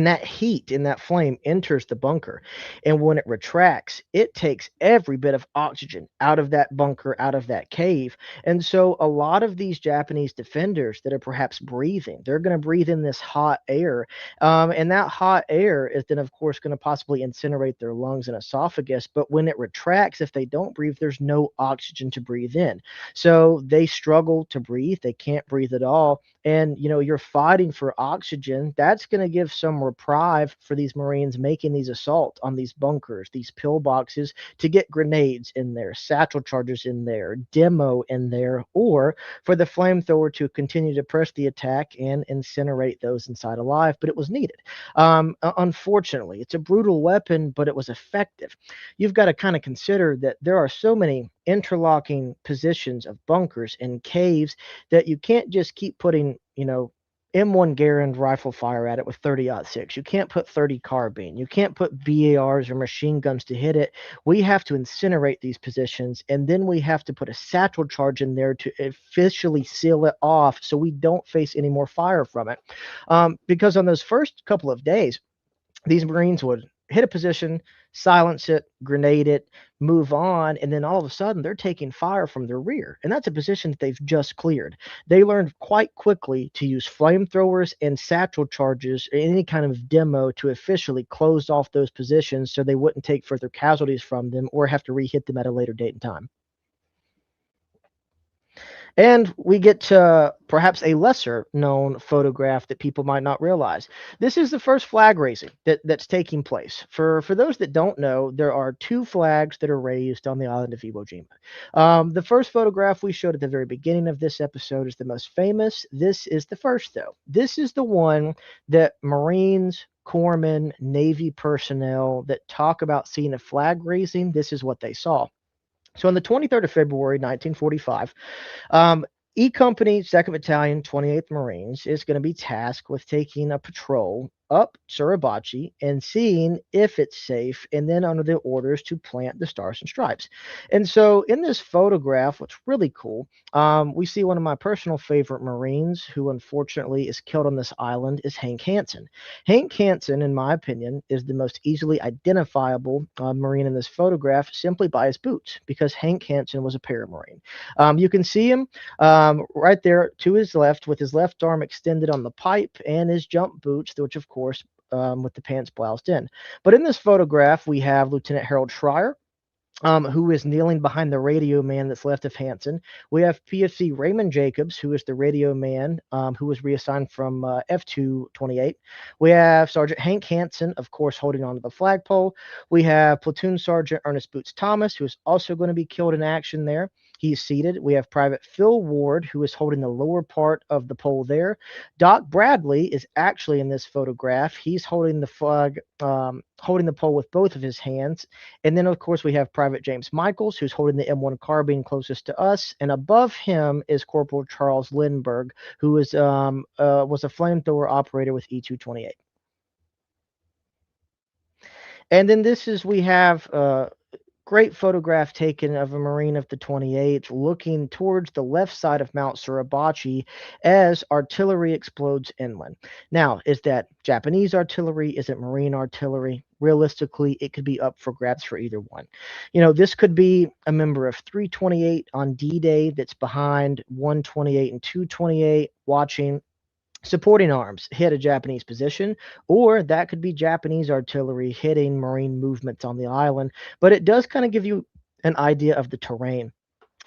that heat in that flame enters the bunker and when it retracts, it takes every bit of oxygen out of that bunker, out of that cave. And so, a lot of these Japanese defenders that are perhaps breathing, they're going to breathe in this hot air. And that hot air is then, of course, going to possibly incinerate their lungs and esophagus. But when it retracts, if they don't breathe, there's no oxygen to breathe in. So, they struggle to breathe. They can't breathe at all, and you're fighting for oxygen. That's going to give some reprieve for these Marines making these assault on these bunkers, these pillboxes, to get grenades in there, satchel charges in there, demo in there, or for the flamethrower to continue to press the attack and incinerate those inside alive. But it was needed. Unfortunately, it's a brutal weapon, but it was effective. You've got to kind of consider that there are so many interlocking positions of bunkers and caves that you can't just keep putting, M1 Garand rifle fire at it with 30-06. You can't put 30 carbine. You can't put BARs or machine guns to hit it. We have to incinerate these positions, and then we have to put a satchel charge in there to officially seal it off so we don't face any more fire from it. Because on those first couple of days, these Marines would hit a position, silence it, grenade it, move on, and then all of a sudden they're taking fire from their rear. And that's a position that they've just cleared. They learned quite quickly to use flamethrowers and satchel charges or any kind of demo to officially close off those positions so they wouldn't take further casualties from them or have to re-hit them at a later date and time. And we get to perhaps a lesser known photograph that people might not realize. This is the first flag raising that's taking place. For those that don't know, there are 2 flags that are raised on the island of Iwo Jima. The first photograph we showed at the very beginning of this episode is the most famous. This is the first, though. This is the one that Marines, corpsmen, Navy personnel that talk about seeing a flag raising, this is what they saw. So on the 23rd of February, 1945, E Company, 2nd Battalion, 28th Marines is going to be tasked with taking a patrol up Suribachi and seeing if it's safe, and then under the orders to plant the stars and stripes. And so in this photograph, what's really cool, we see one of my personal favorite Marines who unfortunately is killed on this island is Hank Hansen. Hank Hansen, in my opinion, is the most easily identifiable Marine in this photograph simply by his boots, because Hank Hansen was a paramarine. You can see him right there to his left with his left arm extended on the pipe and his jump boots, which of course with the pants bloused in. But in this photograph, we have Lieutenant Harold Schreier, who is kneeling behind the radio man that's left of Hansen. We have PFC Raymond Jacobs, who is the radio man who was reassigned from F228. We have Sergeant Hank Hansen, of course, holding onto the flagpole. We have Platoon Sergeant Ernest Boots Thomas, who is also going to be killed in action there. He's seated. We have Private Phil Ward, who is holding the lower part of the pole there. Doc Bradley is actually in this photograph. He's holding the flag, holding the pole with both of his hands. And then, of course, we have Private James Michaels, who's holding the M1 carbine closest to us. And above him is Corporal Charles Lindbergh, who was a flamethrower operator with E228. And then we have great photograph taken of a Marine of the 28th looking towards the left side of Mount Suribachi as artillery explodes inland. Now, is that Japanese artillery? Is it Marine artillery? Realistically, it could be up for grabs for either one. This could be a member of 328 on D-Day that's behind 128 and 228 watching supporting arms hit a Japanese position, or that could be Japanese artillery hitting Marine movements on the island. But it does kind of give you an idea of the terrain.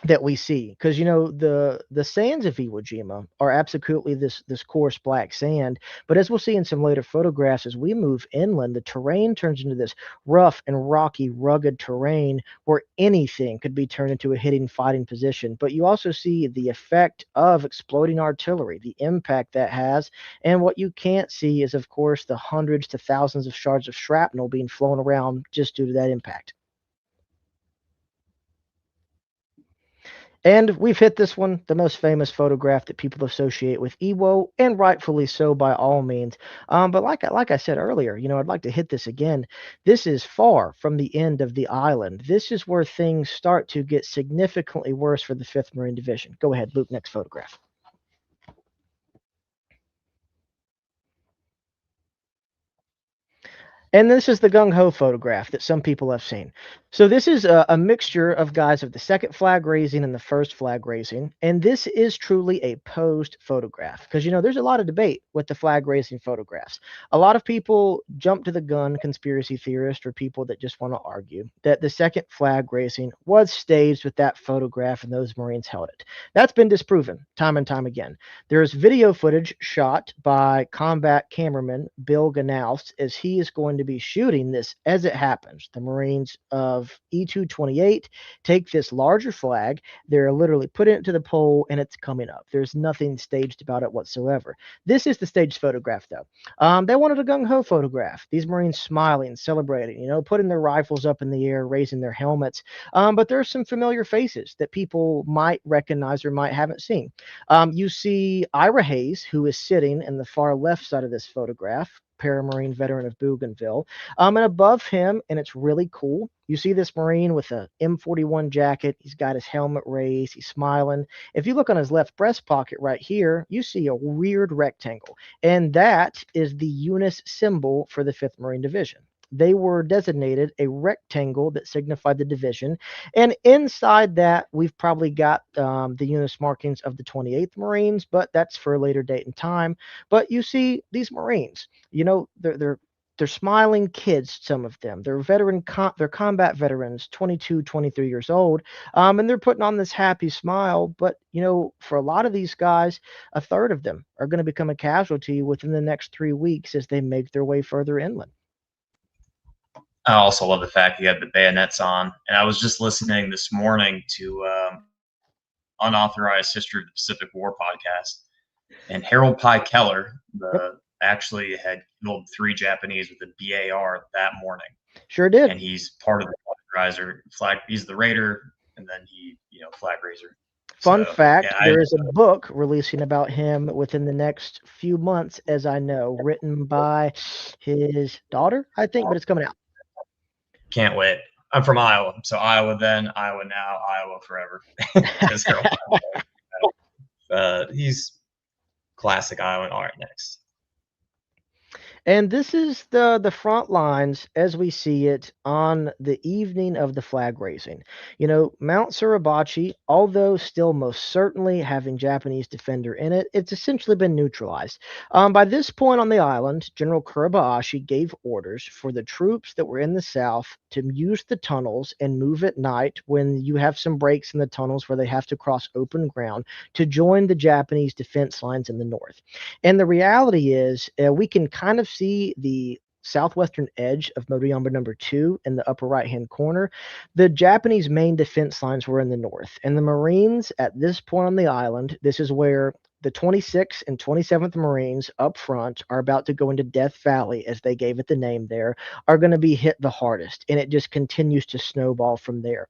that we see, because the sands of Iwo Jima are absolutely this coarse black sand. But as we'll see in some later photographs, as we move inland, the terrain turns into this rough and rocky, rugged terrain where anything could be turned into a hitting fighting position. But you also see the effect of exploding artillery, the impact that has, and what you can't see is, of course, the hundreds to thousands of shards of shrapnel being flown around just due to that impact. And we've hit this one, the most famous photograph that people associate with Iwo, and rightfully so by all means. But like I said earlier, I'd like to hit this again. This is far from the end of the island. This is where things start to get significantly worse for the 5th Marine Division. Go ahead, Luke, next photograph. And this is the gung ho photograph that some people have seen. So this is a mixture of guys of the second flag raising and the first flag raising. And this is truly a posed photograph because, there's a lot of debate with the flag raising photographs. A lot of people jump to the gun, conspiracy theorists or people that just want to argue that the second flag raising was staged with that photograph and those Marines held it. That's been disproven time and time again. There's video footage shot by combat cameraman Bill Ganaust as he is going to be shooting this as it happens. The Marines of E228 take this larger flag. They're literally putting it to the pole and it's coming up. There's nothing staged about it whatsoever. This is the staged photograph, though. They wanted a gung ho photograph. These Marines smiling, celebrating, putting their rifles up in the air, raising their helmets. But there's some familiar faces that people might recognize or might haven't seen. You see Ira Hayes, who is sitting in the far left side of this photograph, Paramarine veteran of Bougainville. And above him, and it's really cool, you see this Marine with a M41 jacket. He's got his helmet raised. He's smiling. If you look on his left breast pocket right here, you see a weird rectangle. And that is the UNIS symbol for the 5th Marine Division. They were designated a rectangle that signified the division. And inside that, we've probably got the UNIS markings of the 28th Marines, but that's for a later date and time. But you see these Marines, they're smiling kids, some of them. They're they're combat veterans, 22, 23 years old, and they're putting on this happy smile. But, for a lot of these guys, a third of them are going to become a casualty within the next 3 weeks as they make their way further inland. I also love the fact he had the bayonets on. And I was just listening this morning to Unauthorized History of the Pacific War podcast, and Harold Pye Keller actually had killed 3 Japanese with a BAR that morning. Sure did. And he's part of the flag. He's the raider, and then he, flag raiser. Fun fact, there is a book releasing about him within the next few months, as I know, written by his daughter, I think, but it's coming out. Can't wait. I'm from Iowa, so Iowa then, Iowa now, Iowa forever. He's classic Iowan. All right, next. And this is the front lines as we see it on the evening of the flag raising. Mount Suribachi, although still most certainly having Japanese defender in it, it's essentially been neutralized. By this point on the island, General Kuribayashi gave orders for the troops that were in the south to use the tunnels and move at night when you have some breaks in the tunnels where they have to cross open ground to join the Japanese defense lines in the north. And the reality is, we can kind of see the southwestern edge of Motoyama number 2 in the upper right hand corner. The Japanese main defense lines were in the north, and the Marines at this point on the island, this is where the 26th and 27th Marines up front are about to go into Death Valley, as they gave it the name there, are going to be hit the hardest, and it just continues to snowball from there.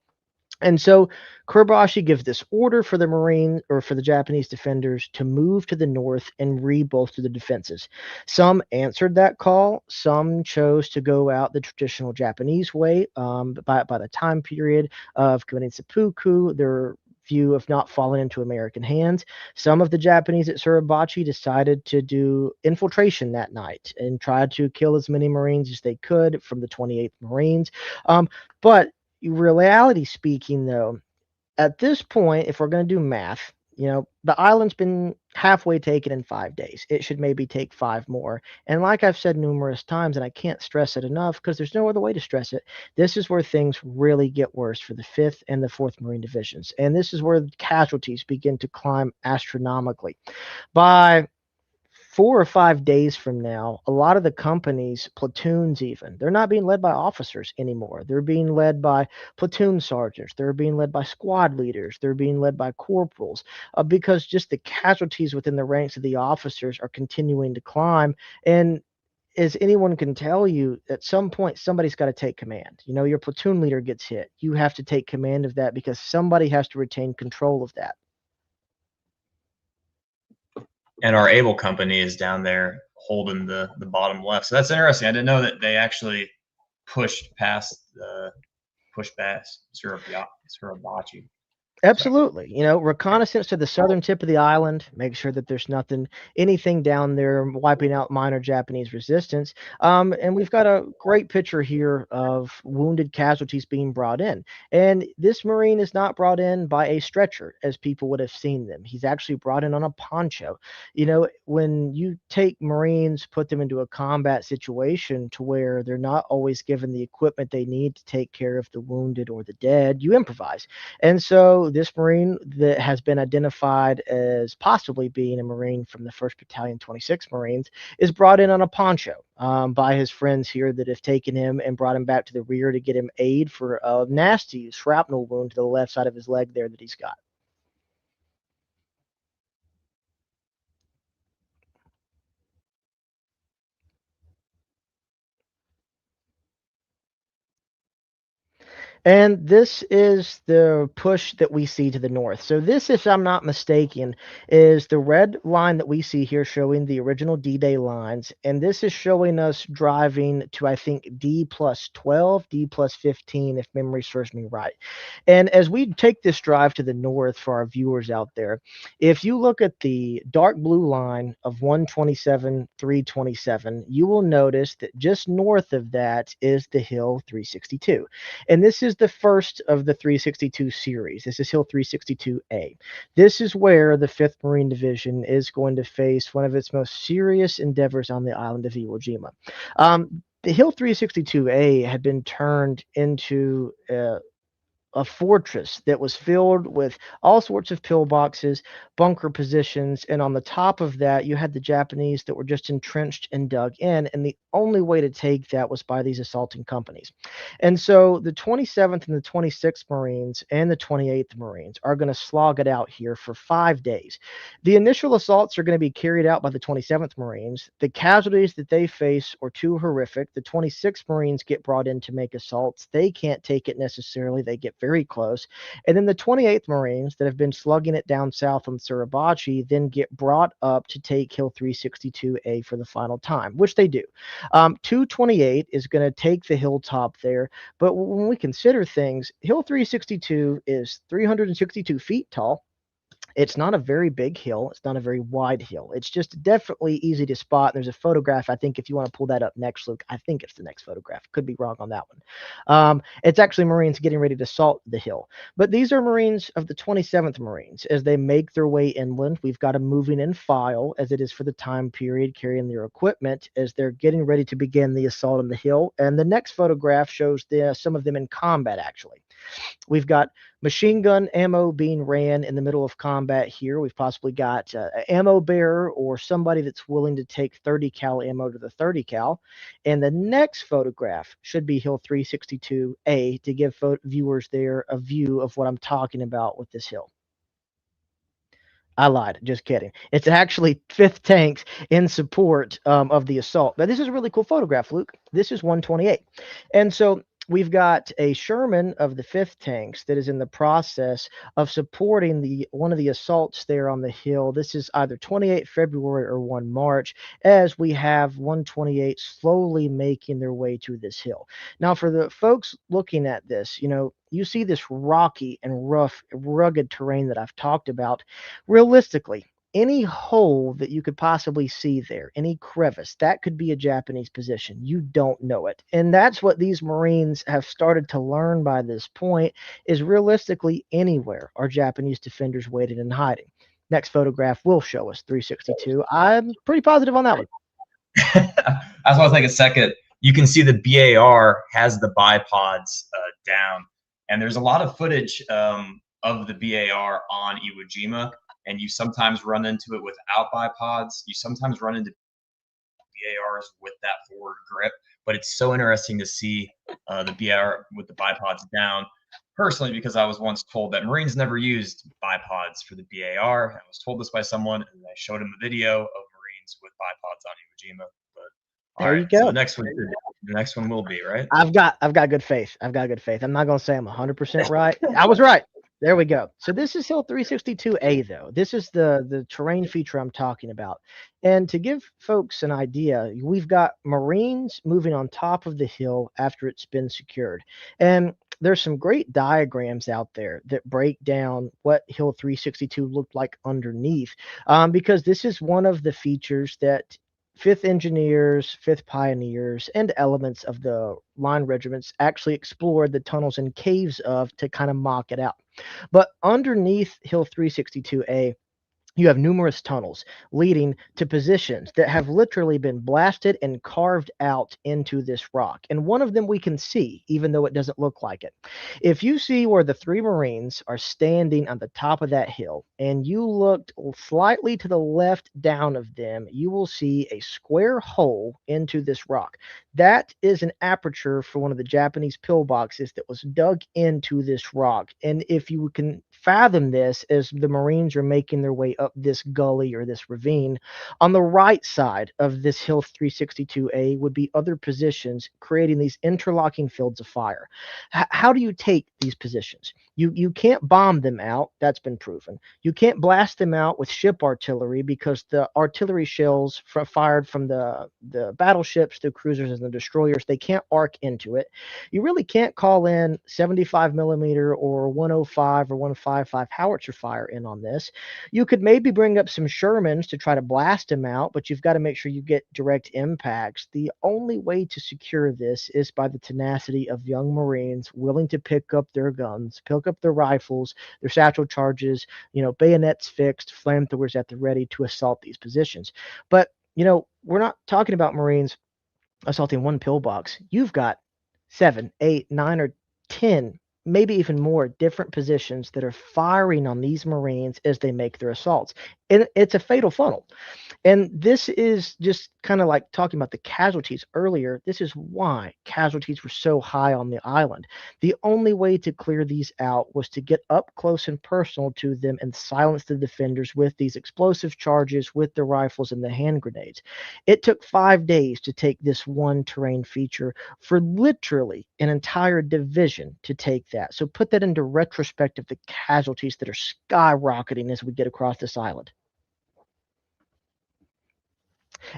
And so Kuribayashi gives this order for the Marine or for the Japanese defenders to move to the north and re-bolster the defenses. Some answered that call. Some chose to go out the traditional Japanese way. By the time period of committing seppuku, their view of not falling into American hands. Some of the Japanese at Suribachi decided to do infiltration that night and try to kill as many Marines as they could from the 28th Marines. But reality speaking, though, at this point, if we're going to do math, The island's been halfway taken in 5 days. It should maybe take five more. And like I've said numerous times, and I can't stress it enough because there's no other way to stress it, this is where things really get worse for the 5th and the 4th Marine Divisions. And this is where casualties begin to climb astronomically. By 4 or 5 days from now, a lot of the companies, platoons even, they're not being led by officers anymore. They're being led by platoon sergeants. They're being led by squad leaders. They're being led by corporals because just the casualties within the ranks of the officers are continuing to climb. And as anyone can tell you, at some point, somebody's got to take command. Your platoon leader gets hit. You have to take command of that because somebody has to retain control of that. And our Able company is down there holding the bottom left. So that's interesting. I didn't know that they actually pushed past Suribachi. Absolutely. Reconnaissance to the southern tip of the island, make sure that there's anything down there wiping out minor Japanese resistance. And we've got a great picture here of wounded casualties being brought in. And this Marine is not brought in by a stretcher, as people would have seen them. He's actually brought in on a poncho. When you take Marines, put them into a combat situation to where they're not always given the equipment they need to take care of the wounded or the dead, you improvise. And so this Marine that has been identified as possibly being a Marine from the 1st Battalion, 26th Marines, is brought in on a poncho by his friends here that have taken him and brought him back to the rear to get him aid for a nasty shrapnel wound to the left side of his leg there that he's got. And this is the push that we see to the north. So this, if I'm not mistaken, is the red line that we see here showing the original D-Day lines. And this is showing us driving to, I think, D+12, D+15, if memory serves me right. And as we take this drive to the north for our viewers out there, if you look at the dark blue line of 127, 327, you will notice that just north of that is the Hill 362. And this is the first of the 362 series. This is Hill 362A. This is where the 5th Marine Division is going to face one of its most serious endeavors on the island of Iwo Jima. The Hill 362A had been turned into a fortress that was filled with all sorts of pillboxes, bunker positions, and on the top of that, you had the Japanese that were just entrenched and dug in, and the only way to take that was by these assaulting companies. And so the 27th and the 26th Marines and the 28th Marines are going to slog it out here for 5 days. The initial assaults are going to be carried out by the 27th Marines. The casualties that they face are too horrific. The 26th Marines get brought in to make assaults. They can't take it necessarily. They get very close. And then the 28th Marines that have been slugging it down south on Suribachi then get brought up to take Hill 362A for the final time, which they do. 228 is going to take the hilltop there. But when we consider things, Hill 362 is 362 feet tall. It's not a very big hill. It's not a very wide hill. It's just definitely easy to spot. There's a photograph, I think, if you want to pull that up next, Luke. I think it's the next photograph. Could be wrong on that one. It's actually Marines getting ready to assault the hill. But these are Marines of the 27th Marines. As they make their way inland, we've got them moving in file, as it is for the time period, carrying their equipment, as they're getting ready to begin the assault on the hill. And the next photograph shows some of them in combat, actually. We've got machine gun ammo being ran in the middle of combat here. We've possibly got an ammo bearer or somebody that's willing to take 30 cal ammo to the 30 cal. And the next photograph should be Hill 362A to give viewers there a view of what I'm talking about with this hill. I lied. Just kidding. It's actually 5th tanks in support of the assault. But this is a really cool photograph, Luke. This is 128. And so we've got a Sherman of the 5th tanks that is in the process of supporting one of the assaults there on the hill. This is either 28 February or 1 March, as we have 128 slowly making their way to this hill. Now, for the folks looking at this, you see this rocky and rough, rugged terrain that I've talked about. Realistically, any hole that you could possibly see there, any crevice, that could be a Japanese position. You don't know it. And that's what these Marines have started to learn by this point, is realistically anywhere are Japanese defenders waiting and hiding. Next photograph will show us 362. I'm pretty positive on that one. That's why I take a second. You can see the BAR has the bipods down, and there's a lot of footage of the BAR on Iwo Jima, and you sometimes run into it without bipods. You sometimes run into BARs with that forward grip, but it's so interesting to see the BAR with the bipods down. Personally, because I was once told that Marines never used bipods for the BAR. I was told this by someone, and I showed him a video of Marines with bipods on Iwo Jima. But all There right, you so go. the next one will be right. I've got good faith. I've got good faith. I'm not gonna say I'm 100% right. I was right. There we go. So this is Hill 362A though. This is the terrain feature I'm talking about. And to give folks an idea, we've got Marines moving on top of the hill after it's been secured. And there's some great diagrams out there that break down what Hill 362 looked like underneath, because this is one of the features that 5th Engineers, 5th Pioneers, and elements of the line regiments actually explored the tunnels and caves of to kind of mock it out. But underneath Hill 362A, you have numerous tunnels leading to positions that have literally been blasted and carved out into this rock. And one of them we can see, even though it doesn't look like it. If you see where the 3 Marines are standing on the top of that hill, and you looked slightly to the left down of them, you will see a square hole into this rock. That is an aperture for one of the Japanese pillboxes that was dug into this rock. And if you can fathom this as the Marines are making their way up this gully or this ravine, on the right side of this Hill 362A would be other positions creating these interlocking fields of fire. How do you take these positions? You can't bomb them out. That's been proven. You can't blast them out with ship artillery because the artillery shells fired from the battleships, the cruisers, and the destroyers, they can't arc into it. You really can't call in 75 millimeter or 105 or 155 howitzer fire in on this. You could maybe bring up some Shermans to try to blast them out, but you've got to make sure you get direct impacts. The only way to secure this is by the tenacity of young Marines willing to pick up their guns, pick up their rifles, their satchel charges, bayonets fixed, flamethrowers at the ready to assault these positions. But, we're not talking about Marines assaulting one pillbox. You've got 7, 8, 9, or 10, maybe even more different positions that are firing on these Marines as they make their assaults. And it's a fatal funnel. And this is just kind of like talking about the casualties earlier. This is why casualties were so high on the island. The only way to clear these out was to get up close and personal to them and silence the defenders with these explosive charges, with the rifles and the hand grenades. It took 5 days to take this one terrain feature for literally an entire division to take that. So put that into retrospective, the casualties that are skyrocketing as we get across this island.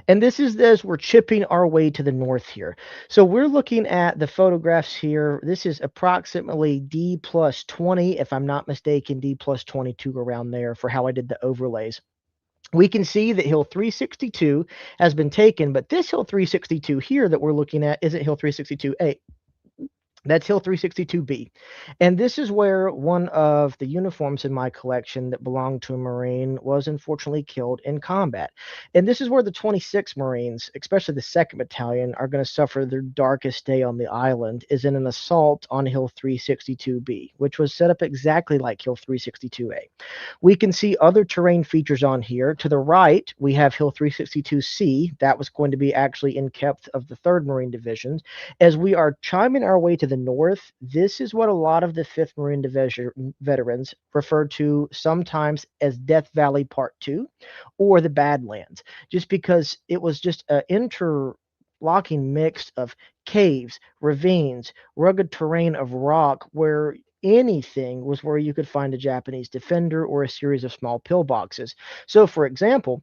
And this is as we're chipping our way to the north here. So we're looking at the photographs here. This is approximately D plus 20, if I'm not mistaken, D plus 22 around there for how I did the overlays. We can see that Hill 362 has been taken, but this Hill 362 here that we're looking at isn't Hill 362A. That's Hill 362B. And this is where one of the uniforms in my collection that belonged to a Marine was unfortunately killed in combat. And this is where the 26 Marines, especially the 2nd Battalion, are going to suffer their darkest day on the island, is in an assault on Hill 362B, which was set up exactly like Hill 362A. We can see other terrain features on here. To the right, we have Hill 362C. That was going to be actually in kept of the 3rd Marine Division. As we are chiming our way to the north, this is what a lot of the 5th Marine Division veterans refer to sometimes as Death Valley Part 2 or the Badlands, just because it was just an interlocking mix of caves, ravines, rugged terrain of rock where anything was where you could find a Japanese defender or a series of small pillboxes. So, for example,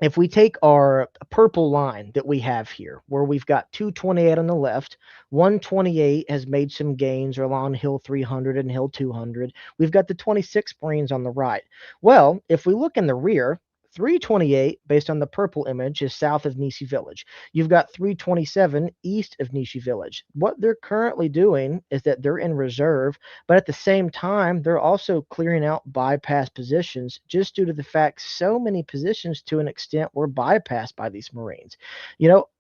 if we take our purple line that we have here, where we've got 228 on the left, 128 has made some gains along Hill 300 and Hill 200. We've got the 26 Marines on the right. Well, if we look in the rear, 328, based on the purple image, is south of Nishi Village. You've got 327 east of Nishi Village. What they're currently doing is that they're in reserve, but at the same time, they're also clearing out bypass positions just due to the fact so many positions to an extent were bypassed by these Marines.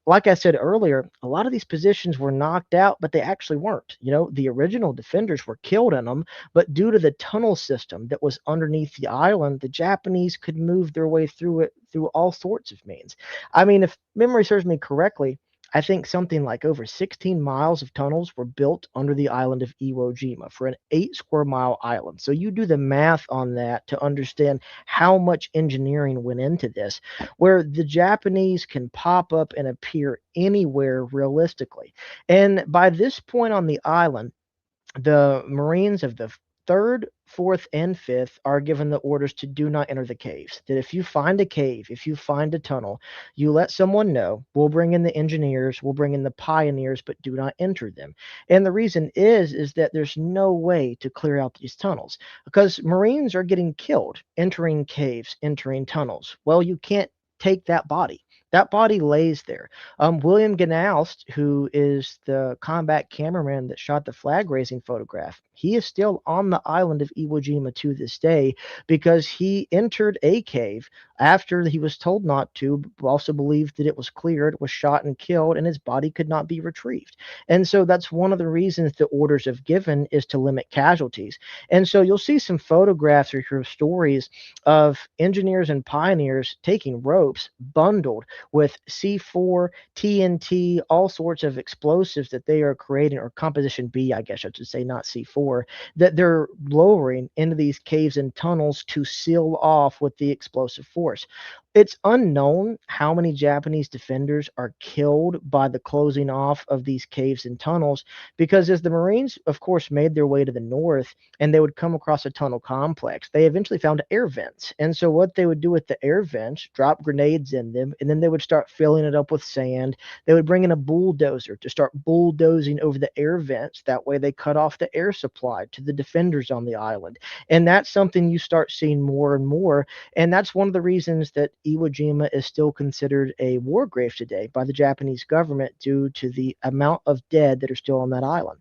Like I said earlier, a lot of these positions were knocked out, but they actually weren't. The original defenders were killed in them, but due to the tunnel system that was underneath the island, the Japanese could move their way through it through all sorts of means. I mean, if memory serves me correctly, I think something like over 16 miles of tunnels were built under the island of Iwo Jima for an 8 square mile island. So you do the math on that to understand how much engineering went into this, where the Japanese can pop up and appear anywhere realistically. And by this point on the island, the Marines of the third, fourth, and fifth are given the orders to do not enter the caves. That if you find a cave, if you find a tunnel, you let someone know. We'll bring in the engineers, we'll bring in the pioneers, but do not enter them. And the reason is that there's no way to clear out these tunnels because Marines are getting killed entering caves, entering tunnels. Well, you can't take that body. That body lays there. William Gnaust, who is the combat cameraman that shot the flag raising photograph, he is still on the island of Iwo Jima to this day because he entered a cave after he was told not to, also believed that it was cleared, was shot and killed, and his body could not be retrieved. And so that's one of the reasons the orders have given is to limit casualties. And so you'll see some photographs or hear stories of engineers and pioneers taking ropes bundled with C4, TNT, all sorts of explosives that they are creating, or composition B, I guess I should say, not C4, that they're lowering into these caves and tunnels to seal off with the explosive force. It's unknown how many Japanese defenders are killed by the closing off of these caves and tunnels because as the Marines, of course, made their way to the north and they would come across a tunnel complex, they eventually found air vents. And so what they would do with the air vents, drop grenades in them, and then they would start filling it up with sand. They would bring in a bulldozer to start bulldozing over the air vents. That way they cut off the air supply to the defenders on the island. And that's something you start seeing more and more. And that's one of the reasons that Iwo Jima is still considered a war grave today by the Japanese government due to the amount of dead that are still on that island.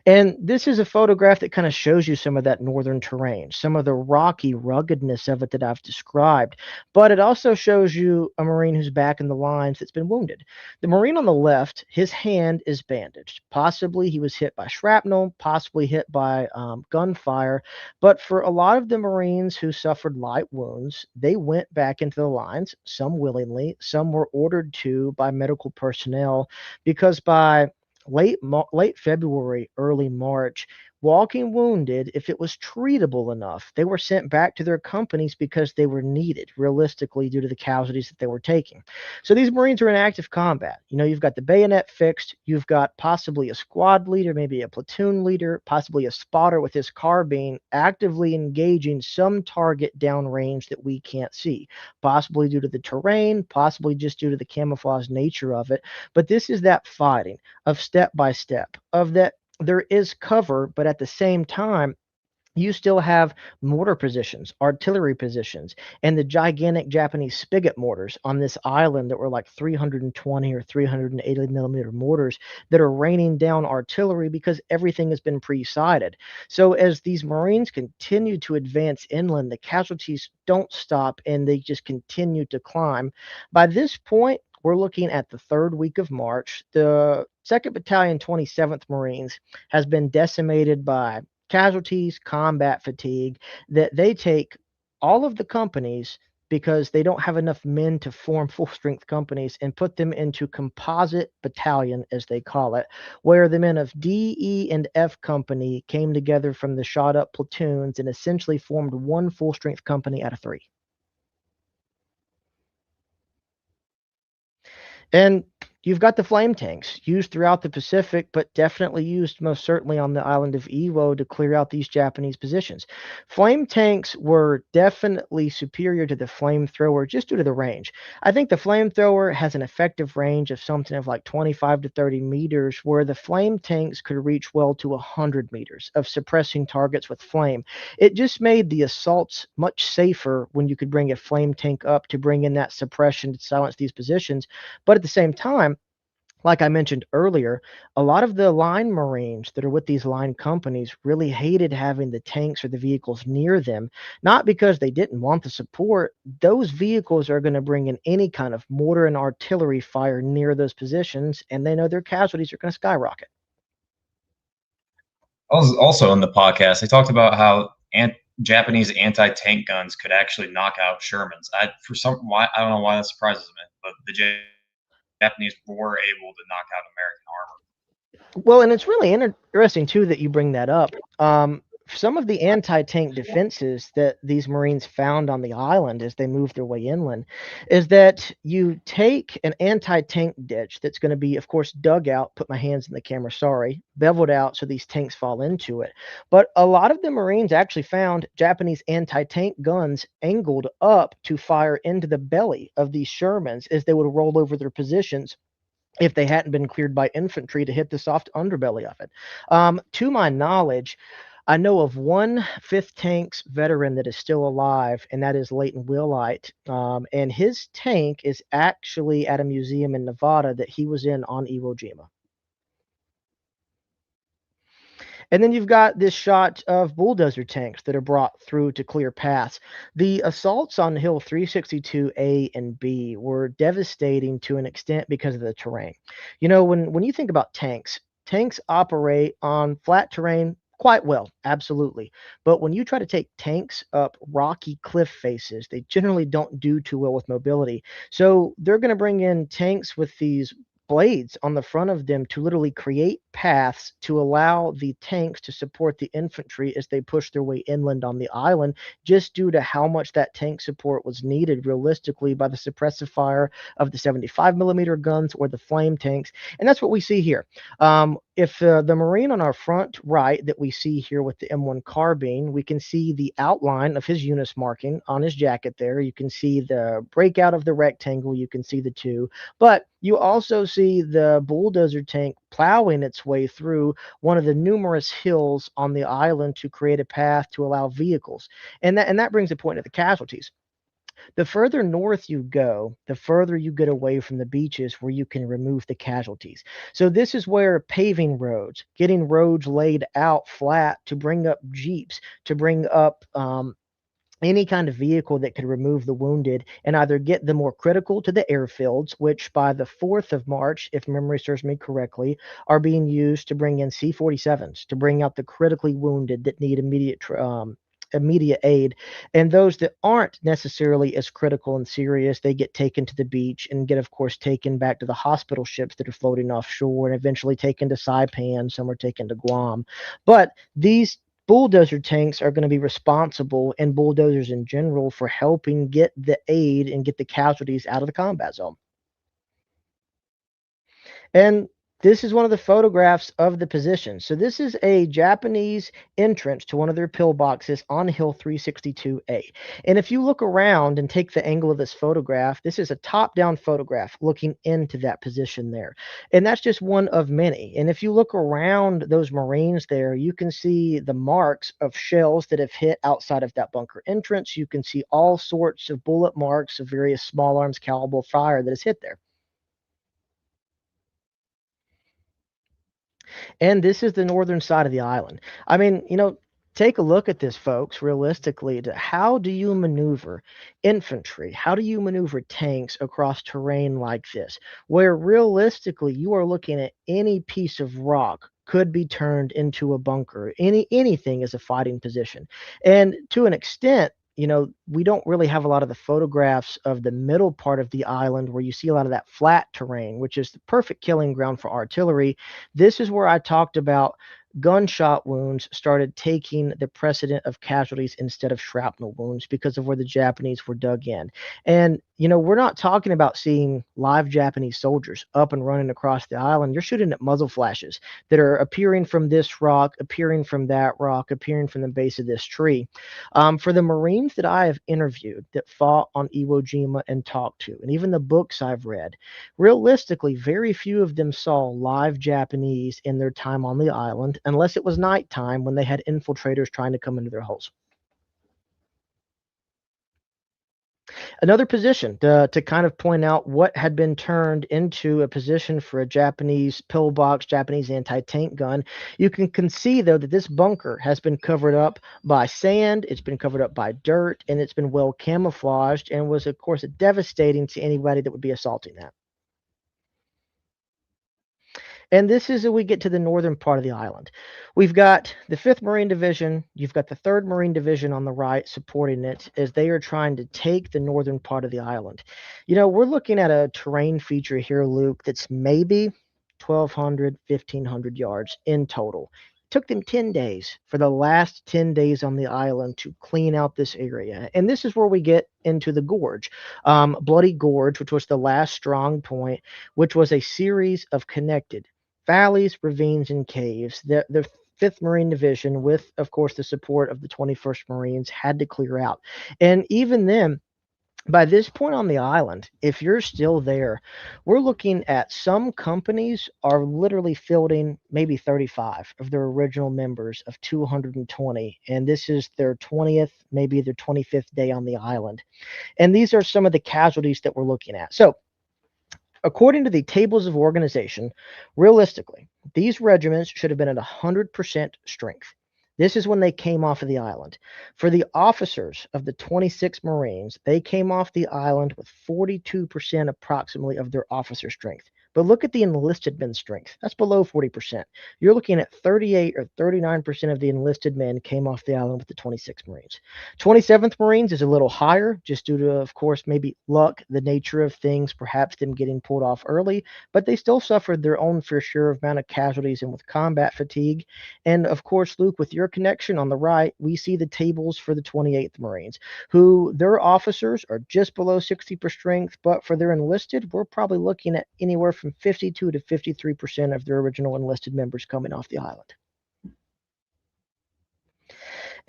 And this is a photograph that kind of shows you some of that northern terrain, some of the rocky ruggedness of it that I've described. But it also shows you a Marine who's back in the lines that's been wounded. The Marine on the left, his hand is bandaged. Possibly he was hit by shrapnel, possibly hit by gunfire. But for a lot of the Marines who suffered light wounds, they went back into the lines, some willingly, some were ordered to by medical personnel, because by late February, early March, walking wounded, if it was treatable enough, they were sent back to their companies because they were needed realistically due to the casualties that they were taking. So these Marines are in active combat. You've got the bayonet fixed, you've got possibly a squad leader, maybe a platoon leader, possibly a spotter with his carbine actively engaging some target downrange that we can't see, possibly due to the terrain, possibly just due to the camouflage nature of it. But this is that fighting of step by step, of that there is cover, but at the same time, you still have mortar positions, artillery positions, and the gigantic Japanese spigot mortars on this island that were like 320 or 380 millimeter mortars that are raining down artillery because everything has been pre-sighted. So as these Marines continue to advance inland, the casualties don't stop and they just continue to climb. By this point, we're looking at the third week of March. The 2nd Battalion, 27th Marines, has been decimated by casualties, combat fatigue, that they take all of the companies because they don't have enough men to form full strength companies and put them into composite battalion, as they call it, where the men of D, E, and F company came together from the shot up platoons and essentially formed one full strength company out of three. And You've got the flame tanks used throughout the Pacific, but definitely used most certainly on the island of Iwo to clear out these Japanese positions. Flame tanks were definitely superior to the flamethrower just due to the range. I think the flamethrower has an effective range of something of like 25 to 30 meters, where the flame tanks could reach well to 100 meters of suppressing targets with flame. It just made the assaults much safer when you could bring a flame tank up to bring in that suppression to silence these positions. But at the same time, like I mentioned earlier, a lot of the line Marines that are with these line companies really hated having the tanks or the vehicles near them, not because they didn't want the support. Those vehicles are going to bring in any kind of mortar and artillery fire near those positions, and they know their casualties are going to skyrocket. Also in the podcast, they talked about how Japanese anti-tank guns could actually knock out Shermans. I don't know why that surprises me, but the Japanese were able to knock out American armor. Well, and it's really interesting too that you bring that up. Some of the anti-tank defenses that these Marines found on the island as they moved their way inland is that you take an anti-tank ditch that's going to be, of course, dug out. Put my hands in the camera. Sorry, beveled out so these tanks fall into it. But a lot of the Marines actually found Japanese anti-tank guns angled up to fire into the belly of these Shermans as they would roll over their positions if they hadn't been cleared by infantry to hit the soft underbelly of it. To my knowledge, I know of one Fifth Tank's veteran that is still alive, and that is Leighton Wheelite. And his tank is actually at a museum in Nevada that he was in on Iwo Jima. And then you've got this shot of bulldozer tanks that are brought through to clear paths. The assaults on Hill 362A and B were devastating to an extent because of the terrain. You know, when you think about tanks, tanks operate on flat terrain quite well, absolutely. But when you try to take tanks up rocky cliff faces, they generally don't do too well with mobility. So they're going to bring in tanks with these blades on the front of them to literally create paths to allow the tanks to support the infantry as they push their way inland on the island, just due to how much that tank support was needed realistically by the suppressive fire of the 75 millimeter guns or the flame tanks. And that's what we see here. If the Marine on our front right that we see here with the M1 carbine, we can see the outline of his UNIS marking on his jacket there. You can see the breakout of the rectangle. You can see the two. But you also see the bulldozer tank plowing its way through one of the numerous hills on the island to create a path to allow vehicles. And that brings a point of the casualties. The further north you go, the further you get away from the beaches where you can remove the casualties. So this is where paving roads, getting roads laid out flat to bring up jeeps, to bring up any kind of vehicle that could remove the wounded and either get the more critical to the airfields, which by the 4th of March, if memory serves me correctly, are being used to bring in C-47s to bring out the critically wounded that need immediate aid. And those that aren't necessarily as critical and serious, they get taken to the beach and get, of course, taken back to the hospital ships that are floating offshore and eventually taken to Saipan. Some are taken to Guam. But these bulldozer tanks are going to be responsible, and bulldozers in general, for helping get the aid and get the casualties out of the combat zone. And this is one of the photographs of the position. So this is a Japanese entrance to one of their pillboxes on Hill 362A. And if you look around and take the angle of this photograph, this is a top-down photograph looking into that position there. And that's just one of many. And if you look around those Marines there, you can see the marks of shells that have hit outside of that bunker entrance. You can see all sorts of bullet marks of various small arms caliber fire that has hit there. And this is the northern side of the island. I mean, take a look at this, folks, realistically. How do you maneuver infantry? How do you maneuver tanks across terrain like this, where realistically you are looking at any piece of rock could be turned into a bunker, anything is a fighting position. And to an extent, we don't really have a lot of the photographs of the middle part of the island where you see a lot of that flat terrain, which is the perfect killing ground for artillery. This is where I talked about gunshot wounds started taking the precedent of casualties instead of shrapnel wounds because of where the Japanese were dug in. And, we're not talking about seeing live Japanese soldiers up and running across the island. You're shooting at muzzle flashes that are appearing from this rock, appearing from that rock, appearing from the base of this tree. For the Marines that I have interviewed that fought on Iwo Jima and talked to, and even the books I've read, realistically, very few of them saw live Japanese in their time on the island, unless it was nighttime when they had infiltrators trying to come into their holes. Another position to kind of point out what had been turned into a position for a Japanese pillbox, Japanese anti-tank gun. You can see, though, that this bunker has been covered up by sand, it's been covered up by dirt, and it's been well camouflaged and was, of course, devastating to anybody that would be assaulting that. And this is we get to the northern part of the island. We've got the 5th Marine Division, you've got the 3rd Marine Division on the right supporting it as they are trying to take the northern part of the island. We're looking at a terrain feature here, Luke, that's maybe 1,200, 1,500 yards in total. It took them 10 days for the last 10 days on the island to clean out this area. And this is where we get into the gorge. Bloody Gorge, which was the last strong point, which was a series of connected valleys, ravines, and caves. The 5th Marine Division, with, of course, the support of the 21st Marines, had to clear out. And even then, by this point on the island, if you're still there, we're looking at some companies are literally fielding maybe 35 of their original members of 220. And this is their 20th, maybe their 25th day on the island. And these are some of the casualties that we're looking at. So, according to the tables of organization, realistically, these regiments should have been at 100% strength. This is when they came off of the island. For the officers of the 26 Marines, they came off the island with 42% approximately of their officer strength. But look at the enlisted men's strength. That's below 40%. You're looking at 38 or 39% of the enlisted men came off the island with the 26 Marines. 27th Marines is a little higher, just due to, of course, maybe luck, the nature of things, perhaps them getting pulled off early, but they still suffered their own fair share of amount of casualties and with combat fatigue. And of course, Luke, with your connection on the right, we see the tables for the 28th Marines, who their officers are just below 60 per strength, but for their enlisted, we're probably looking at anywhere from 52 to 53% of their original enlisted members coming off the island.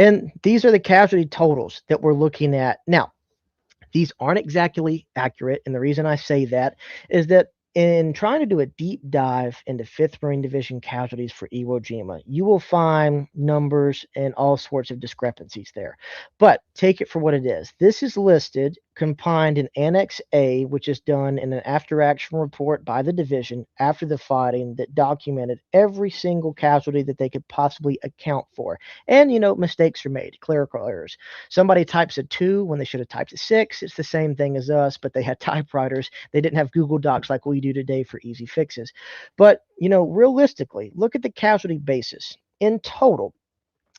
And these are the casualty totals that we're looking at. Now, these aren't exactly accurate. And the reason I say that is that in trying to do a deep dive into 5th Marine Division casualties for Iwo Jima, you will find numbers and all sorts of discrepancies there. But take it for what it is. This is listed, combined in Annex A, which is done in an after-action report by the division after the fighting that documented every single casualty that they could possibly account for. And, mistakes are made, clerical errors. Somebody types a 2 when they should have typed a 6. It's the same thing as us, but they had typewriters. They didn't have Google Docs like we do today for easy fixes. But, realistically, look at the casualty basis. In total,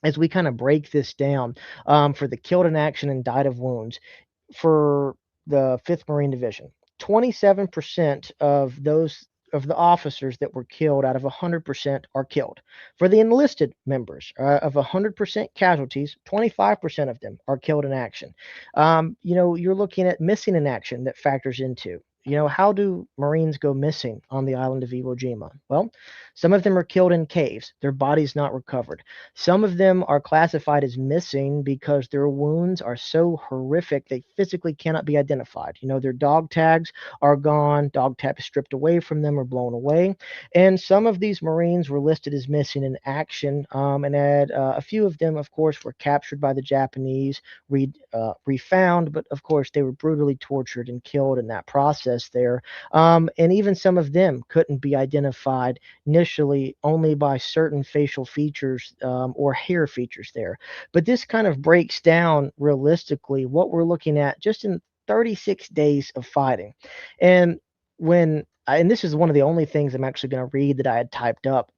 as we kind of break this down, for the killed in action and died of wounds for the 5th Marine Division, 27% of the officers that were killed out of 100% are killed. For the enlisted members, of 100% casualties, 25% of them are killed in action. You're looking at missing in action that factors into. How do Marines go missing on the island of Iwo Jima? Well, some of them are killed in caves, their bodies not recovered. Some of them are classified as missing because their wounds are so horrific they physically cannot be identified. Their dog tags are gone, dog tags stripped away from them or blown away. And some of these Marines were listed as missing in action, and a few of them, of course, were captured by the Japanese, refound, but of course they were brutally tortured and killed in that process there. And even some of them couldn't be identified initially only by certain facial features, or hair features there. But this kind of breaks down realistically what we're looking at just in 36 days of fighting. And and this is one of the only things I'm actually going to read that I had typed up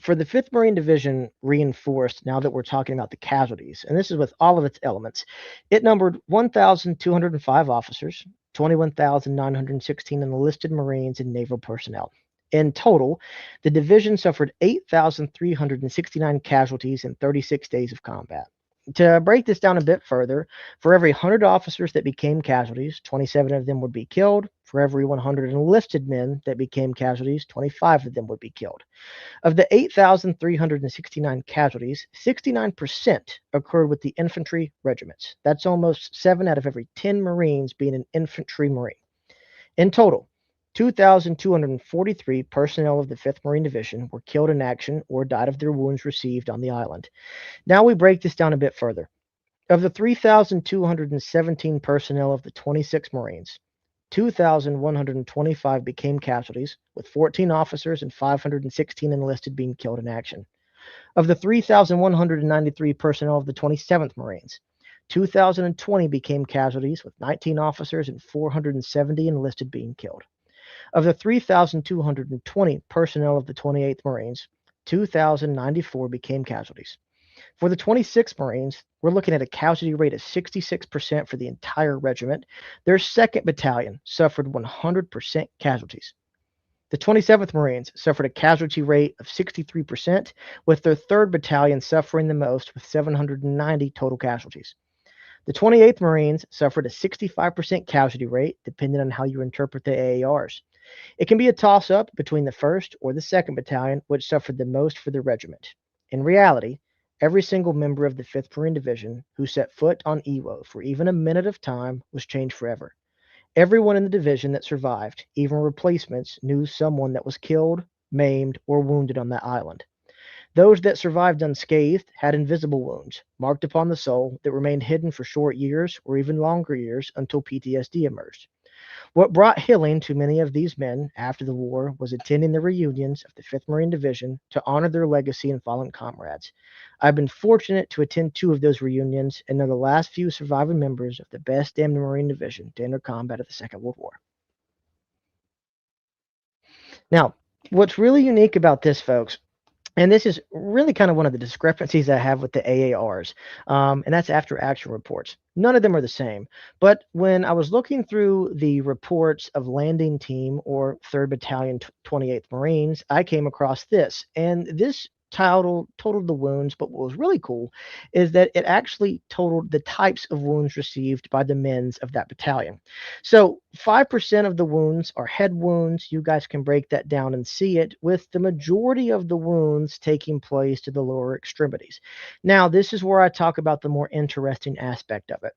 for the 5th Marine Division reinforced, now that we're talking about the casualties, and this is with all of its elements, it numbered 1,205 officers, 21,916 enlisted Marines and naval personnel. In total, the division suffered 8,369 casualties in 36 days of combat. To break this down a bit further, for every 100 officers that became casualties, 27 of them would be killed. For every 100 enlisted men that became casualties, 25 of them would be killed. Of the 8,369 casualties, 69% occurred with the infantry regiments. That's almost 7 out of every 10 Marines being an infantry Marine. In total, 2,243 personnel of the 5th Marine Division were killed in action or died of their wounds received on the island. Now we break this down a bit further. Of the 3,217 personnel of the 26 Marines, 2,125 became casualties, with 14 officers and 516 enlisted being killed in action. Of the 3,193 personnel of the 27th Marines, 2,020 became casualties, with 19 officers and 470 enlisted being killed. Of the 3,220 personnel of the 28th Marines, 2,094 became casualties. For the 26th Marines, we're looking at a casualty rate of 66% for the entire regiment. Their 2nd Battalion suffered 100% casualties. The 27th Marines suffered a casualty rate of 63%, with their 3rd Battalion suffering the most with 790 total casualties. The 28th Marines suffered a 65% casualty rate, depending on how you interpret the AARs. It can be a toss-up between the 1st or the 2nd Battalion, which suffered the most for the regiment. In reality, every single member of the 5th Marine Division who set foot on Iwo for even a minute of time was changed forever. Everyone in the division that survived, even replacements, knew someone that was killed, maimed, or wounded on that island. Those that survived unscathed had invisible wounds, marked upon the soul, that remained hidden for short years or even longer years until PTSD emerged. What brought healing to many of these men after the war was attending the reunions of the 5th Marine Division to honor their legacy and fallen comrades. I've been fortunate to attend 2 of those reunions and know the last few surviving members of the best damned Marine Division to enter combat at the Second World War. Now, what's really unique about this, folks, and this is really kind of one of the discrepancies I have with the AARs, and that's after action reports. None of them are the same. But when I was looking through the reports of Landing Team or 3rd Battalion 28th Marines, I came across this. And this totaled the wounds, but what was really cool is that it actually totaled the types of wounds received by the men of that battalion. So 5% of the wounds are head wounds. You guys can break that down and see it, with the majority of the wounds taking place to the lower extremities. Now, this is where I talk about the more interesting aspect of it.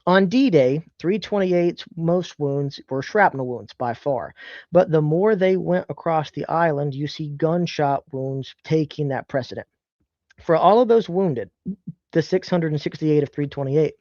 On D-Day, 328's most wounds were shrapnel wounds by far, but the more they went across the island, you see gunshot wounds taking that precedent. For all of those wounded, the 668 of 328,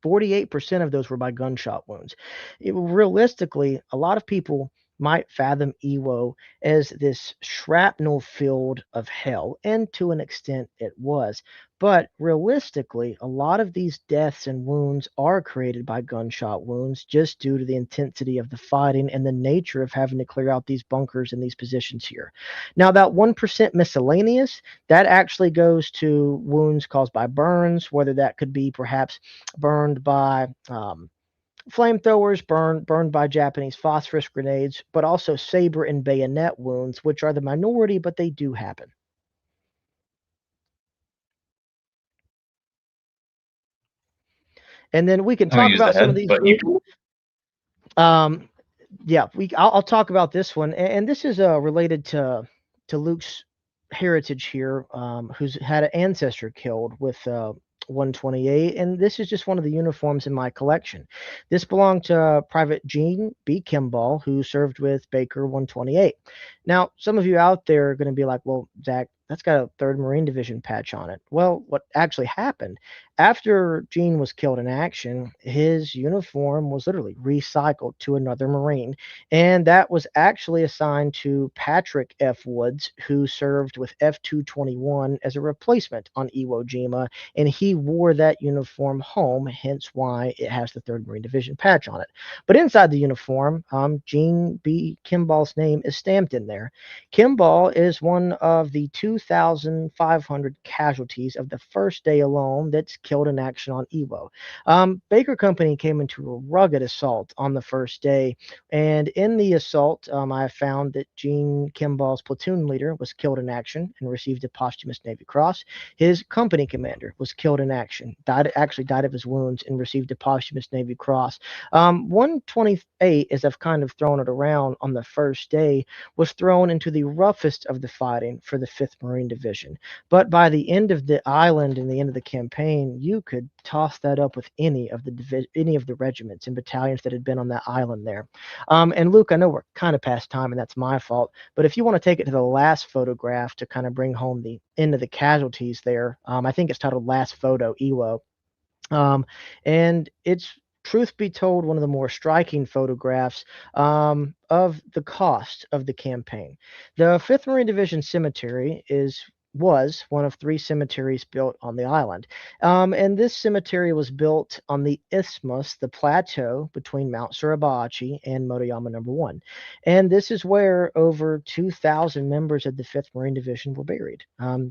48% of those were by gunshot wounds. Realistically, a lot of people might fathom Iwo as this shrapnel field of hell, and to an extent it was. But realistically, a lot of these deaths and wounds are created by gunshot wounds just due to the intensity of the fighting and the nature of having to clear out these bunkers and these positions here. Now, that 1% miscellaneous, that actually goes to wounds caused by burns, whether that could be perhaps burned by flamethrowers, burned by Japanese phosphorus grenades, but also saber and bayonet wounds, which are the minority, but they do happen. And then we can talk about some of these. Yeah, I'll talk about this one, and this is related to Luke's heritage here, who's had an ancestor killed with 128, and this is just one of the uniforms in my collection. This belonged to Private Gene B. Kimball, who served with Baker 128. Now, some of you out there are going to be like, well, Zach, that's got a 3rd Marine Division patch on it. Well, what actually happened, after Gene was killed in action, his uniform was literally recycled to another Marine, and that was actually assigned to Patrick F. Woods, who served with F-221 as a replacement on Iwo Jima, and he wore that uniform home, hence why it has the 3rd Marine Division patch on it. But inside the uniform, Gene B. Kimball's name is stamped in there. Kimball is one of the 2 2,500 casualties of the first day alone that's killed in action on Iwo. Baker Company came into a rugged assault on the first day, and in the assault, I found that Gene Kimball's platoon leader was killed in action and received a posthumous Navy Cross. His company commander was killed in action, died of his wounds, and received a posthumous Navy Cross. 128, as I've kind of thrown it around on the first day, was thrown into the roughest of the fighting for the 5th Marine Division. But by the end of the island and the end of the campaign, you could toss that up with any of the regiments and battalions that had been on that island there. And Luke, I know we're kind of past time, and that's my fault. But if you want to take it to the last photograph to kind of bring home the end of the casualties there, I think it's titled "Last Photo Iwo." Um, and it's, truth be told, one of the more striking photographs of the cost of the campaign. The 5th Marine Division Cemetery was one of 3 cemeteries built on the island. And this cemetery was built on the isthmus, the plateau between Mount Suribachi and Motoyama Number 1. And this is where over 2,000 members of the 5th Marine Division were buried.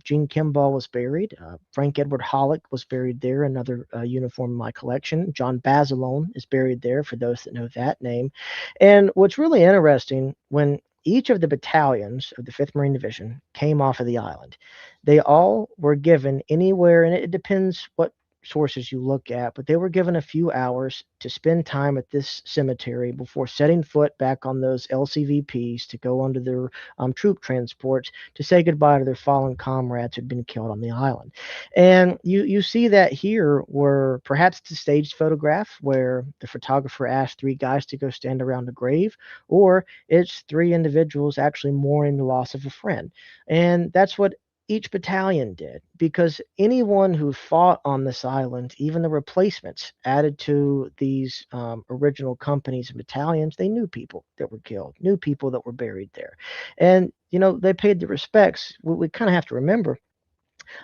Gene Kimball was buried. Frank Edward Hollick was buried there, another uniform in my collection. John Basilone is buried there, for those that know that name. And what's really interesting, when each of the battalions of the 5th Marine Division came off of the island, they all were given anywhere, and it depends what sources you look at, but they were given a few hours to spend time at this cemetery before setting foot back on those LCVPs to go onto their troop transports to say goodbye to their fallen comrades who'd been killed on the island. And you see that here, where perhaps it's a staged photograph where the photographer asked 3 guys to go stand around a grave, or it's 3 individuals actually mourning the loss of a friend. And that's what each battalion did, because anyone who fought on this island, even the replacements added to these original companies and battalions, they knew people that were killed, knew people that were buried there. And, they paid the respects. We kind of have to remember,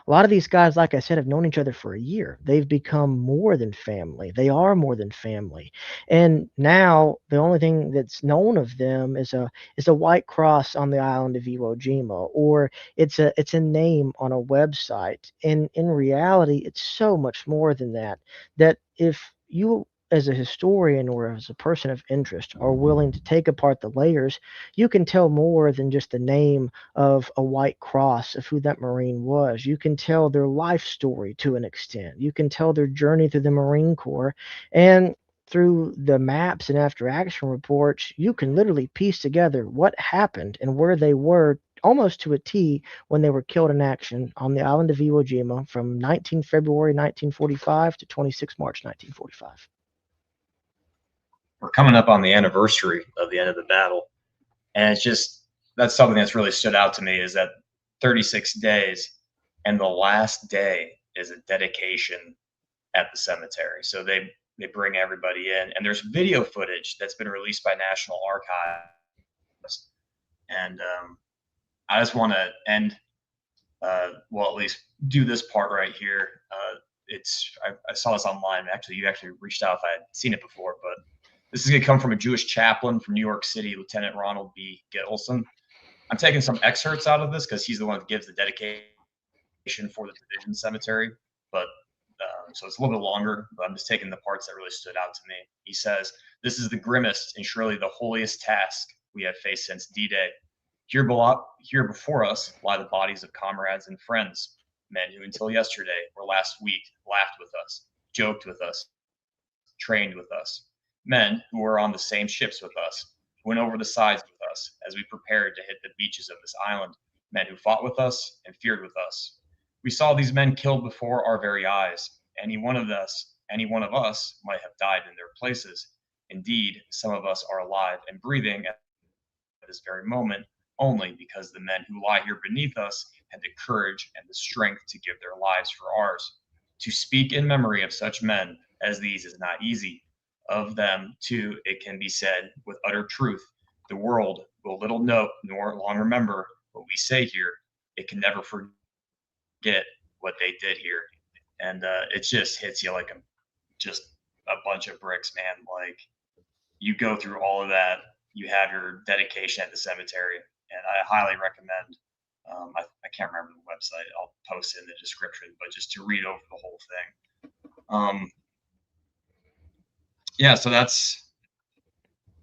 a lot of these guys, like I said, have known each other for a year. They've become more than family. They are more than family. And now the only thing that's known of them is a white cross on the island of Iwo Jima, or it's a name on a website. And in reality, it's so much more than that. That if you, as a historian or as a person of interest, are willing to take apart the layers, you can tell more than just the name of a white cross of who that Marine was. You can tell their life story to an extent. You can tell their journey through the Marine Corps. And through the maps and after action reports, you can literally piece together what happened and where they were almost to a T when they were killed in action on the island of Iwo Jima from 19 February 1945 to 26 March 1945. We're coming up on the anniversary of the end of the battle, and it's just, that's something that's really stood out to me, is that 36 days, and the last day is a dedication at the cemetery. So they bring everybody in, and there's video footage that's been released by National Archives. And I just want to end, well, at least do this part right here. I saw this online. Actually, you actually reached out if I had seen it before, but this is going to come from a Jewish chaplain from New York City, Lieutenant Ronald B. Gittleson. I'm taking some excerpts out of this because he's the one that gives the dedication for the division cemetery. But so it's a little bit longer, but I'm just taking the parts that really stood out to me. He says, "This is the grimmest and surely the holiest task we have faced since D-Day. Here before us lie the bodies of comrades and friends, men who until yesterday or last week laughed with us, joked with us, trained with us, men who were on the same ships with us, who went over the sides with us as we prepared to hit the beaches of this island, men who fought with us and feared with us. We saw these men killed before our very eyes. Any one of us might have died in their places. Indeed, some of us are alive and breathing at this very moment only because the men who lie here beneath us had the courage and the strength to give their lives for ours. To speak in memory of such men as these is not easy. Of them, too, it can be said with utter truth, the world will little note nor long remember what we say here. It can never forget what they did here." And it just hits you like just a bunch of bricks, man. Like, you go through all of that, you have your dedication at the cemetery, and I highly recommend. I can't remember the website. I'll post it in the description, but just to read over the whole thing. Yeah, so that's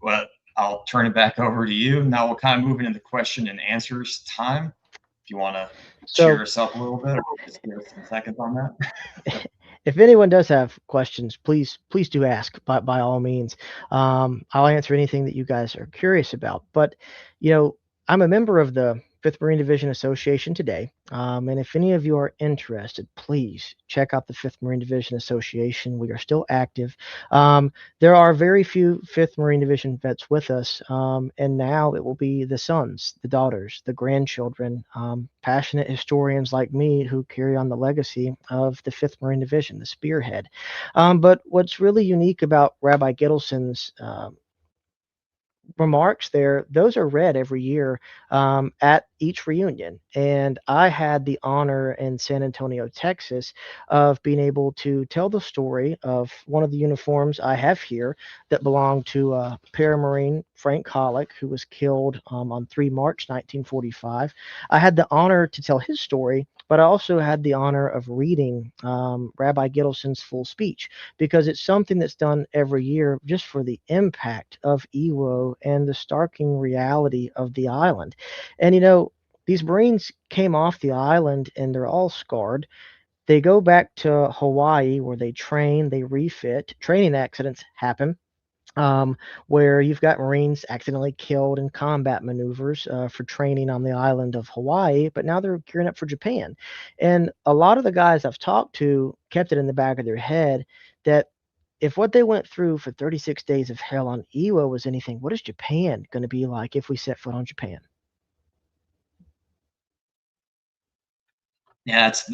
what I'll turn it back over to you. Now we'll kind of move into the question and answers time. If you want to cheer So us up a little bit, or just give us some seconds on that. if anyone does have questions, please do ask by all means. I'll answer anything that you guys are curious about. But you know, I'm a member of the Fifth Marine Division Association today, and if any of you are interested, please check out the Fifth Marine Division Association. We are still active. There are very few Fifth Marine Division vets with us, and now it will be the sons, the daughters, the grandchildren, passionate historians like me who carry on the legacy of the Fifth Marine Division, the spearhead. But what's really unique about Rabbi Gittleson's remarks there, those are read every year at each reunion. And I had the honor in San Antonio, Texas, of being able to tell the story of one of the uniforms I have here that belonged to Paramarine Frank Hollick, who was killed on 3 March 1945. I had the honor to tell his story, but I also had the honor of reading Rabbi Gittleson's full speech because it's something that's done every year just for the impact of Iwo and the starking reality of the island. And these Marines came off the island and they're all scarred. They go back to Hawaii where they train, they refit. Training accidents happen. Where you've got Marines accidentally killed in combat maneuvers for training on the island of Hawaii, but now they're gearing up for Japan. And a lot of the guys I've talked to kept it in the back of their head that if what they went through for 36 days of hell on Iwo was anything, what is Japan going to be like if we set foot on Japan? Yeah, it's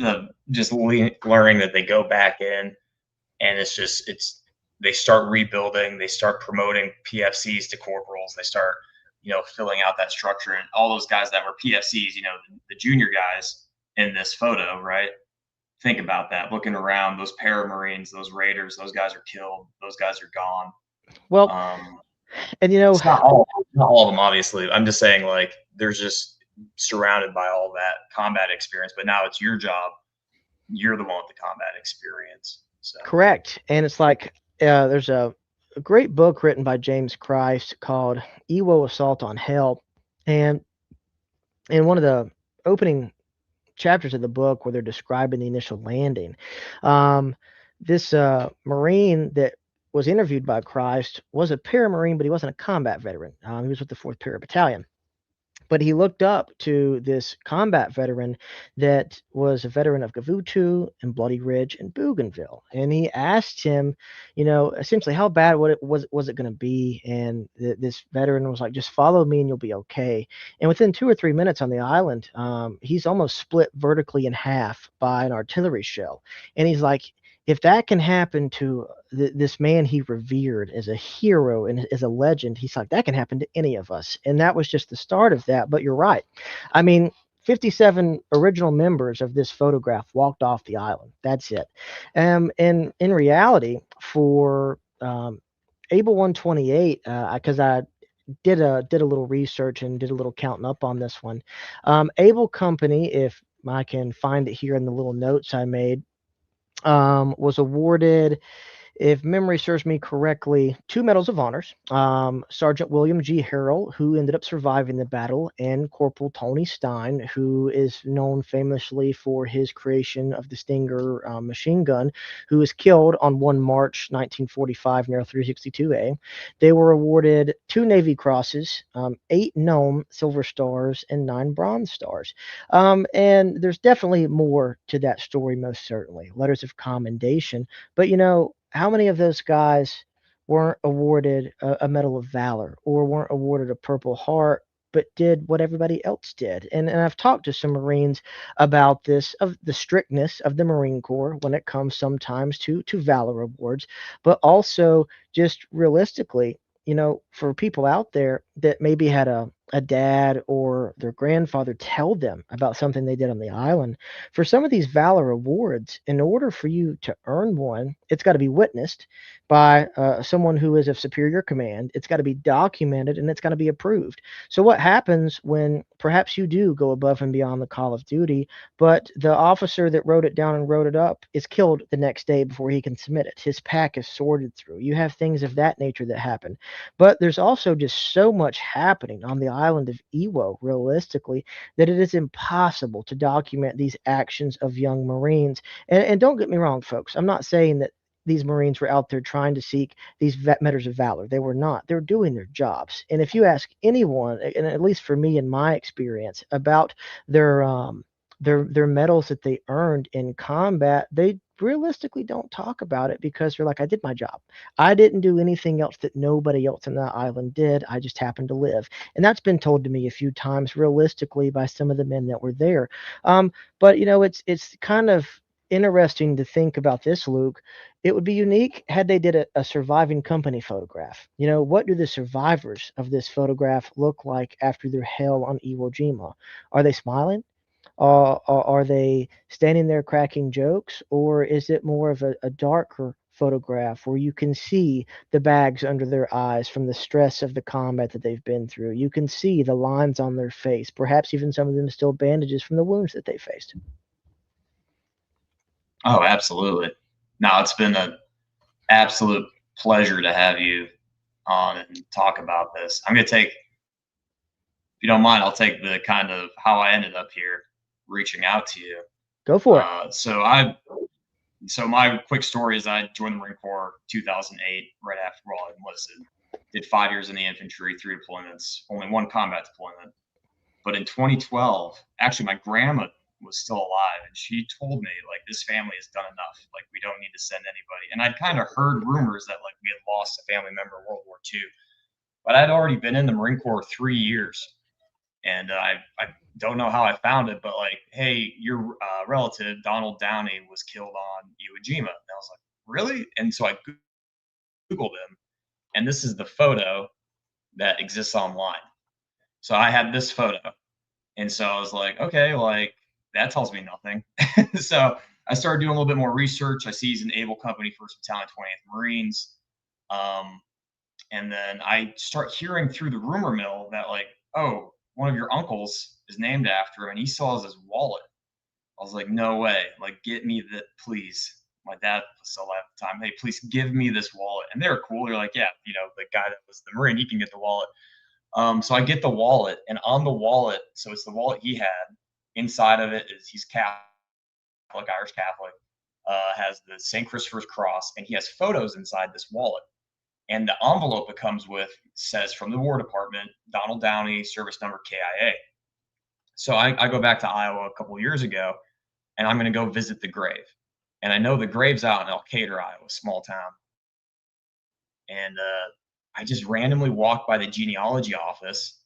just learning that they go back in, and they start rebuilding, they start promoting PFCs to corporals, they start filling out that structure, and all those guys that were PFCs, the junior guys in this photo, right? Think about that. Looking around, those Paramarines, those Raiders, those guys are killed, those guys are gone. Well, and It's not all of them, obviously. I'm just saying, like, there's just surrounded by all that combat experience, but now it's your job. You're the one with the combat experience. So correct. And it's like there's a great book written by James Christ called Iwo Assault on Hell. And in one of the opening chapters of the book where they're describing the initial landing, this Marine that was interviewed by Christ was a paramarine, but he wasn't a combat veteran. He was with the 4th Para Battalion. But he looked up to this combat veteran that was a veteran of Gavutu and Bloody Ridge and Bougainville. And he asked him, essentially, how bad was it going to be? And this veteran was like, just follow me and you'll be okay. And within 2 or 3 minutes on the island, he's almost split vertically in half by an artillery shell. And he's like, if that can happen to this man he revered as a hero and as a legend, he's like, that can happen to any of us. And that was just the start of that. But you're right. I mean, 57 original members of this photograph walked off the island. That's it. And in reality, for Able 128, because I did a little research and did a little counting up on this one. Able Company, if I can find it here in the little notes I made, was awarded, if memory serves me correctly, 2 medals of honors. Sergeant William G. Harrell, who ended up surviving the battle, and Corporal Tony Stein, who is known famously for his creation of the Stinger machine gun, who was killed on 1 March 1945 near 362A. They were awarded 2 Navy Crosses, 8 Gnome Silver Stars, and 9 Bronze Stars. And there's definitely more to that story, most certainly. Letters of commendation. But how many of those guys weren't awarded a Medal of Valor or weren't awarded a Purple Heart, but did what everybody else did? And I've talked to some Marines about this, of the strictness of the Marine Corps when it comes sometimes to Valor Awards, but also just realistically, for people out there that maybe had a a dad or their grandfather tell them about something they did on the island. For some of these valor awards, in order for you to earn one, it's got to be witnessed by someone who is of superior command. It's got to be documented and it's got to be approved. So, what happens when perhaps you do go above and beyond the call of duty, but the officer that wrote it down and wrote it up is killed the next day before he can submit it? His pack is sorted through. You have things of that nature that happen. But there's also just so much happening on the island of Iwo, realistically, that it is impossible to document these actions of young Marines. And don't get me wrong, folks, I'm not saying that these Marines were out there trying to seek these matters of valor. They were not. They were doing their jobs. And if you ask anyone, and at least for me in my experience, about their their medals that they earned in combat, they realistically don't talk about it because they're like, I did my job. I didn't do anything else that nobody else on that island did. I just happened to live. And that's been told to me a few times realistically by some of the men that were there. But it's kind of interesting to think about this, Luke. It would be unique had they did a surviving company photograph. What do the survivors of this photograph look like after their hell on Iwo Jima? Are they smiling? Are they standing there cracking jokes, or is it more of a darker photograph where you can see the bags under their eyes from the stress of the combat that they've been through? You can see the lines on their face, perhaps even some of them still bandages from the wounds that they faced. Oh, absolutely. No, it's been an absolute pleasure to have you on and talk about this. I'm going to take, if you don't mind, I'll take the kind of how I ended up here reaching out to you. Go for it. So my quick story is I joined the Marine Corps 2008, right after, well, I enlisted. Did 5 years in the infantry, 3 deployments, only one combat deployment. But in 2012, actually, my grandma was still alive, and she told me, like, this family has done enough. Like, we don't need to send anybody. And I'd kind of heard rumors that, like, we had lost a family member in World War II. But I'd already been in the Marine Corps 3 years. And I don't know how I found it, but like, hey, your relative, Donald Downey, was killed on Iwo Jima. And I was like, really? And so I Googled him, and this is the photo that exists online. So I had this photo. And so I was like, okay, like that tells me nothing. So I started doing a little bit more research. I see he's in Able Company, 1st Battalion, 20th Marines. And then I start hearing through the rumor mill that, like, oh, one of your uncles is named after him and he still has his wallet. I was like, no way. Like, get me that, please. My dad was still alive at the time. Hey, please give me this wallet. And they were cool. They're like, yeah, the guy that was the Marine, he can get the wallet. So I get the wallet, and on the wallet, so it's the wallet he had. Inside of it is he's Catholic, Irish Catholic, has the St. Christopher's cross, and he has photos inside this wallet. And the envelope it comes with says from the War Department, Donald Downey, service number KIA. So I go back to Iowa a couple of years ago, and I'm going to go visit the grave. And I know the grave's out in Elkader, Iowa, small town. And I just randomly walked by the genealogy office,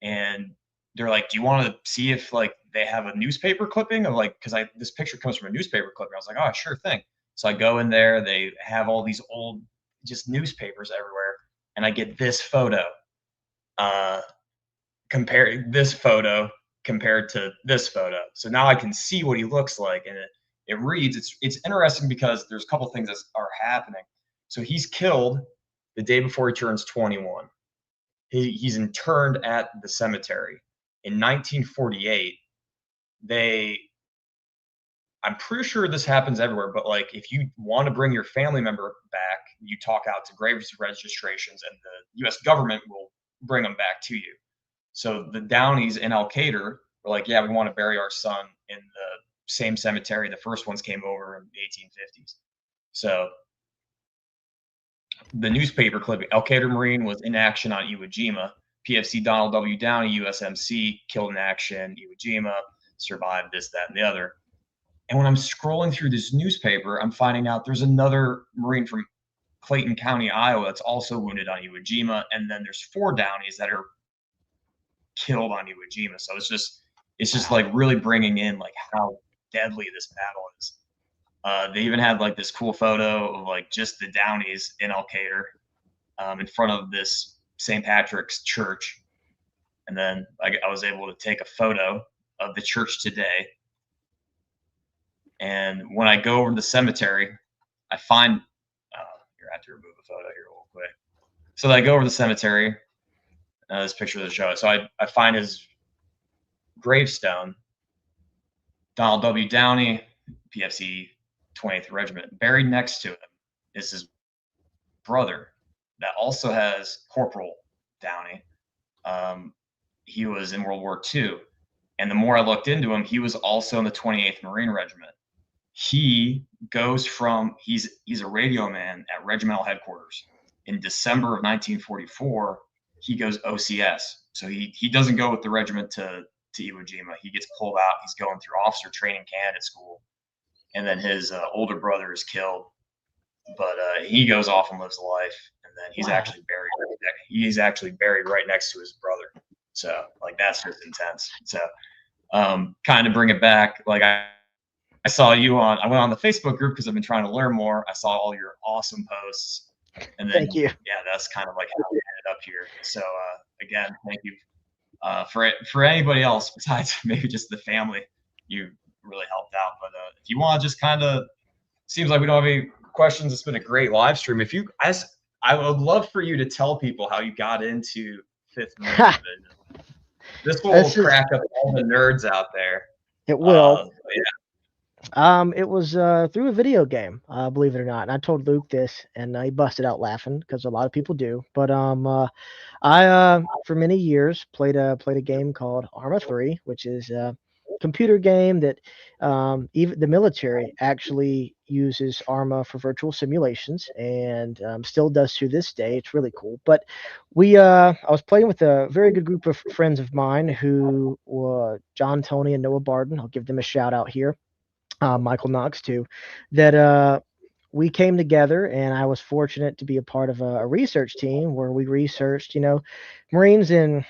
and they're like, "Do you want to see if like they have a newspaper clipping of like?" Because this picture comes from a newspaper clipping. I was like, "Oh, sure thing." So I go in there. They have all these old just newspapers everywhere, and I get this photo. Compare this photo compared to this photo. So now I can see what he looks like, and it reads. It's interesting because there's a couple things that are happening. So he's killed the day before he turns 21. He's interned at the cemetery. In 1948, I'm pretty sure this happens everywhere, but like if you want to bring your family member back, you talk out to graves registrations, and the U.S. government will bring them back to you. So the Downeys in Elkader were like, yeah, we want to bury our son in the same cemetery the first ones came over in the 1850s. So the newspaper clipping, Elkader Marine was in action on Iwo Jima. PFC Donald W. Downey, USMC, killed in action, Iwo Jima, survived this, that, and the other. And when I'm scrolling through this newspaper, I'm finding out there's another Marine from Clayton County, Iowa, that's also wounded on Iwo Jima. And then there's 4 Downeys that are killed on Iwo Jima. So it's just like really bringing in like how deadly this battle is. They even had like this cool photo of like just the Downeys in Elkader in front of this St. Patrick's church. And then I was able to take a photo of the church today. And when I go over to the cemetery, I find, here, I have to remove a photo here real quick. So I go over to the cemetery, this picture of the show. So I find his gravestone, Donald W. Downey, PFC 20th Regiment. Buried next to him is his brother that also has Corporal Downey. He was in World War II. And the more I looked into him, he was also in the 28th Marine Regiment. He goes from, he's a radio man at regimental headquarters. In December of 1944, he goes OCS. So he doesn't go with the regiment to Iwo Jima. He gets pulled out. He's going through officer training candidate school. And then his older brother is killed. But he goes off and lives a life. And then he's actually buried. He's actually buried right next to his brother. So like that's just intense. So kind of bring it back. Like I saw you on. I went on the Facebook group because I've been trying to learn more. I saw all your awesome posts, and then Thank you. Yeah, that's kind of like how we ended up here. So again, thank you for anybody else besides maybe just the family. You really helped out. But if you want to just kind of, seems like we don't have any questions. It's been a great live stream. If you, I would love for you to tell people how you got into 5th Marine Division. This will crack up all the nerds out there. It will. Yeah. It was through a video game, believe it or not. And I told Luke this, and he busted out laughing because a lot of people do. But I for many years played a game called Arma 3, which is a computer game that even the military actually uses Arma for virtual simulations, and still does to this day. It's really cool. But I was playing with a very good group of friends of mine who were John, Tony, and Noah Barden. I'll give them a shout out here. Michael Knox too, that we came together, and I was fortunate to be a part of a research team where we researched, Marines in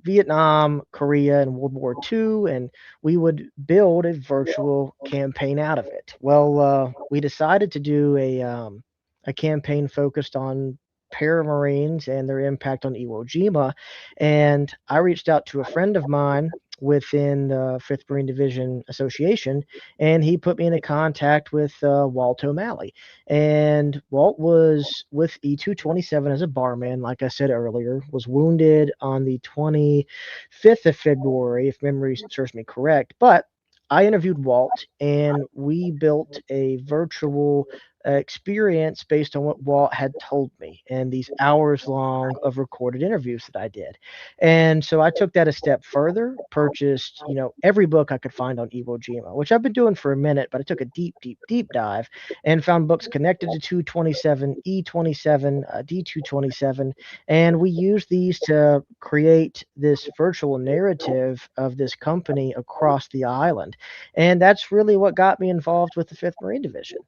Vietnam, Korea, and World War II, and we would build a virtual campaign out of it. Well, we decided to do a campaign focused on Paramarines and their impact on Iwo Jima, and I reached out to a friend of mine within the 5th Marine Division Association, and he put me into contact with Walt O'Malley. And Walt was with E227 as a barman, like I said earlier, was wounded on the 25th of February, if memory serves me correct. But I interviewed Walt, and we built a virtual experience based on what Walt had told me and these hours long of recorded interviews that I did. And so I took that a step further, purchased, every book I could find on Iwo Jima, which I've been doing for a minute, but I took a deep, deep, deep dive and found books connected to 227, E27, D227, and we used these to create this virtual narrative of this company across the island. And that's really what got me involved with the 5th Marine Division.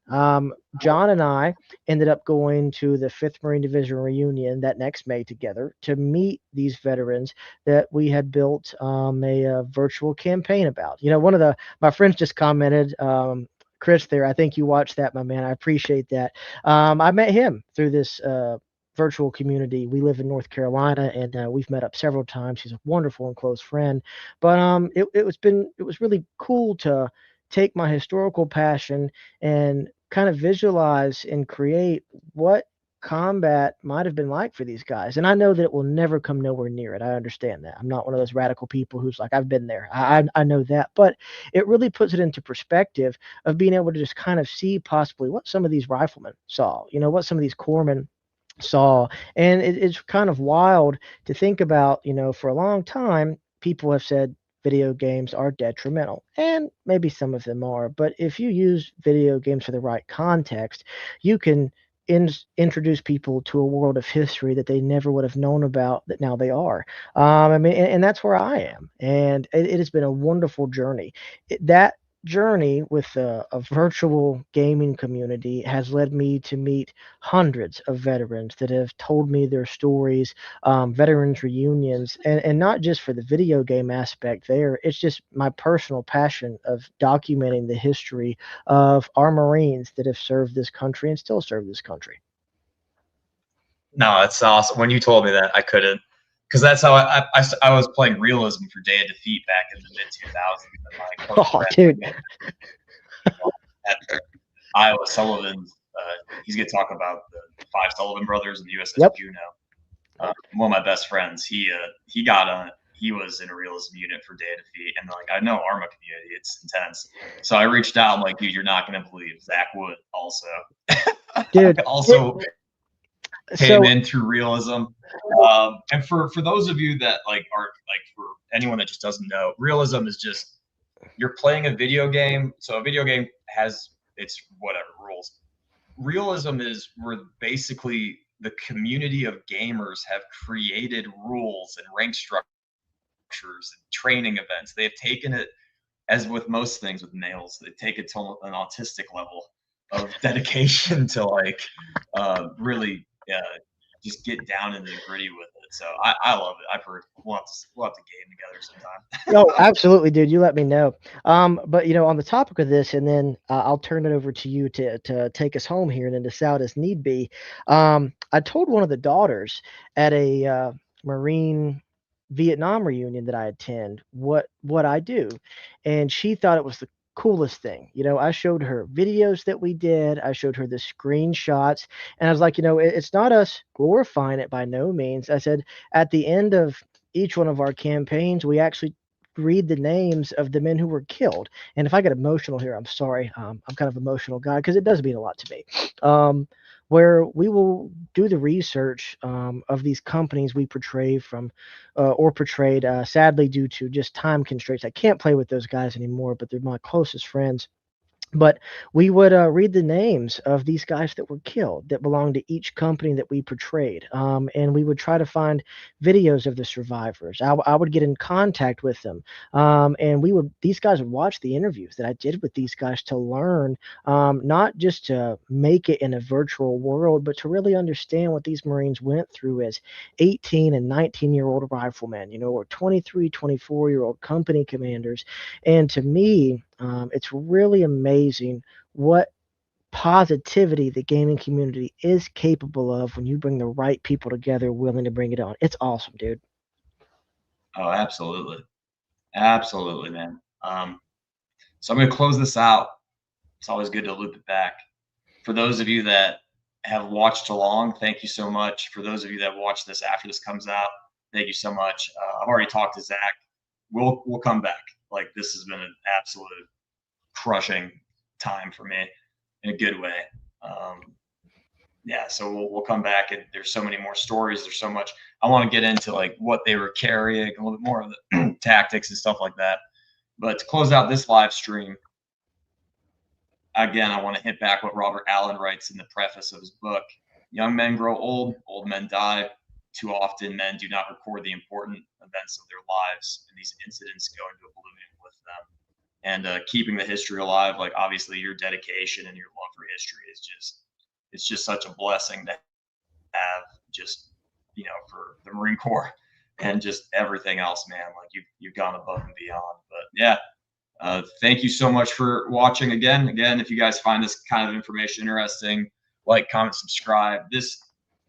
John and I ended up going to the 5th Marine Division reunion that next May together to meet these veterans that we had built a virtual campaign about. One of my friends just commented, Chris there, I think you watched that, my man. I appreciate that. I met him through this virtual community. We live in North Carolina, and we've met up several times. He's a wonderful and close friend. But it was really cool to take my historical passion and kind of visualize and create what combat might have been like for these guys. And I know that it will never come nowhere near it. I understand that. I'm not one of those radical people who's like, I've been there. I know that. But it really puts it into perspective of being able to just kind of see possibly what some of these riflemen saw, what some of these corpsmen saw. And it's kind of wild to think about, for a long time, people have said video games are detrimental, and maybe some of them are, but if you use video games for the right context, you can introduce people to a world of history that they never would have known about that now they are. I mean, and that's where I am, and it has been a wonderful journey. That journey with a virtual gaming community has led me to meet hundreds of veterans that have told me their stories, veterans reunions, and not just for the video game aspect there. It's just my personal passion of documenting the history of our Marines that have served this country and still serve this country. No, it's awesome. When you told me that, I couldn't because that's how I was playing realism for Day of Defeat back in the mid 2000s, and my close Oh, friend dude. at Iowa Sullivan's. He's going to talk about the five Sullivan brothers and the USS Yep. Juneau. One of my best friends, he got on. He was in a realism unit for Day of Defeat, and like I know Arma community, it's intense. So I reached out. I'm like, dude, you're not gonna believe Zach Wood also Dude. also came So in through realism. And for those of you that like are like for anyone that just doesn't know, realism is just you're playing a video game. So a video game has its whatever rules. Realism is where basically the community of gamers have created rules and rank structures and training events. They have taken it, as with most things with males, they take it to an autistic level of dedication to like really just get down into the gritty with it. So I love it. I've heard we'll have to game together sometime. no, absolutely, dude. You let me know. But on the topic of this, and then I'll turn it over to you to take us home here and into South as need be. I told one of the daughters at a Marine Vietnam reunion that I attend what I do, and she thought it was the coolest thing. I showed her videos that we did. I showed her the screenshots, and I was like, it's not us glorifying it by no means. I said at the end of each one of our campaigns, we actually read the names of the men who were killed. And if I get emotional here, I'm sorry. I'm kind of an emotional guy because it does mean a lot to me. Where we will do the research of these companies we portray from or portrayed, sadly, due to just time constraints. I can't play with those guys anymore, but they're my closest friends. But we would read the names of these guys that were killed that belonged to each company that we portrayed. And we would try to find videos of the survivors. I would get in contact with them. And these guys would watch the interviews that I did with these guys to learn, not just to make it in a virtual world, but to really understand what these Marines went through as 18 and 19-year-old riflemen, or 23, 24-year-old company commanders. And to me, it's really amazing what positivity the gaming community is capable of when you bring the right people together willing to bring it on. It's awesome, dude. Oh, absolutely, absolutely, man. So I'm going to close this out. It's always good to loop it back. For those of you that have watched along, thank you so much. For those of you that watch this after this comes out, thank you so much. I've already talked to Zach. We'll come back. Like this has been an absolute crushing time for me in a good way. Yeah, so we'll come back, and there's so many more stories. There's so much I want to get into, like what they were carrying, a little bit more of the tactics and stuff like that. But to close out this live stream, again, I want to hit back what Robert Allen writes in the preface of his book. Young men grow old, old men die. Too often, men do not record the important events of their lives, and these incidents go into oblivion with them. And keeping the history alive, like obviously your dedication and your love for history is it's just such a blessing to have, just for the Marine Corps and just everything else, man. Like you've gone above and beyond. But yeah, thank you so much for watching again. If you guys find this kind of information interesting, like, comment, subscribe.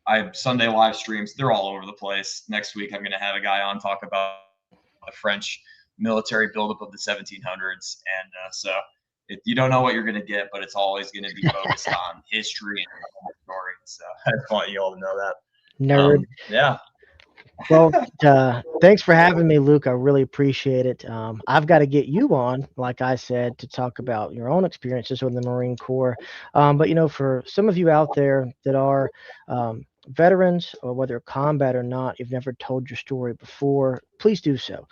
I have Sunday live streams. They're all over the place. Next week, I'm going to have a guy on talk about the French military buildup of the 1700s. And so you don't know what you're going to get, but it's always going to be focused on history and story. So I just want you all to know that. Nerd. Yeah. Well, thanks for having me, Luke. I really appreciate it. I've got to get you on, like I said, to talk about your own experiences with the Marine Corps. But for some of you out there that are veterans, or whether combat or not, you've never told your story before, please do so.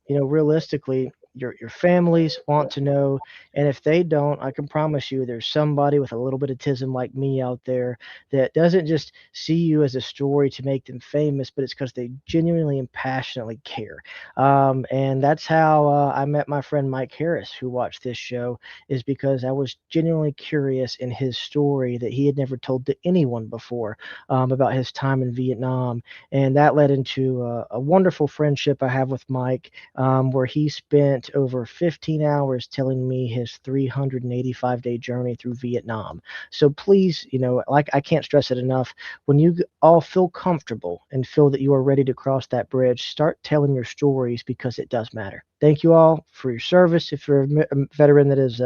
Realistically, your families want to know, and if they don't, I can promise you there's somebody with a little bit of tism like me out there that doesn't just see you as a story to make them famous, but it's because they genuinely and passionately care. And that's how I met my friend Mike Harris, who watched this show, is because I was genuinely curious in his story that he had never told to anyone before, about his time in Vietnam. And that led into a wonderful friendship I have with Mike, where he spent spent over 15 hours telling me his 385-day journey through Vietnam. So please, like, I can't stress it enough. When you all feel comfortable and feel that you are ready to cross that bridge, start telling your stories, because it does matter. Thank you all for your service. If you're a veteran that has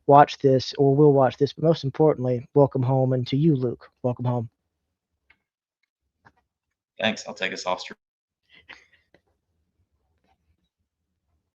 watched this or will watch this, but most importantly, welcome home. And to you, Luke, welcome home. Thanks. I'll take us off.